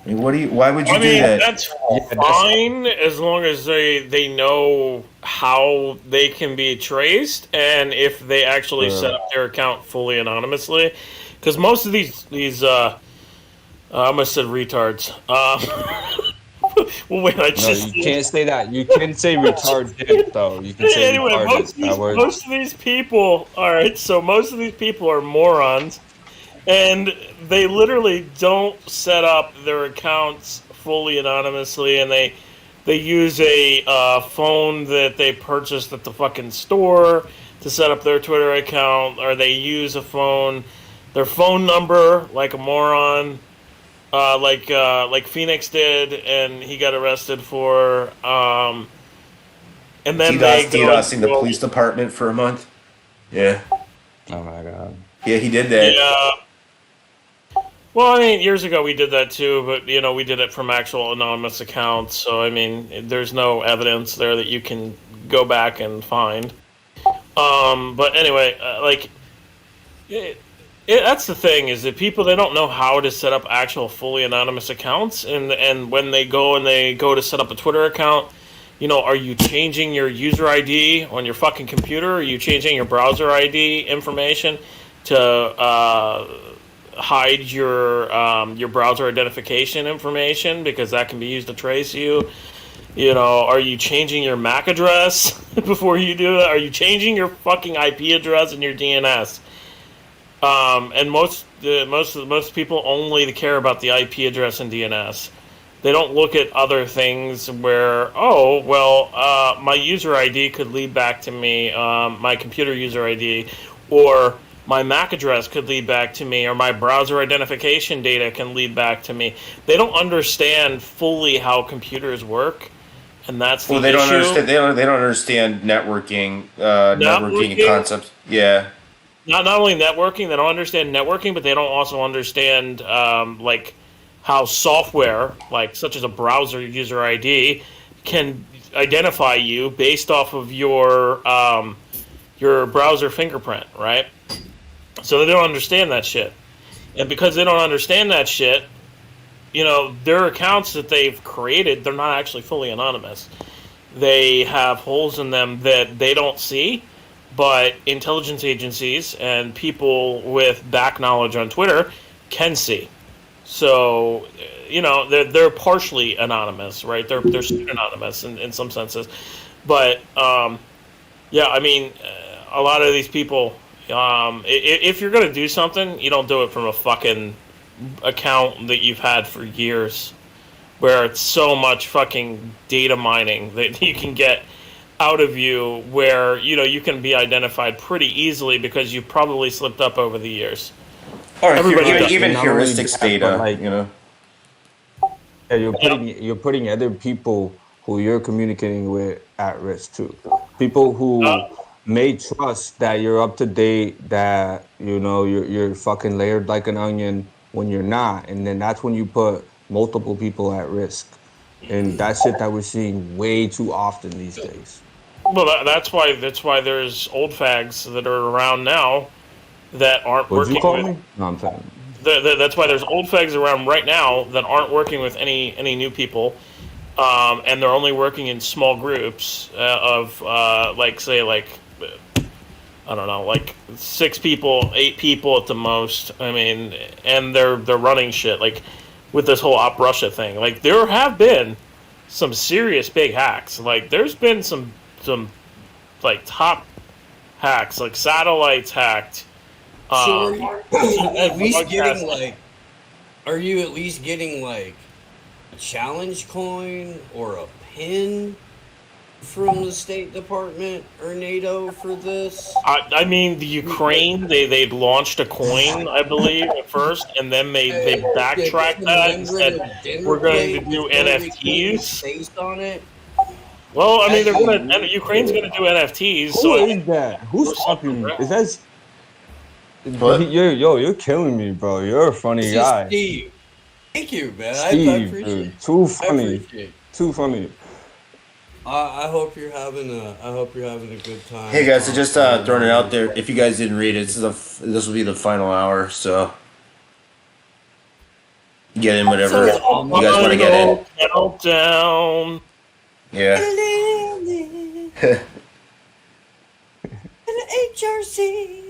Like, why would you do that? That's fine as long as they know how they can be traced and if they actually set up their account fully anonymously. Because most of these I almost said retards. Well, wait, you can't say that. You can say retarded though. You can say anyway, retarded. most of these people. All right, so most of these people are morons. And they literally don't set up their accounts fully anonymously, and they use a phone that they purchased at the fucking store to set up their Twitter account, or they use their phone number like a moron, like Phoenix did, and he got arrested for. And then they go DDoSing the police department for a month. Yeah. Oh my god. Yeah, he did that. Yeah. Well, I mean, years ago we did that too, but we did it from actual anonymous accounts. So I mean, there's no evidence there that you can go back and find. But anyway, that's the thing is that people they don't know how to set up actual fully anonymous accounts, and when they go to set up a Twitter account, are you changing your user ID on your fucking computer? Are you changing your browser ID information to hide your browser identification information because that can be used to trace you? Are you changing your MAC address before you do that? Are you changing your fucking IP address and your DNS? And most people only care about the IP address and DNS. They don't look at other things where, my user ID could lead back to me, my computer user ID, or my MAC address could lead back to me, or my browser identification data can lead back to me. They don't understand fully how computers work, and that's the Well, they don't issue. understand. They don't understand networking concepts. Yeah. Not only networking, they don't understand networking, but they don't also understand how software, such as a browser user ID, can identify you based off of your browser fingerprint, right? So they don't understand that shit, and because they don't understand that shit, their accounts that they've created, they're not actually fully anonymous. They have holes in them that they don't see. But intelligence agencies and people with back knowledge on Twitter can see. So, they're partially anonymous, right? They're pseudonymous in some senses. But, a lot of these people, if you're going to do something, you don't do it from a fucking account that you've had for years, where it's so much fucking data mining that you can get out of you, where you can be identified pretty easily because you've probably slipped up over the years. Or Everybody even Not only heuristics that, data, but, Yeah, you're putting other people who you're communicating with at risk too. People who may trust that you're up to date, that you're fucking layered like an onion when you're not, and then that's when you put multiple people at risk. And that's shit that we're seeing way too often these days. Well, that's why there's old fags that are around now that aren't What'd you working call with. me? No, I'm saying. That's why there's old fags around right now that aren't working with any new people, and they're only working in small groups of I don't know, 6 people, 8 people at the most. I mean, and they're running shit with this whole Op Russia thing. There have been some serious big hacks. There's been some top hacks, satellites hacked. So are you at least getting a challenge coin or a pin from the State Department or NATO for this? I mean, the Ukraine, they launched a coin, I believe, at first, and then they backtracked that and said, we're going to do NFTs. Based on it? Well, I mean, Ukraine's going to do NFTs. Who is that? Who's talking? Is that? You're killing me, bro. You're a funny This is guy. Steve. Thank you, man. Steve, I appreciate dude, it. too I funny. appreciate it. Too funny. I hope you're having a good time. Hey guys, so just throwing it out there. If you guys didn't read it, this will be the final hour. So get in whatever you guys want to get in. Settle down. Yeah. HRC.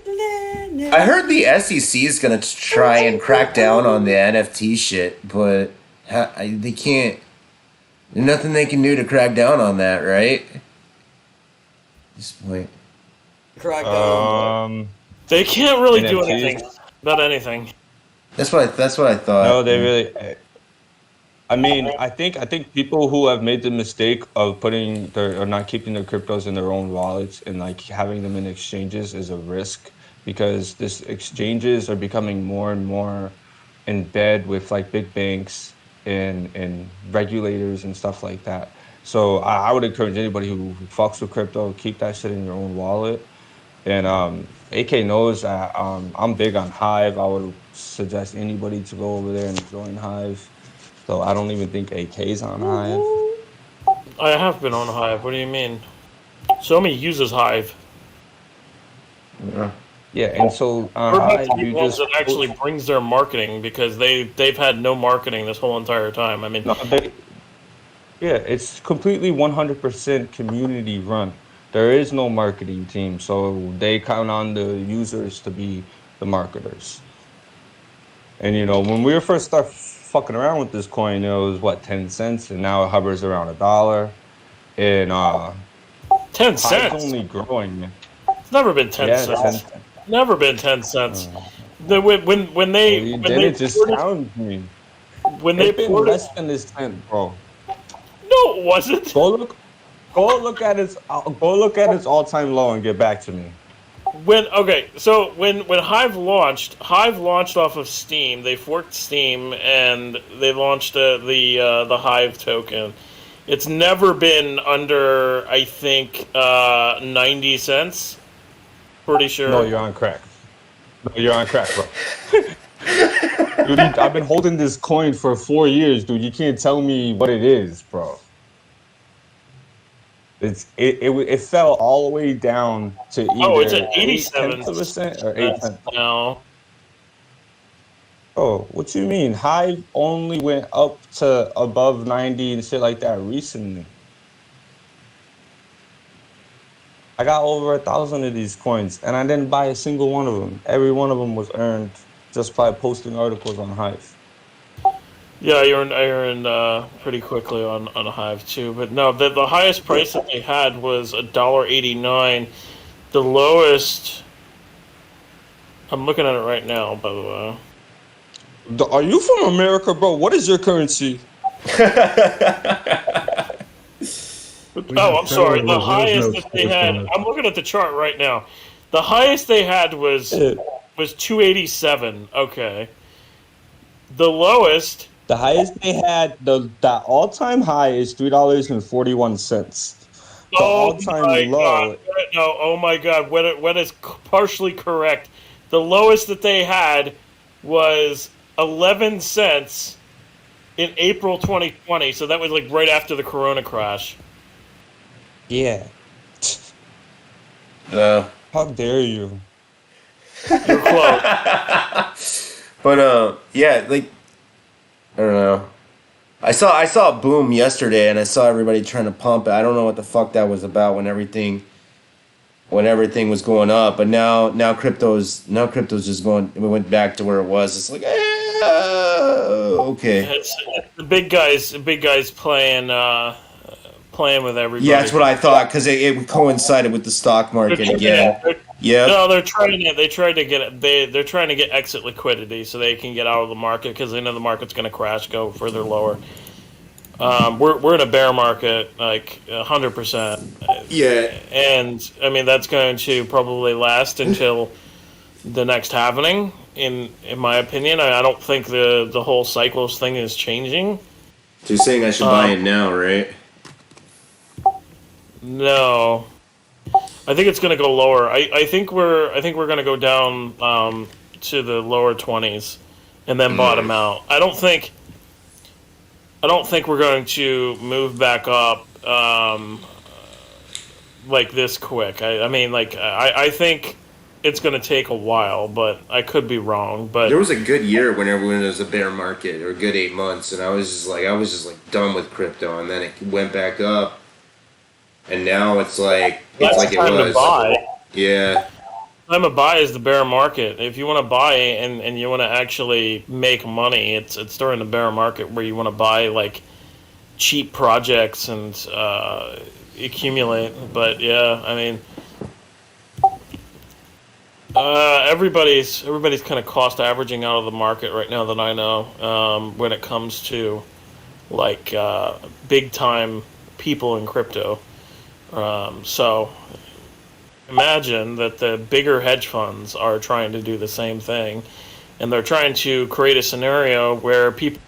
I heard the SEC is gonna try and crack down on the NFT shit, but they can't. There's nothing they can do to crack down on that, right? At this point. Crack down. They can't really do NFTs. anything about anything. That's what I thought. No, they really. I mean, I think people who have made the mistake of putting or not keeping their cryptos in their own wallets and having them in exchanges is a risk, because this exchanges are becoming more and more in bed with big banks and regulators and stuff like that. So I would encourage anybody who fucks with crypto, keep that shit in your own wallet. And AK knows that I'm big on Hive. I would suggest anybody to go over there and join Hive. So I don't even think AK's on Hive. I have been on Hive. What do you mean? Somi uses Hive. Yeah, and so We're about Hive, to be you ones just that actually brings their marketing because they've had no marketing this whole entire time. I mean, yeah, it's completely 100% community run. There is no marketing team, so they count on the users to be the marketers. And you know, when we first started fucking around with this coin, it was what 10 cents, and now it hovers around $1. And 10 Hive's cents. only growing. It's never been 10 Yeah, cents. 10 Never been 10 cents. When they it just sounds me. when they It's been poured less than this 10, bro. No, it wasn't. Go look at its all-time low and get back to me. When Hive launched off of Steam. They forked Steam and they launched the Hive token. It's never been under, I think, 90 cents. Pretty sure. No, you're on crack. No, you're on crack, bro. Dude, I've been holding this coin for 4 years, dude. You can't tell me what it is, bro. It fell all the way down to either it's at 87 0.8% or 8 cents. now. Oh, what you mean? Hive only went up to above 90 and shit like that recently. I got over 1,000 of these coins, and I didn't buy a single one of them. Every one of them was earned just by posting articles on Hive. Yeah, I earned pretty quickly on Hive too. But no, the highest price that they had was $1.89. The lowest. I'm looking at it right now, by the way. Are you from America, bro? What is your currency? Oh, I'm sorry. The highest that they had. I'm looking at the chart right now. The highest they had was 287. Okay. The lowest. The highest they had, that all-time high is $3.41. The all-time low. God. No, oh my God. What is partially correct? The lowest that they had was 11 cents in April 2020. So that was like right after the Corona crash. Yeah. How dare you? You're close. But yeah, like I don't know. I saw a boom yesterday, and I saw everybody trying to pump it. I don't know what the fuck that was about when everything was going up. But now crypto's just going. It went back to where it was. It's like, okay. It's the big guys playing with everybody. Yeah, that's what I thought because it coincided with the stock market again. Yeah. No, they're trying to get exit liquidity so they can get out of the market because they know the market's going to crash, go further lower. We're in a bear market, like 100%. Yeah. And I mean that's going to probably last until the next halvening. In my opinion, I don't think the whole cycles thing is changing. So you're saying I should buy it now, right? No, I think it's going to go lower. I think we're going to go down to the lower 20s and then bottom out. I don't think we're going to move back up like this quick. I mean, like I think it's going to take a while, but I could be wrong. But There was a good year when everyone was a bear market, or a good 8 months, and I was just like done with crypto, and then it went back up. And now it's like that's it time was. to buy. Yeah. Time to buy is the bear market. If you want to buy and you want to actually make money, it's during the bear market where you want to buy like cheap projects and accumulate. But yeah, I mean, everybody's kind of cost averaging out of the market right now that I know when it comes to like big time people in crypto. So imagine that the bigger hedge funds are trying to do the same thing, and they're trying to create a scenario where people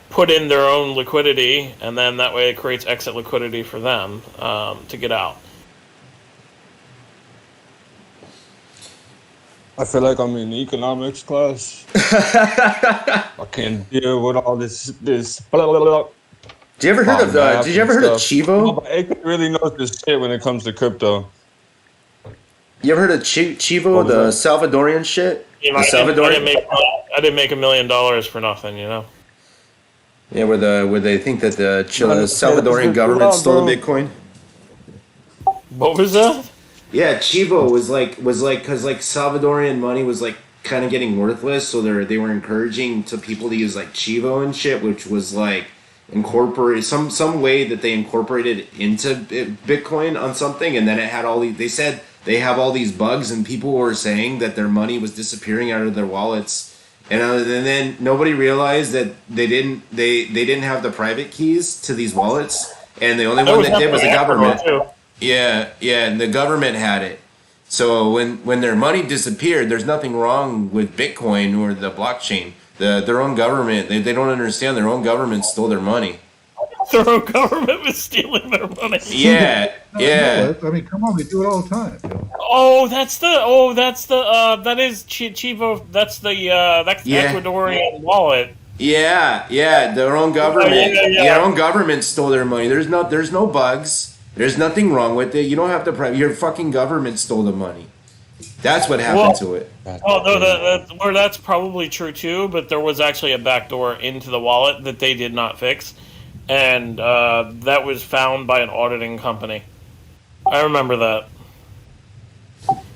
put in their own liquidity, and then that way it creates exit liquidity for them to get out. I feel like I'm in economics class. I can't deal with all this. Blah, blah, blah. Did you ever heard of math Did you and ever heard of stuff. Chivo? No, but AK really knows this shit when it comes to crypto. You ever heard of Chivo, What was the that? Salvadorian shit? You know, The Salvadorian. I didn't make $1 million for nothing, you know. Yeah, where they think that the Man, Salvadorian it's government loud, stole the bro. Bitcoin. What was that? Yeah, Chivo was like because like Salvadorian money was like kind of getting worthless, so they were encouraging to people to use like Chivo and shit, which was like incorporate some way that they incorporated into Bitcoin on something, and then it had all these. They said they have all these bugs, and people were saying that their money was disappearing out of their wallets, and then nobody realized that they didn't have the private keys to these wallets, and the only one that did was the government. Yeah, and the government had it. So when their money disappeared, there's nothing wrong with Bitcoin or the blockchain. Their own government, they don't understand. Their own government stole their money. Their own government was stealing their money. Yeah. I mean, come on, they do it all the time. That is Chivo. That's the Yeah. Ecuadorian wallet. Yeah. Their own government. Yeah. Their own government stole their money. There's no bugs. There's nothing wrong with it. You don't have to. Your fucking government stole the money. That's what happened to it. Oh no, that's probably true too. But there was actually a backdoor into the wallet that they did not fix, and that was found by an auditing company. I remember that.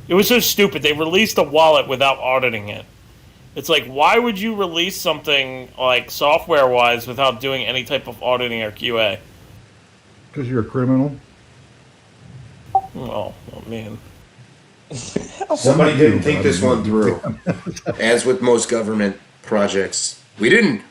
It was so stupid. They released a wallet without auditing it. It's like, why would you release something like software-wise without doing any type of auditing or QA? Because you're a criminal. Oh man. Somebody didn't think this one through. As with most government projects, we didn't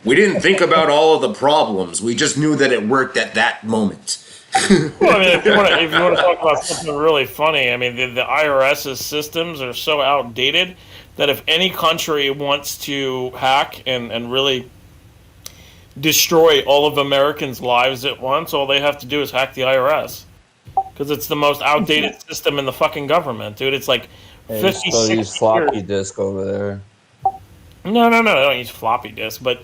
think about all of the problems. We just knew that it worked at that moment. Well, I mean, if you want to talk about something really funny, I mean, the IRS's systems are so outdated that if any country wants to hack and really destroy all of Americans' lives at once, all they have to do is hack the IRS. Because it's the most outdated system in the fucking government, dude. It's like 56 Still use years. floppy disk over there. No, they don't use floppy disk, but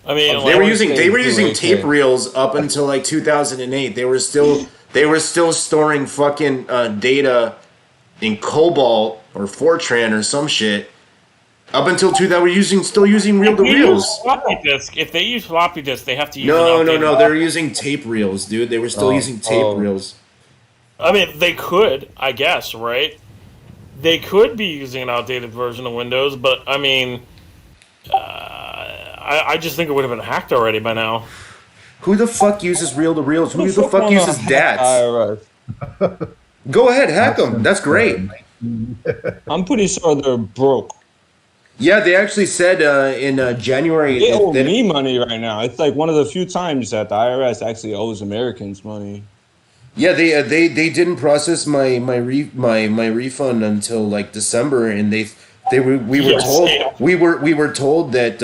I mean, They were like, using tape reels up until like 2008. They were still storing fucking data in Cobalt or Fortran or some shit. Up until 2000, we're still using reel to reels. If they use floppy disk, they have to use. No. They're using tape reels, dude. They were still using tape reels. I mean, they could, I guess, right? They could be using an outdated version of Windows, but I mean, I just think it would have been hacked already by now. Who the fuck uses reel to reels? Who the fuck uses DATs? Go ahead, hack them. That's great. I'm pretty sure they're broke. Yeah, they actually said in January. They owe me money right now. It's like one of the few times that the IRS actually owes Americans money. Yeah, they didn't process my refund until like December, and we were told that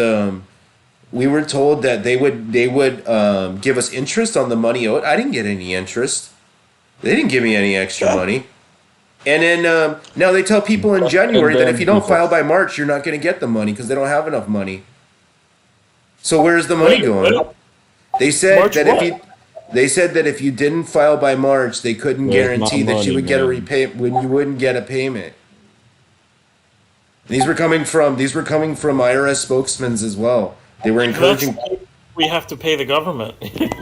they would give us interest on the money owed. I didn't get any interest. They didn't give me any extra money. And then now they tell people in January that if you don't file by March, you're not going to get the money because they don't have enough money. So where's the money going? They said that if you didn't file by March, they couldn't guarantee that you would get a repayment when you wouldn't get a payment. These were coming from IRS spokesmen as well. They were encouraging. We have to pay the government. The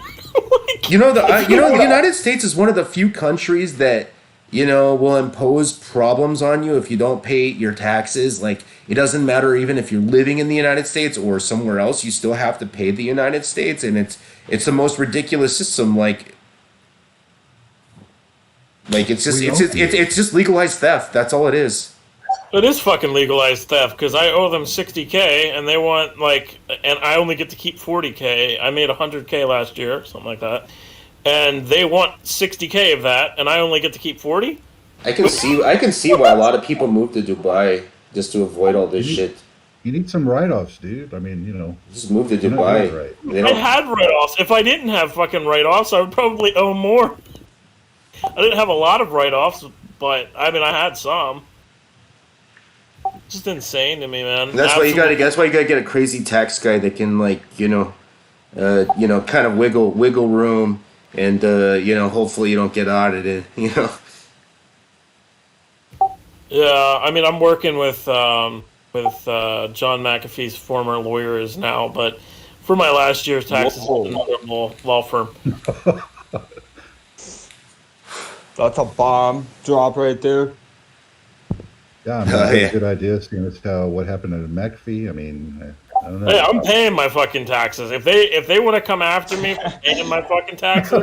United States is one of the few countries that will impose problems on you if you don't pay your taxes. Like, it doesn't matter even if you're living in the United States or somewhere else, you still have to pay the United States, and it's the most ridiculous system. Like it's just legalized theft. That's all it is. It is fucking legalized theft because I owe them $60K and they want and I only get to keep $40K. I made $100K last year, something like that. And they want $60K of that, and I only get to keep $40. I can see why a lot of people move to Dubai just to avoid all this shit. You need some write-offs, dude. I mean, just move to Dubai. Right. I had write-offs. If I didn't have fucking write-offs, I would probably owe more. I didn't have a lot of write-offs, but I mean, I had some. just insane to me, man. That's why you Absolutely. gotta get a crazy tax guy that can like kind of wiggle room, and hopefully you don't get audited. Yeah, I mean, I'm working with John McAfee's former lawyers now, but for my last year's taxes, Whoa. another law firm. That's a bomb drop right there. Yeah, I mean, that's a good idea, seeing as how what happened to McAfee. I mean, I don't know. Hey, I'm paying my fucking taxes. If they want to come after me for paying my fucking taxes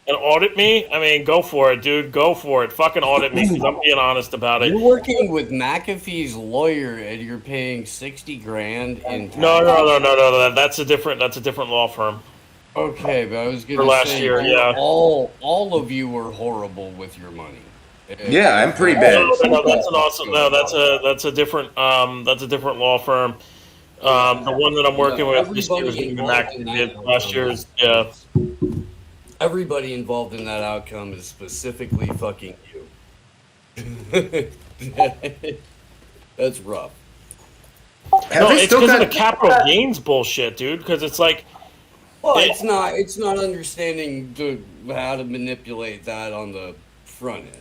and audit me, I mean, go for it, dude. Go for it. Fucking audit me, because I'm being honest about it. You're working with McAfee's lawyer, and you're paying $60,000 in taxes. No. That's a different law firm. Okay, but I was gonna For last say, year, yeah. all of you were horrible with your money. Yeah, I'm pretty bad. No, that's an awesome. No, that's a different law firm. The one that I'm working with this year is going to be McAfee. Last year's, yeah. Everybody involved in that outcome is specifically fucking you. That's rough. No, it's because of the capital gains bullshit, dude. Because it's like, well, it's not understanding how to manipulate that on the front end.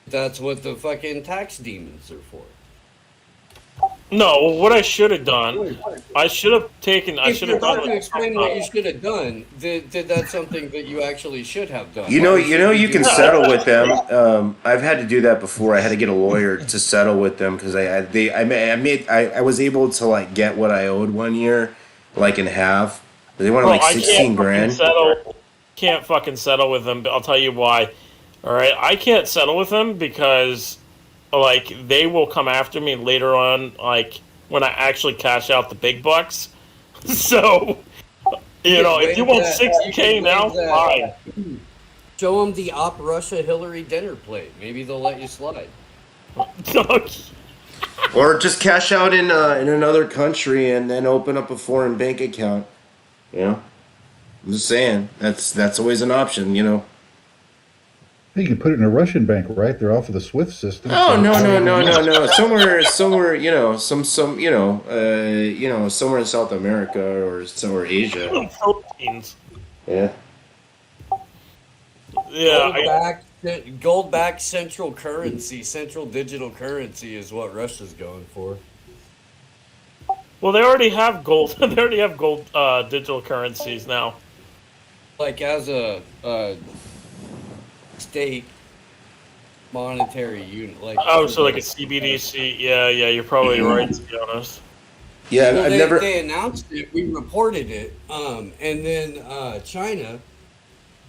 That's what the fucking tax demons are for. no. What I should have done, I should have taken. I If should you're have done. about to explain what you should have done, then that's something that you actually should have done. You can settle with them. I've had to do that before. I had to get a lawyer to settle with them because I was able to like get what I owed one year, like in half. They wanted like $16,000. Can't fucking settle with them. I'll tell you why. All right, I can't settle with them because, like, they will come after me later on, like when I actually cash out the big bucks. So, if you want $60K now, fine. Show them the Op Russia Hillary dinner plate. Maybe they'll let you slide. Or just cash out in another country and then open up a foreign bank account. I'm just saying that's always an option. You can put it in a Russian bank, right? They're off of the SWIFT system. Oh no! Somewhere, somewhere in South America or somewhere Asia. Philippines. Yeah. Yeah. Gold-backed central digital currency is what Russia's going for. Well, they already have gold. They already have gold digital currencies now. Like as a state monetary unit, like so like a CBDC. Yeah, you're probably right, to be honest. Yeah, well, they announced it. We reported it, and then China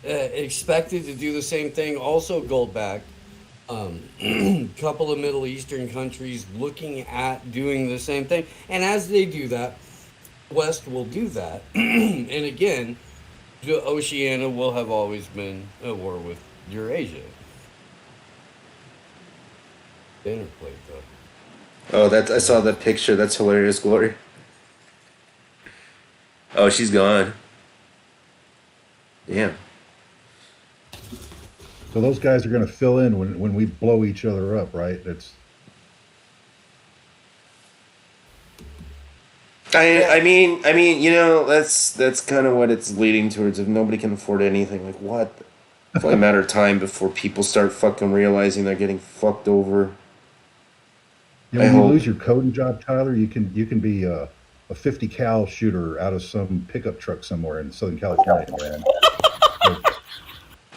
expected to do the same thing, also gold-backed. Couple of Middle Eastern countries looking at doing the same thing, and as they do that, West will do that. And again, the Oceania will have always been at war with Eurasia. Dinner plate, though. Oh, I saw that picture. That's hilarious, Glory. Oh, she's gone. Damn. So those guys are going to fill in when we blow each other up, right? I mean, that's kind of what it's leading towards. If nobody can afford anything, like what? It's only a matter of time before people start fucking realizing they're getting fucked over. When you lose your coding job, Tyler, you can be a 50 cal shooter out of some pickup truck somewhere in Southern California, man.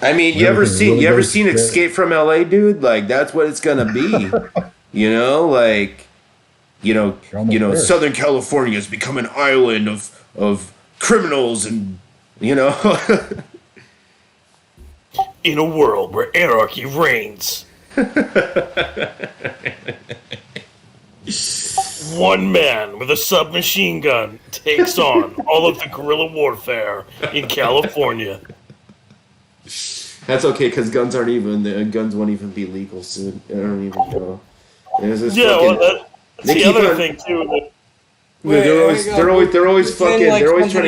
I mean, you ever seen Escape from LA, dude? Like that's what it's gonna be. Southern California has become an island of criminals and in a world where anarchy reigns. One man with a submachine gun takes on all of the guerrilla warfare in California. That's okay, because guns won't even be legal soon. I don't even know. That's the other thing too. They're always trying to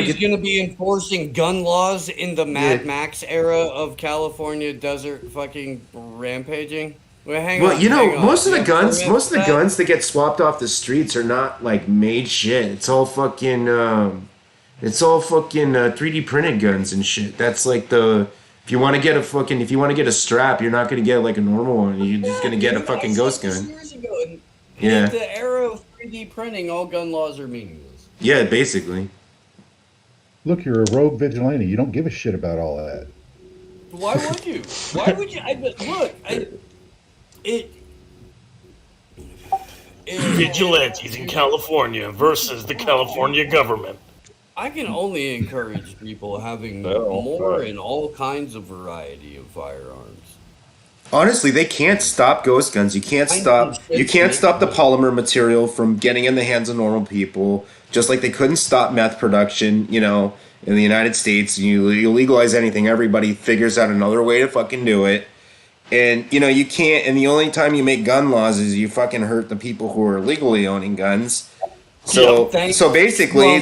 get. Going to be enforcing gun laws in the Mad Max era of California desert fucking rampaging. Well, hang Well, on, you know, hang on. most of the You have guns, permits most of for the that? guns that get swapped off the streets are not like made shit. It's all fucking 3D printed guns and shit. That's like if you want to get a strap, you're not gonna get like a normal one. You're just gonna get a Dude, fucking I ghost said this gun. years ago. In Yeah, the era of 3D printing, all gun laws are meaningless. yeah, basically. Look, you're a rogue vigilante. You don't give a shit about all that. Why would you? Why would you? It Vigilantes in California versus the California government. I can only encourage people having more and all kinds of variety of firearms. Honestly, they can't stop ghost guns. You can't stop the polymer material from getting in the hands of normal people. Just like they couldn't stop meth production, you know, in the United States. You legalize anything, everybody figures out another way to fucking do it. And you know, you can't. And the only time you make gun laws is you fucking hurt the people who are legally owning guns. So basically,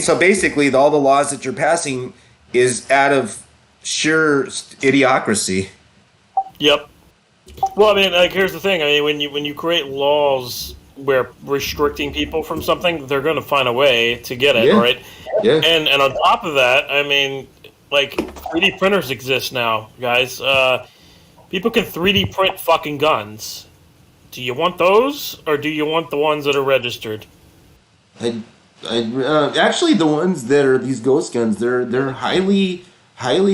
all the laws that you're passing is out of sheer idiocracy. Yep. Well, I mean, like, here's the thing. I mean, when you create laws where restricting people from something, they're going to find a way to get it, right? Yeah. And on top of that, I mean, like, 3D printers exist now, guys. People can 3D print fucking guns. Do you want those, or do you want the ones that are registered? Actually, the ones that are these ghost guns, they're highly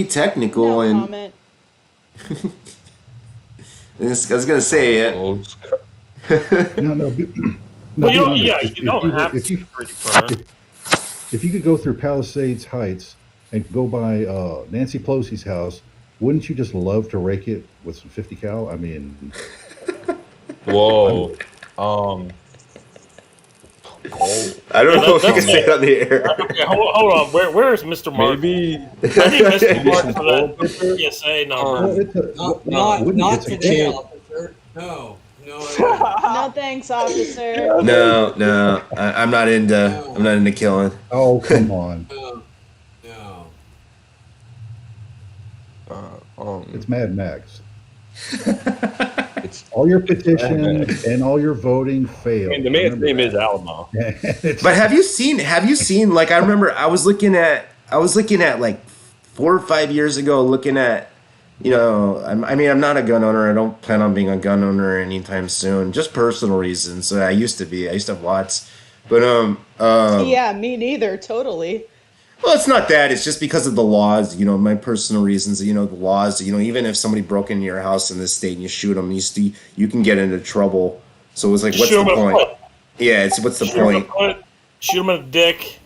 technical and. Comment. I was gonna say it. No. Well, you be don't, honest. you don't have to 3D print. If you could go through Palisades Heights and go by Nancy Pelosi's house, wouldn't you just love to rake it with some 50 cal? I mean, Whoa. I don't know if you can say it on the air. Okay, hold on. Where is Mr. Mark? Maybe. I need Mr. Mark for that PSA number. Not today, officer. No. No thanks, officer. No. I'm not into killing. oh, come on. No. It's Mad Max. All your petitions and all your voting failed. And the man's Remember name that. is Alamo. But have you seen like I remember I was looking at like 4 or 5 years ago looking at, you know, I mean I'm not a gun owner. I don't plan on being a gun owner anytime soon. Just personal reasons. So I used to have lots. But Yeah, me neither. Totally. well, it's not that. It's just because of the laws, you know, my personal reasons, you know, the laws, you know, even if somebody broke into your house in this state and you shoot them, you can get into trouble. So it was like, what's Shoot the 'em in the point? foot. Yeah, what's the Shoot him in point? the foot, shoot him in the dick.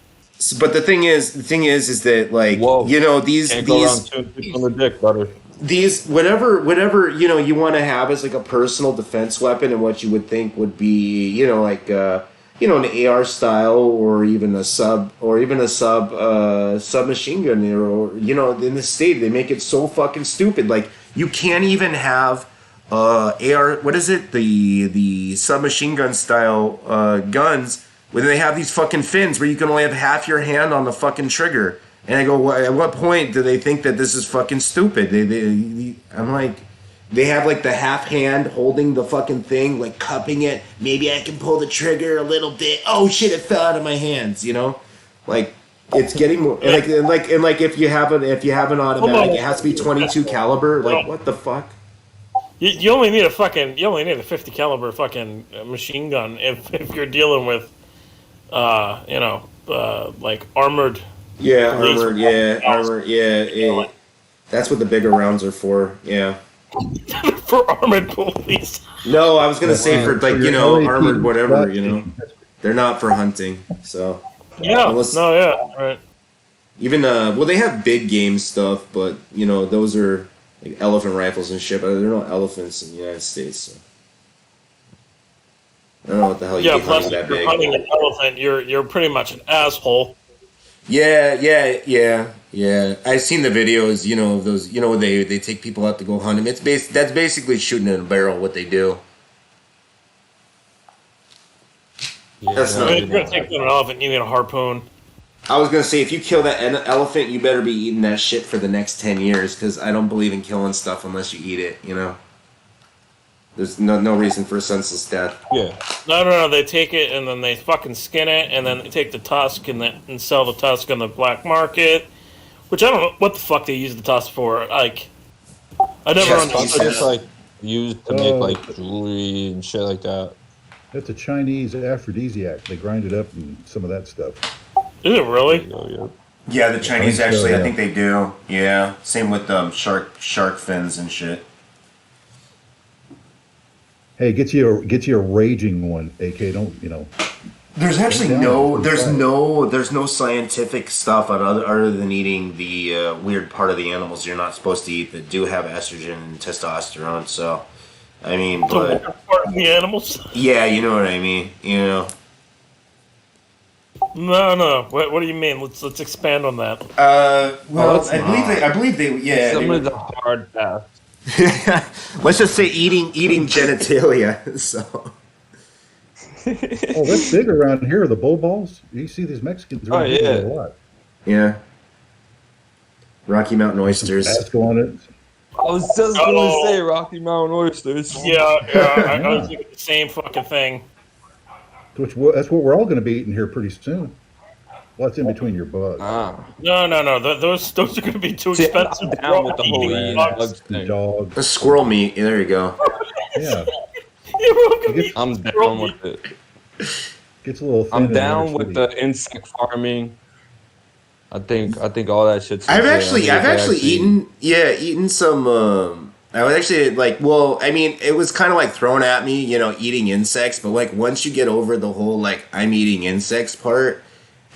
But the thing is that like, you know, Can't go around shooting people in the dick, brother. these whatever you know you want to have as like a personal defense weapon, and what you would think would be, you know, like you know, an AR style or even a submachine gun, or you know, in the state they make it so fucking stupid. Like you can't even have AR, what is it, the submachine gun style guns when they have these fucking fins where you can only have half your hand on the fucking trigger. And I go, at what point do they think that this is fucking stupid? I'm like, they have like the half hand holding the fucking thing, like cupping it. Maybe I can pull the trigger a little bit. Oh shit, it fell out of my hands, you know? Like, it's getting more, and if you have an automatic, it has to be 22 caliber. Like, what the fuck? You only need a 50 caliber fucking machine gun if you're dealing with, you know, like armored. Yeah, police. armored, yeah. That's what the bigger rounds are for, yeah. For armored police. No, I was gonna say for like, you know, LAPD armored whatever, black you know. They're not for hunting, so. Yeah, right. Even well, they have big game stuff, but you know, those are like elephant rifles and shit. But there are no elephants in the United States, so. I don't know what the hell Yeah, you plus hunting if that you're big. hunting an elephant, you're pretty much an asshole. Yeah. I've seen the videos, you know, of those, you know, they take people out to go hunt them. That's basically shooting in a barrel what they do. That's not. If you're gonna take down an elephant, you need a harpoon. I was gonna say, if you kill that elephant, you better be eating that shit for the next 10 years, because I don't believe in killing stuff unless you eat it, you know. There's no reason for a senseless death. Yeah. No. They take it and then they fucking skin it, and then they take the tusk and sell the tusk on the black market. Which I don't know what the fuck they use the tusk for. Like, I never Chess understood. pieces. It's like used to make like jewelry and shit like that. That's a Chinese aphrodisiac. They grind it up and some of that stuff. Is it really? Yeah, the Chinese I think so, actually, I yeah. think they do. Yeah, same with shark fins and shit. Hey, get you a raging one, AK. Don't There's actually down, no, it's pretty there's no scientific stuff other than eating the weird part of the animals you're not supposed to eat that do have estrogen and testosterone. So, I mean, but Part of the animals? yeah, you know what I mean. You know. No. What do you mean? Let's expand on that. Well, it's I believe they, yeah. Some they of the hard path. Let's just say eating genitalia. So. Oh, that's big around here. The bull balls. You see these Mexicans around here a lot. Yeah. Rocky Mountain oysters. Ask on it. I was just gonna say Rocky Mountain oysters. Yeah. I was thinking the same fucking thing. That's what we're all going to be eating here pretty soon. What's in between your bugs? No. Those are going to be too expensive. I'm down with the whole eating bugs thing. Dog. The squirrel meat. Yeah, there you go. Yeah. I'm down with it. Gets a little thin. I'm down with the insect farming. I think all that shit's. I've actually eaten some. I was actually like, well, I mean, it was kind of like thrown at me, eating insects. But like once you get over the whole like I'm eating insects part,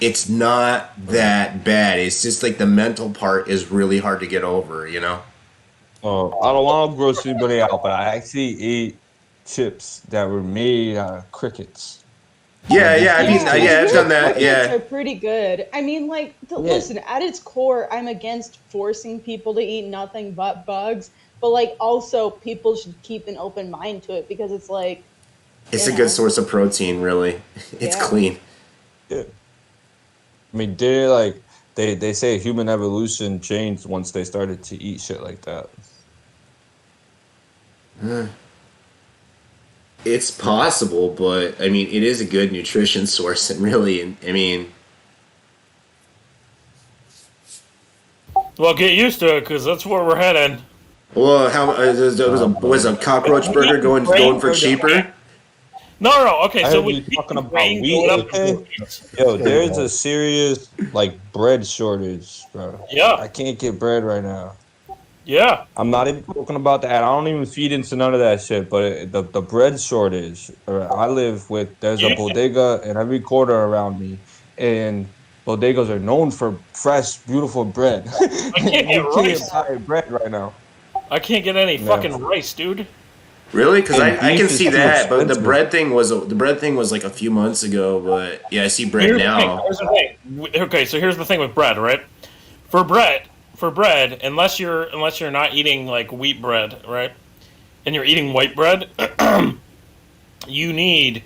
it's not that bad. It's just like the mental part is really hard to get over, Oh, I don't want to gross anybody out, but I actually ate chips that were made out of crickets. Yeah. I mean, I've done that. Crickets Yeah. are pretty good. I mean, like, listen, at its core, I'm against forcing people to eat nothing but bugs. But like, also, people should keep an open mind to it because it's like, It's a good source of protein, really. It's clean. Yeah. I mean, they say human evolution changed once they started to eat shit like that. It's possible, but I mean, it is a good nutrition source, and really, I mean, Well, get used to it because that's where we're heading. well, how was a cockroach burger going for cheaper? No. Okay, I so heard we you talking about grain wheat, going up. okay? Yo, there's a serious bread shortage, bro. Yeah. I can't get bread right now. Yeah. I'm not even talking about that. I don't even feed into none of that shit. But the bread shortage. I live there's a bodega in every corner around me, and bodegas are known for fresh, beautiful bread. I can't get rice. Buy bread right now. I can't get any fucking rice, dude. Really? Because And I can beef is see too that, but the expensive. bread thing was like a few months ago. But yeah, I see bread Here's the now. thing. Okay, so here's the thing with bread, right? For bread, unless you're not eating like wheat bread, right? And you're eating white bread, you need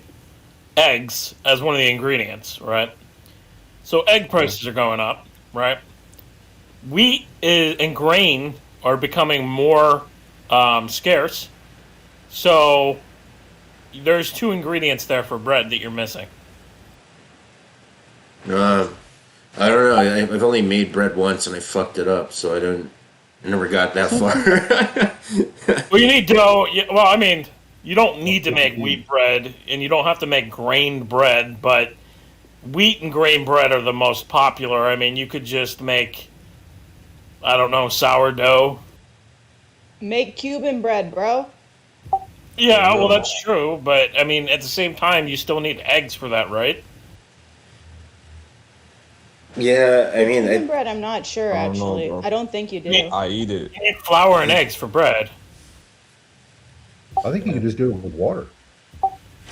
eggs as one of the ingredients, right? So egg prices are going up, right? Wheat and grain are becoming more scarce. So there's two ingredients there for bread that you're missing. I don't know. I've only made bread once and I fucked it up, so I never got that far. Well, you need dough. Well, I mean, you don't need to make wheat bread, and you don't have to make grain bread, but wheat and grain bread are the most popular. I mean, you could just make, I don't know, sourdough. make Cuban bread, bro. Yeah, well, that's true, but I mean, at the same time, you still need eggs for that, right? Yeah, I mean, Cuban bread, I'm not sure, I don't know, actually. bro. I don't think you do. I eat it. You need flour and eggs for bread. I think you can just do it with water.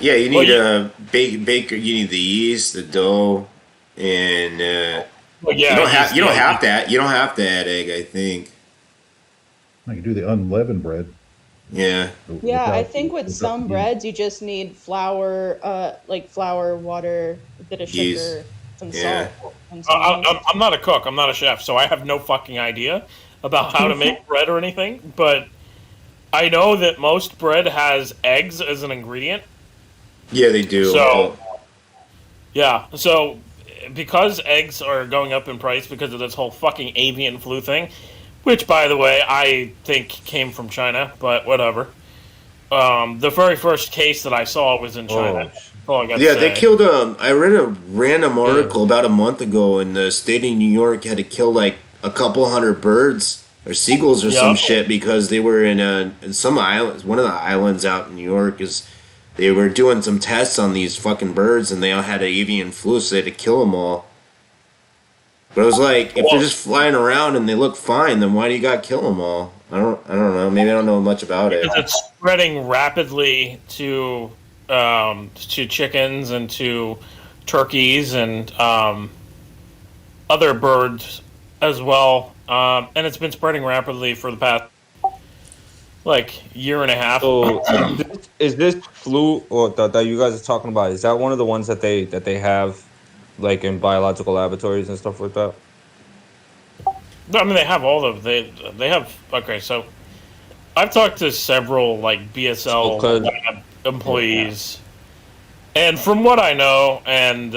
yeah, you Well, need baker. You need the yeast, the dough, and Well, yeah, you don't have that. You don't have to add egg. I think. I can do the unleavened bread. Yeah. Yeah, I without- think with without some yeast. breads, you just need flour, water, a bit of sugar, Yeast. some Yeah. salt, and some I'm not a cook. I'm not a chef, so I have no fucking idea about how to make bread or anything. But I know that most bread has eggs as an ingredient. Yeah, they do. So, yeah. So, because eggs are going up in price because of this whole fucking avian flu thing, which, by the way, I think came from China, but whatever. The very first case that I saw was in China. All I got to Yeah, say. they killed. I read a random article about a month ago, and the state of New York had to kill like a couple hundred birds or seagulls or some Yep. shit because they were in some islands. One of the islands out in New York is they were doing some tests on these fucking birds, and they all had avian flu, so they had to kill them all. But it was like, if they're just flying around and they look fine, then why do you got to kill them all? I don't know. Maybe I don't know much about it. Because it's spreading rapidly to chickens and to turkeys and other birds as well, and it's been spreading rapidly for the past year and a half. So, is this flu or that you guys are talking about? Is that one of the ones that they have, like in biological laboratories and stuff like that? I mean, they have all of they have. Okay, so I've talked to several BSL lab employees, and from what I know, and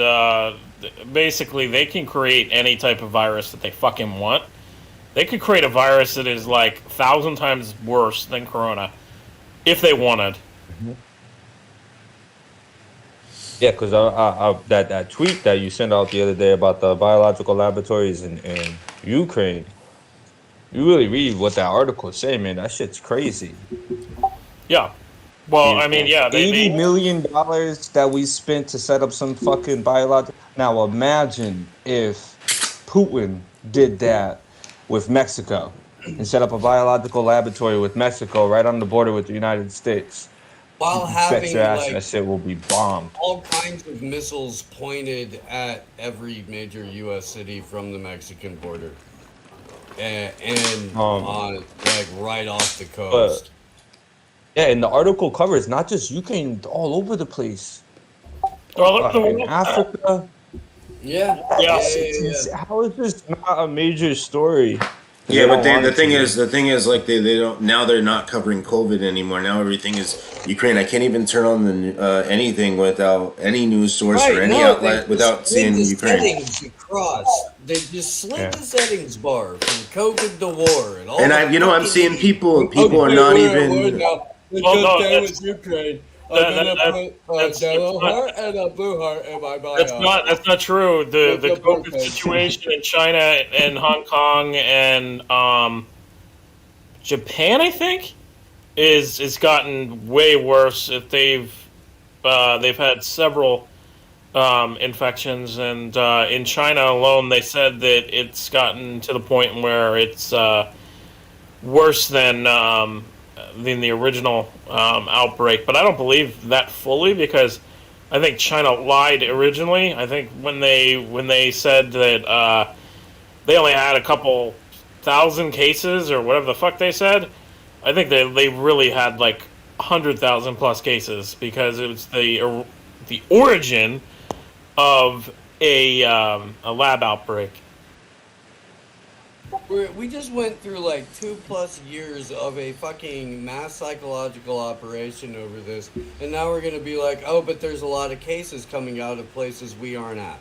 basically they can create any type of virus that they fucking want. They could create a virus that is 1,000 times worse than Corona, if they wanted. Yeah, because that tweet that you sent out the other day about the biological laboratories in Ukraine, you really read what that article say, man. That shit's crazy. Yeah. Well, I mean, yeah, $80 million that we spent to set up some fucking biological. Now imagine if Putin did that with Mexico and set up a biological laboratory with Mexico right on the border with the United States. While Bet having your ass that shit will be bombed. all kinds of missiles pointed at every major U.S. city from the Mexican border, and on right off the coast. Yeah, and the article covers not just Ukraine, all over the place. In Africa. Yeah. How is this not a major story? Yeah, but the thing is, they don't now. They're not covering COVID anymore. Now everything is Ukraine. I can't even turn on the anything without any news source or any outlet without seeing Ukraine. Settings across. They just slid the settings bar from COVID to war and all. And I'm seeing people are not even. With Ukraine. I'm gonna put a yellow heart and a blue heart in my bio. That's not true. The COVID situation in China and Hong Kong and Japan, I think, is gotten way worse. If they've had several infections, and in China alone, they said that it's gotten to the point where it's worse than the original outbreak. But I don't believe that fully, because I think China lied originally. I think when they said that they only had a couple thousand cases or whatever the fuck they said, I think they really had 100,000 plus cases, because it was the origin of a lab outbreak. We just went through 2+ years of a fucking mass psychological operation over this, and now we're gonna be oh, but there's a lot of cases coming out of places we aren't at.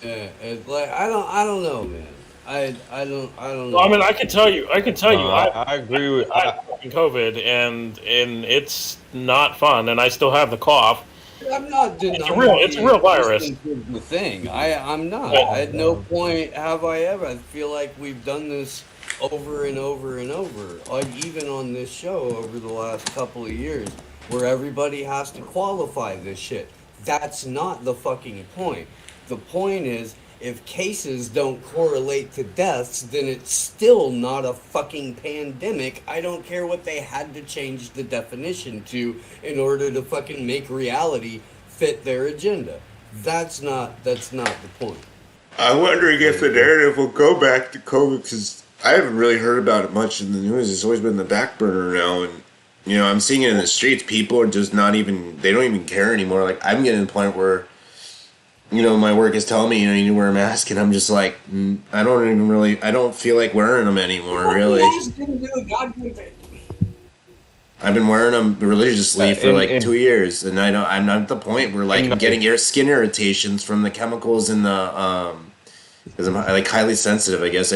I don't know, man. I don't know. Well, I mean, I can tell you. I agree with COVID, and it's not fun, and I still have the cough. I'm not denying it's a real virus. The thing, I'm not. At no point have I ever. I feel like we've done this over and over and over, even on this show over the last couple of years, where everybody has to qualify this shit. That's not the fucking point. The point is, if cases don't correlate to deaths, then it's still not a fucking pandemic. I don't care what they had to change the definition to in order to fucking make reality fit their agenda. That's not the point. I'm wondering if the narrative will go back to COVID, because I haven't really heard about it much in the news. It's always been the back burner now, and I'm seeing it in the streets. People are just they don't even care anymore. I'm getting to the point where my work is telling me, you need to wear a mask, and I'm just I don't feel like wearing them anymore, really. I've been wearing them religiously for like 2 years, and I'm not at the point where like I'm getting skin irritations from the chemicals in the because I'm like highly sensitive. I guess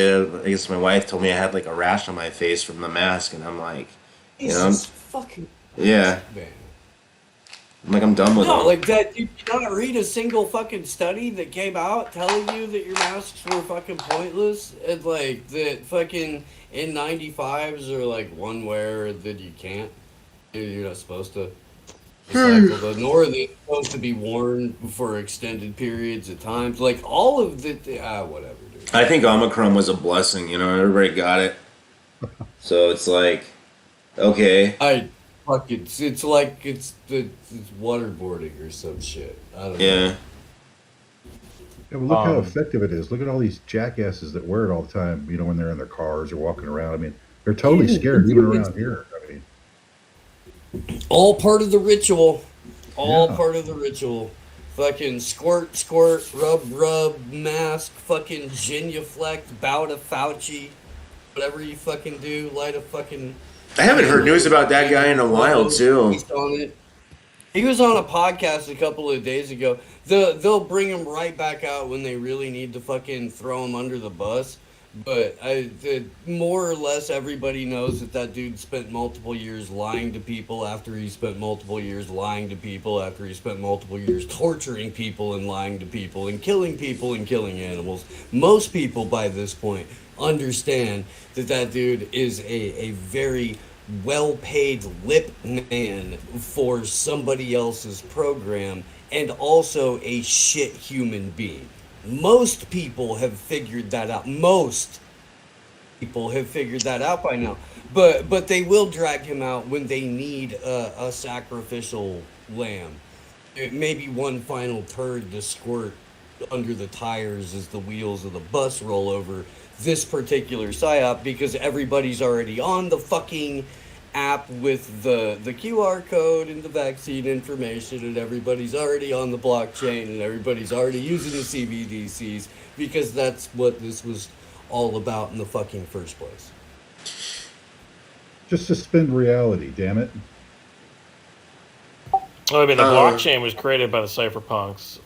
my wife told me I had like a rash on my face from the mask, and I'm like, fucking yeah. man. I'm like, I'm done with No, them. like that. You not read a single fucking study that came out telling you that your masks were fucking pointless, and like that fucking N95s are like one wear that you can't. You're not supposed to recycle them, nor are they supposed to be worn for extended periods of times. Like all of the whatever, dude. I think Omicron was a blessing. Everybody got it, so it's like, okay. It's like it's waterboarding or some shit. I don't know. Yeah. Yeah, well, look how effective it is. Look at all these jackasses that wear it all the time, when they're in their cars or walking around. I mean, they're totally scared, even around here. I mean, all part of the ritual. All part of the ritual. Fucking squirt, squirt, rub, mask, fucking genuflect, bow to Fauci. Whatever you fucking do, light a fucking... I haven't heard news about that guy in a while, too. He was on a podcast a couple of days ago. They'll bring him right back out when they really need to fucking throw him under the bus. But more or less everybody knows that dude spent multiple years lying to people after he spent multiple years lying to people after he spent multiple years torturing people and lying to people and killing animals. Most people by this point understand that dude is a very well-paid lip man for somebody else's program and also a shit human being. Most people have figured that out. Most people have figured that out by now. But they will drag him out when they need a sacrificial lamb. Maybe one final turd to squirt under the tires as the wheels of the bus roll over this particular PSYOP, because everybody's already on the fucking app with the QR code and the vaccine information, and everybody's already on the blockchain, and everybody's already using the CBDCs, because that's what this was all about in the fucking first place. just suspend reality, damn it. Well, I mean, the blockchain was created by the cypherpunks.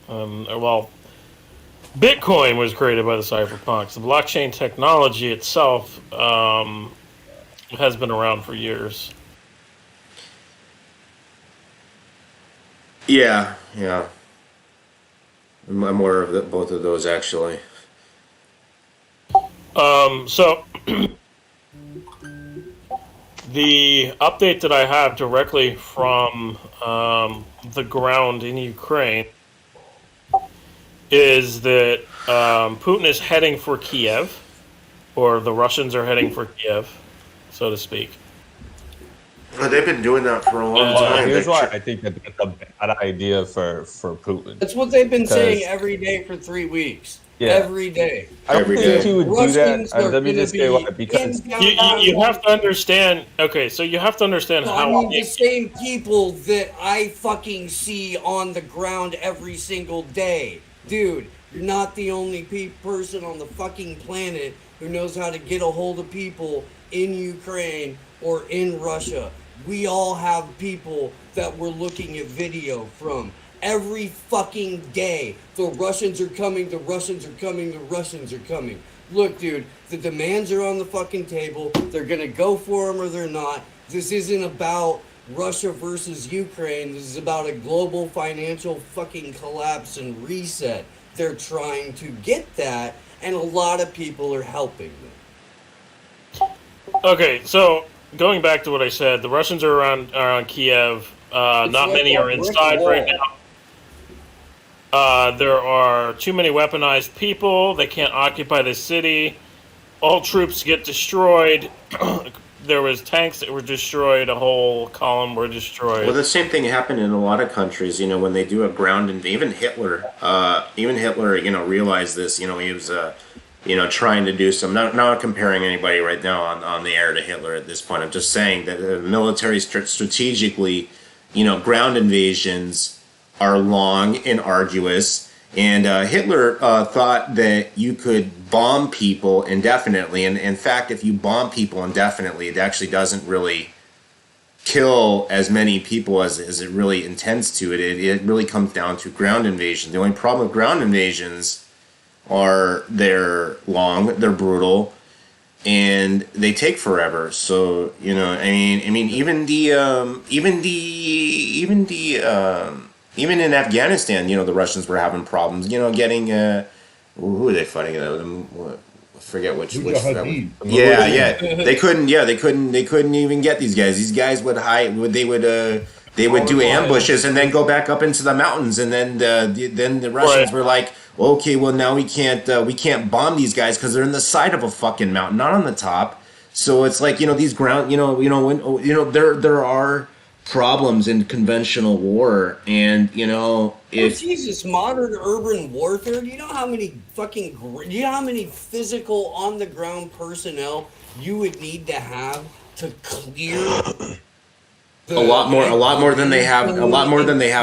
Bitcoin was created by the cypherpunks. The blockchain technology itself has been around for years. Yeah. I'm aware of both of those, actually. So the update that I have directly from the ground in Ukraine is that Putin is heading for Kiev, or the Russians are heading for Kiev, so to speak. They've been doing that for a long time. Here's why I think that's a bad idea for Putin. That's what they've been saying every day for 3 weeks. Yeah. Every day. I don't think he would do that. Russians are Let me just say why. Because You have to understand. Okay, so you have to understand how. the same people that I fucking see on the ground every single day. Dude, you're not the only person on the fucking planet who knows how to get a hold of people in Ukraine or in Russia. We all have people that we're looking at video from. Every fucking day, the Russians are coming, the Russians are coming, the Russians are coming. Look, dude, the demands are on the fucking table. They're gonna go for them or they're not. This isn't about Russia versus Ukraine. This is about a global financial fucking collapse and reset. They're trying to get that, and a lot of people are helping them. Okay, so going back to what I said, the Russians are around Kiev. Not many are inside right now. There are too many weaponized people. They can't occupy the city. All troops get destroyed. There was tanks that were destroyed. A whole column were destroyed. Well, the same thing happened in a lot of countries. When they do a ground invasion, even Hitler, realized this. He was, trying to do some. Not comparing anybody right now on the air to Hitler at this point. I'm just saying that the military strategically, ground invasions are long and arduous. And Hitler thought that you could bomb people indefinitely. And in fact, if you bomb people indefinitely, it actually doesn't really kill as many people as it really intends to. It really comes down to ground invasion. The only problem with ground invasions are they're long, they're brutal, and they take forever. So even in Afghanistan, the Russians were having problems. Getting who were they fighting? I forget which. Mujahideen. Yeah. They couldn't even get these guys. These guys would hide. They would do ambushes and then go back up into the mountains. And then the Russians were like, okay, well now we can't bomb these guys because they're in the side of a fucking mountain, not on the top. So it's like these ground there are problems in conventional war, and if Jesus, modern urban warfare. Do you know how many physical on the ground personnel you would need to have to clear a lot more than they have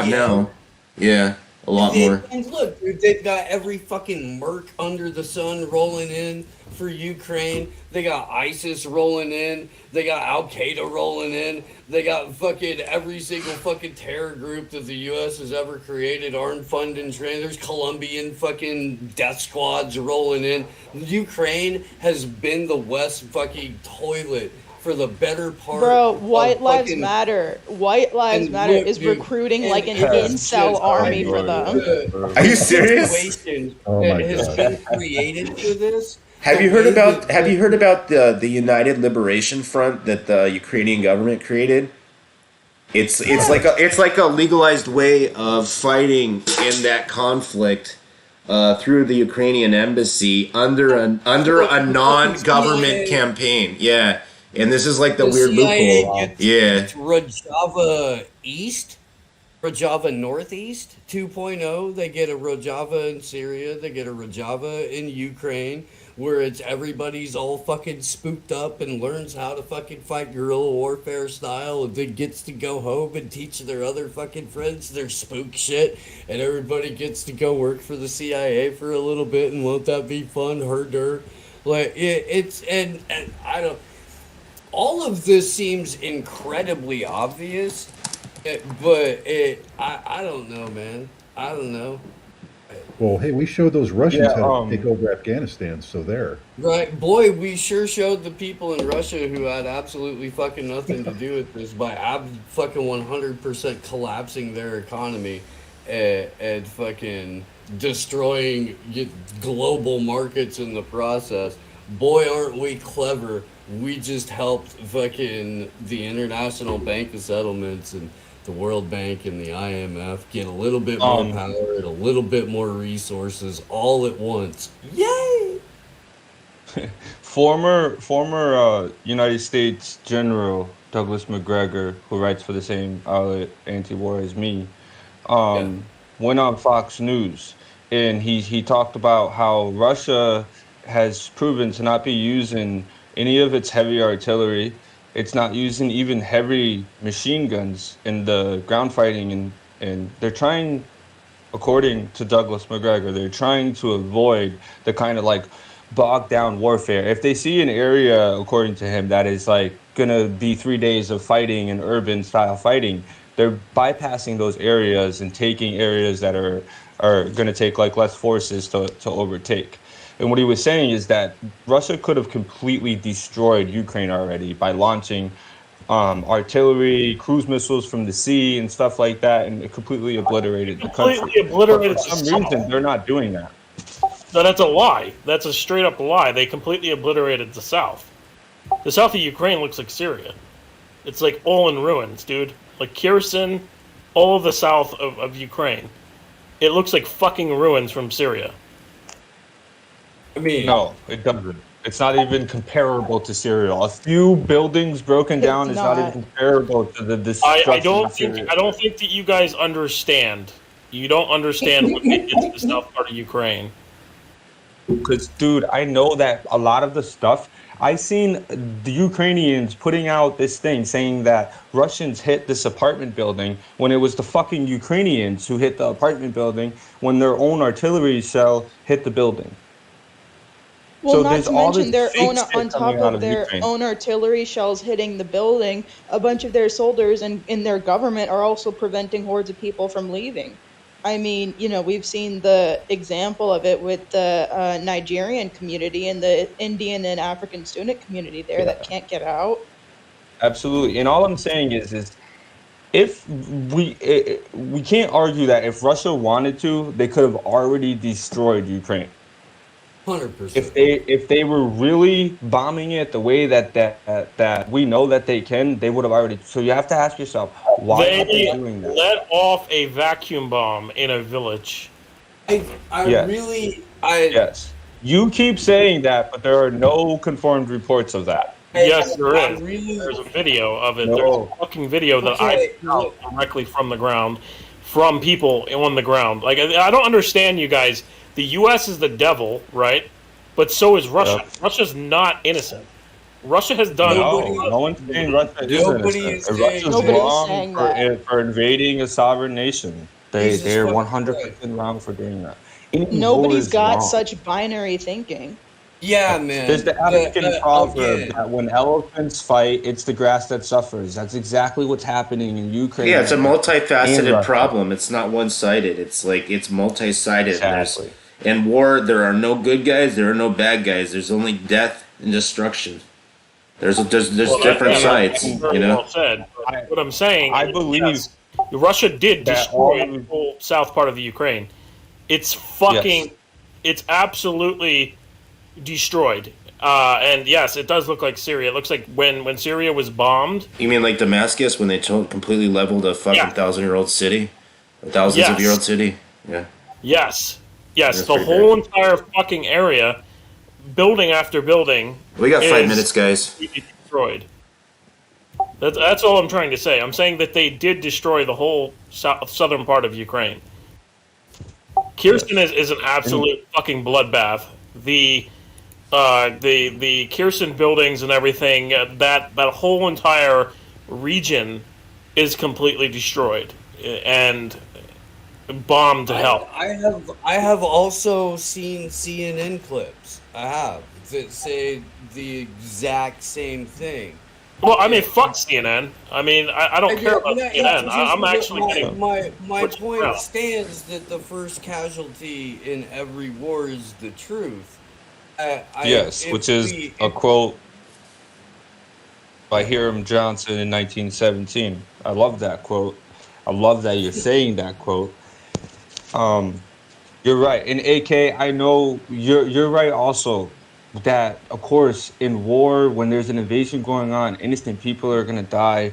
now. Yeah, a lot more. And look, dude, they've got every fucking merc under the sun rolling in for Ukraine. They got ISIS rolling in. They got Al Qaeda rolling in. They got fucking every single fucking terror group that the U.S. has ever created, armed, funded, and trained. There's Colombian fucking death squads rolling in. Ukraine has been the West fucking toilet for the better part. Bro, White Lives Matter. White Lives Matter is recruiting like an incel army for them. Are you serious? Oh my has God. been created for this. Have you heard about the United Liberation Front that the Ukrainian government created? It's like a legalized way of fighting in that conflict through the Ukrainian embassy under a non-government campaign. Yeah. And this is like the weird CIA loophole. gets Rojava East, Rojava Northeast 2.0. They get a Rojava in Syria. They get a Rojava in Ukraine, where it's everybody's all fucking spooked up and learns how to fucking fight guerrilla warfare style, and then gets to go home and teach their other fucking friends their spook shit, and everybody gets to go work for the CIA for a little bit, and won't that be fun? Herder. Like it's and I don't. All of this seems incredibly obvious, but I don't know, man. I don't know. Well, hey, we showed those Russians Yeah, how to take over Afghanistan, so there. Right, boy, we sure showed the people in Russia who had absolutely fucking nothing to do with this by fucking 100% collapsing their economy and fucking destroying global markets in the process. Boy, aren't we clever. We just helped fucking the International Bank of Settlements and the World Bank and the IMF get a little bit more power and a little bit more resources all at once. Yay! Former United States General Douglas McGregor, who writes for the same outlet, Anti-War as me, went on Fox News, and he talked about how Russia has proven to not be using any of its heavy artillery. It's not using even heavy machine guns in the ground fighting, and they're trying, according to Douglas McGregor, they're trying to avoid the kind of like bogged down warfare. If they see an area, according to him, that is like gonna be 3 days of fighting and urban style fighting, they're bypassing those areas and taking areas that are gonna take like less forces to overtake. And what he was saying is that Russia could have completely destroyed Ukraine already by launching artillery, cruise missiles from the sea, and stuff like that, and it completely obliterated the country. Completely obliterated But for some reason, they're not doing that. No, that's a lie. That's a straight up lie. They completely obliterated the south. The south of Ukraine looks like Syria. It's like all in ruins, dude. Like Kherson, all of the south of Ukraine. It looks like fucking ruins from Syria. I mean, no, it doesn't. It's not even comparable to Syria. A few buildings broken down is not even comparable to the destruction I don't of Syria. think that you guys understand. You don't understand what it is the south part of Ukraine. Because, dude, I know that a lot of the stuff, I seen the Ukrainians putting out this thing saying that Russians hit this apartment building when it was the fucking Ukrainians who hit the apartment building when their own artillery shell hit the building. Well, So not there's to all mention this their own fake shit on top coming out of of their Ukraine. own artillery shells hitting the building. A bunch of their soldiers and in their government are also preventing hordes of people from leaving. I mean, we've seen the example of it with the Nigerian community and the Indian and African student community there that can't get out. Absolutely. And all I'm saying is if we can't argue that if Russia wanted to, they could have already destroyed Ukraine. 100%. If they were really bombing it the way that we know that they can, they would have already. So you have to ask yourself, why are they They doing that? let off a vacuum bomb in a village. Yes. Yes. You keep saying that, but there are no confirmed reports of that. Yes, there is. There's a video of it. No. There's a fucking video that I found directly from the ground, from people on the ground. Like, I don't understand you guys. The U.S. is the devil, right? But so is Russia. Yep. Russia's not innocent. Russia has done. No one's saying Russia is innocent. Russia's wrong for invading a sovereign nation. They're 100% wrong for doing that. Any war Nobody's is got wrong. such binary thinking. Yeah, man. There's the African proverb again. that when elephants fight, it's the grass that suffers. That's exactly what's happening in Ukraine. Yeah, it's a and multifaceted Russia. problem. It's not one-sided. It's like it's multi-sided. Exactly. In war, there are no good guys. There are no bad guys. There's only death and destruction. There's different sides. Very well said. But what I'm saying, I believe yes, Russia did that destroy all- the whole south part of the Ukraine. It's fucking, it's absolutely destroyed. And yes, it does look like Syria. It looks like when Syria was bombed. You mean like Damascus when they completely leveled a fucking 1,000-year-old city, a thousands-of-year-old city? Yeah. Yes, That's the pretty whole entire fucking area, building after building. We got 5 is minutes, guys. completely destroyed. That's all I'm trying to say. I'm saying that they did destroy the whole southern part of Ukraine. Kherson is an absolute fucking bloodbath. The Kherson buildings and everything, that whole entire region is completely destroyed and bombed to hell. I have also seen CNN clips. I have that say the exact same thing. Well, I mean, fuck CNN. I mean, I don't care about Yeah, CNN. I'm actually getting. my what's point around. stands that the first casualty in every war is the truth. Yes, which is a quote by Hiram Johnson in 1917. I love that quote. I love that you're saying that quote. You're right. And AK, I know you're right also that, of course, in war, when there's an invasion going on, innocent people are going to die.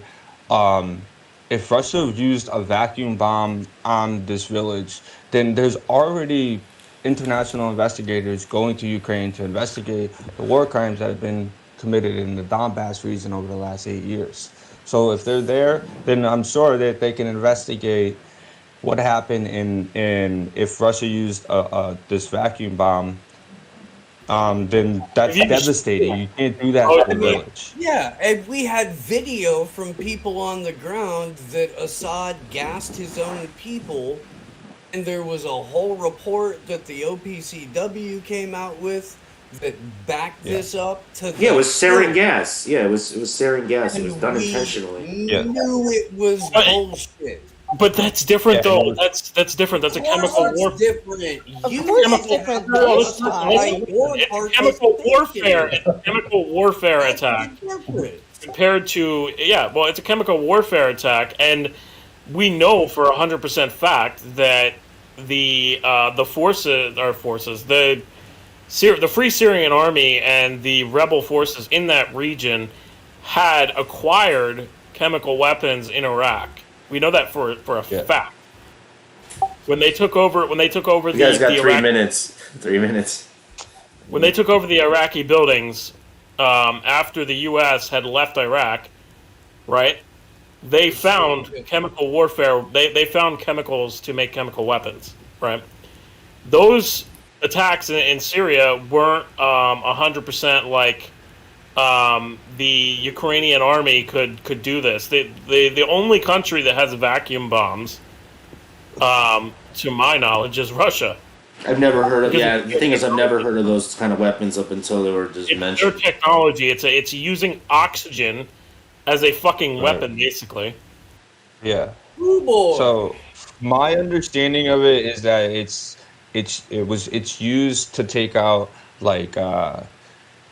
If Russia used a vacuum bomb on this village, then there's already international investigators going to Ukraine to investigate the war crimes that have been committed in the Donbass region over the last 8 years. So if they're there, then I'm sure that they can investigate what happened in if Russia used this vacuum bomb. Then that's devastating. You can't do that to the village. Yeah, and we had video from people on the ground that Assad gassed his own people, and there was a whole report that the OPCW came out with that backed this up. Yeah, it was sarin gas. Yeah, it was sarin gas. It was done intentionally. Knew it was bullshit. But that's different, though. That's different. That's a chemical warfare. Different. It's a chemical warfare. It's a chemical warfare attack. Compared to it's a chemical warfare attack, and we know for 100% fact that the forces, the Free Syrian Army and the rebel forces in that region had acquired chemical weapons in Iraq. We know that for a fact. When they took over You guys got 3 minutes. 3 minutes. when they took over the Iraqi buildings, after the U.S. had left Iraq, right? They found chemical warfare. They found chemicals to make chemical weapons, right? Those attacks in Syria weren't 100% like the Ukrainian army could do this. The only country that has vacuum bombs, to my knowledge, is Russia. I've never heard of. Because Yeah, it's the thing is, I've technology. never heard of those kind of weapons up until they were just It's their mentioned. technology. It's using oxygen as a fucking Right. weapon, basically. Yeah. Ooh, boy. So my understanding of it is that it's used to take out like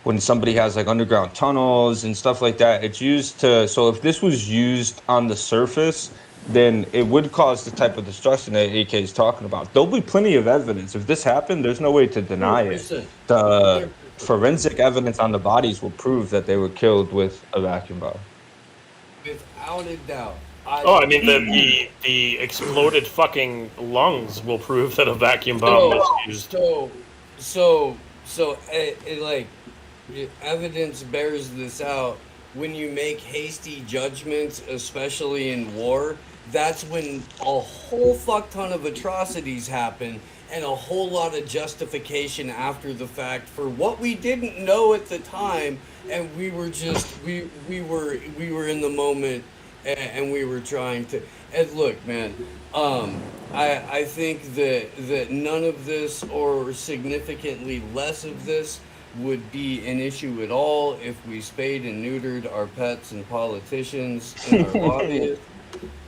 when somebody has like underground tunnels and stuff like that. It's used to, so if this was used on the surface, then it would cause the type of destruction that AK is talking about. There'll be plenty of evidence. If this happened, there's no way to deny it. 100%. The forensic evidence on the bodies will prove that they were killed with a vacuum bomb. Without a doubt. Oh, I mean the exploded fucking lungs will prove that a vacuum bomb was used. Like, evidence bears this out. When you make hasty judgments, especially in war, that's when a whole fuck ton of atrocities happen and a whole lot of justification after the fact for what we didn't know at the time, and we were just we were in the moment, and we were trying to. And look, man, I think that none of this or significantly less of this would be an issue at all if we spayed and neutered our pets and politicians and our lobbyists.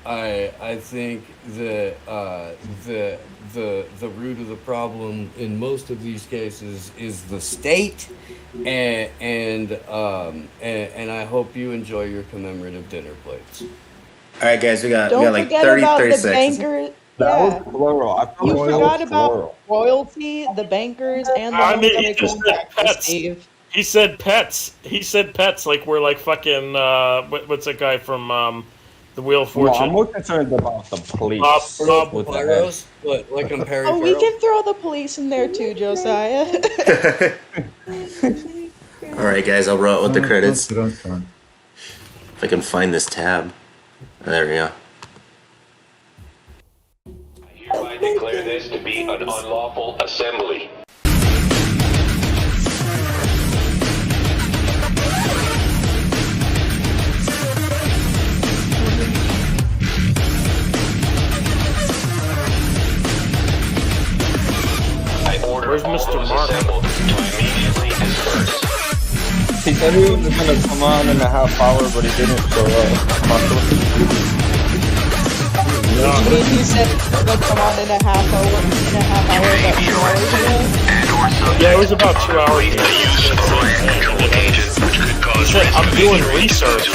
I think that the root of the problem in most of these cases is the state, and I hope you enjoy your commemorative dinner plates. All right, guys, we got Don't like forget 30 about the seconds. bankers. That Yeah. was plural. I feel You like that forgot was about plural. royalty, the bankers, and the I mean, he military just said contractors, pets. Steve. He said pets. He said pets like we're like fucking what's that guy from the Wheel of No, I'm Fortune? more concerned about the police. Bob with the head. Pyros, but like I'm Perry Oh, we Farrell. can throw the police in there too, Josiah. All right, guys, I'll roll out with the credits. Dun. If I can find this tab. There we go. I declare this to be an unlawful assembly. I order Where's all Mr. those Mark? assembled to immediately disperse. He said he was gonna come on in a half hour, but he didn't show up. He said they'll come on in a half hour, about 2 hours ago. Yeah, it was about 2 hours ago. He said, I'm doing research.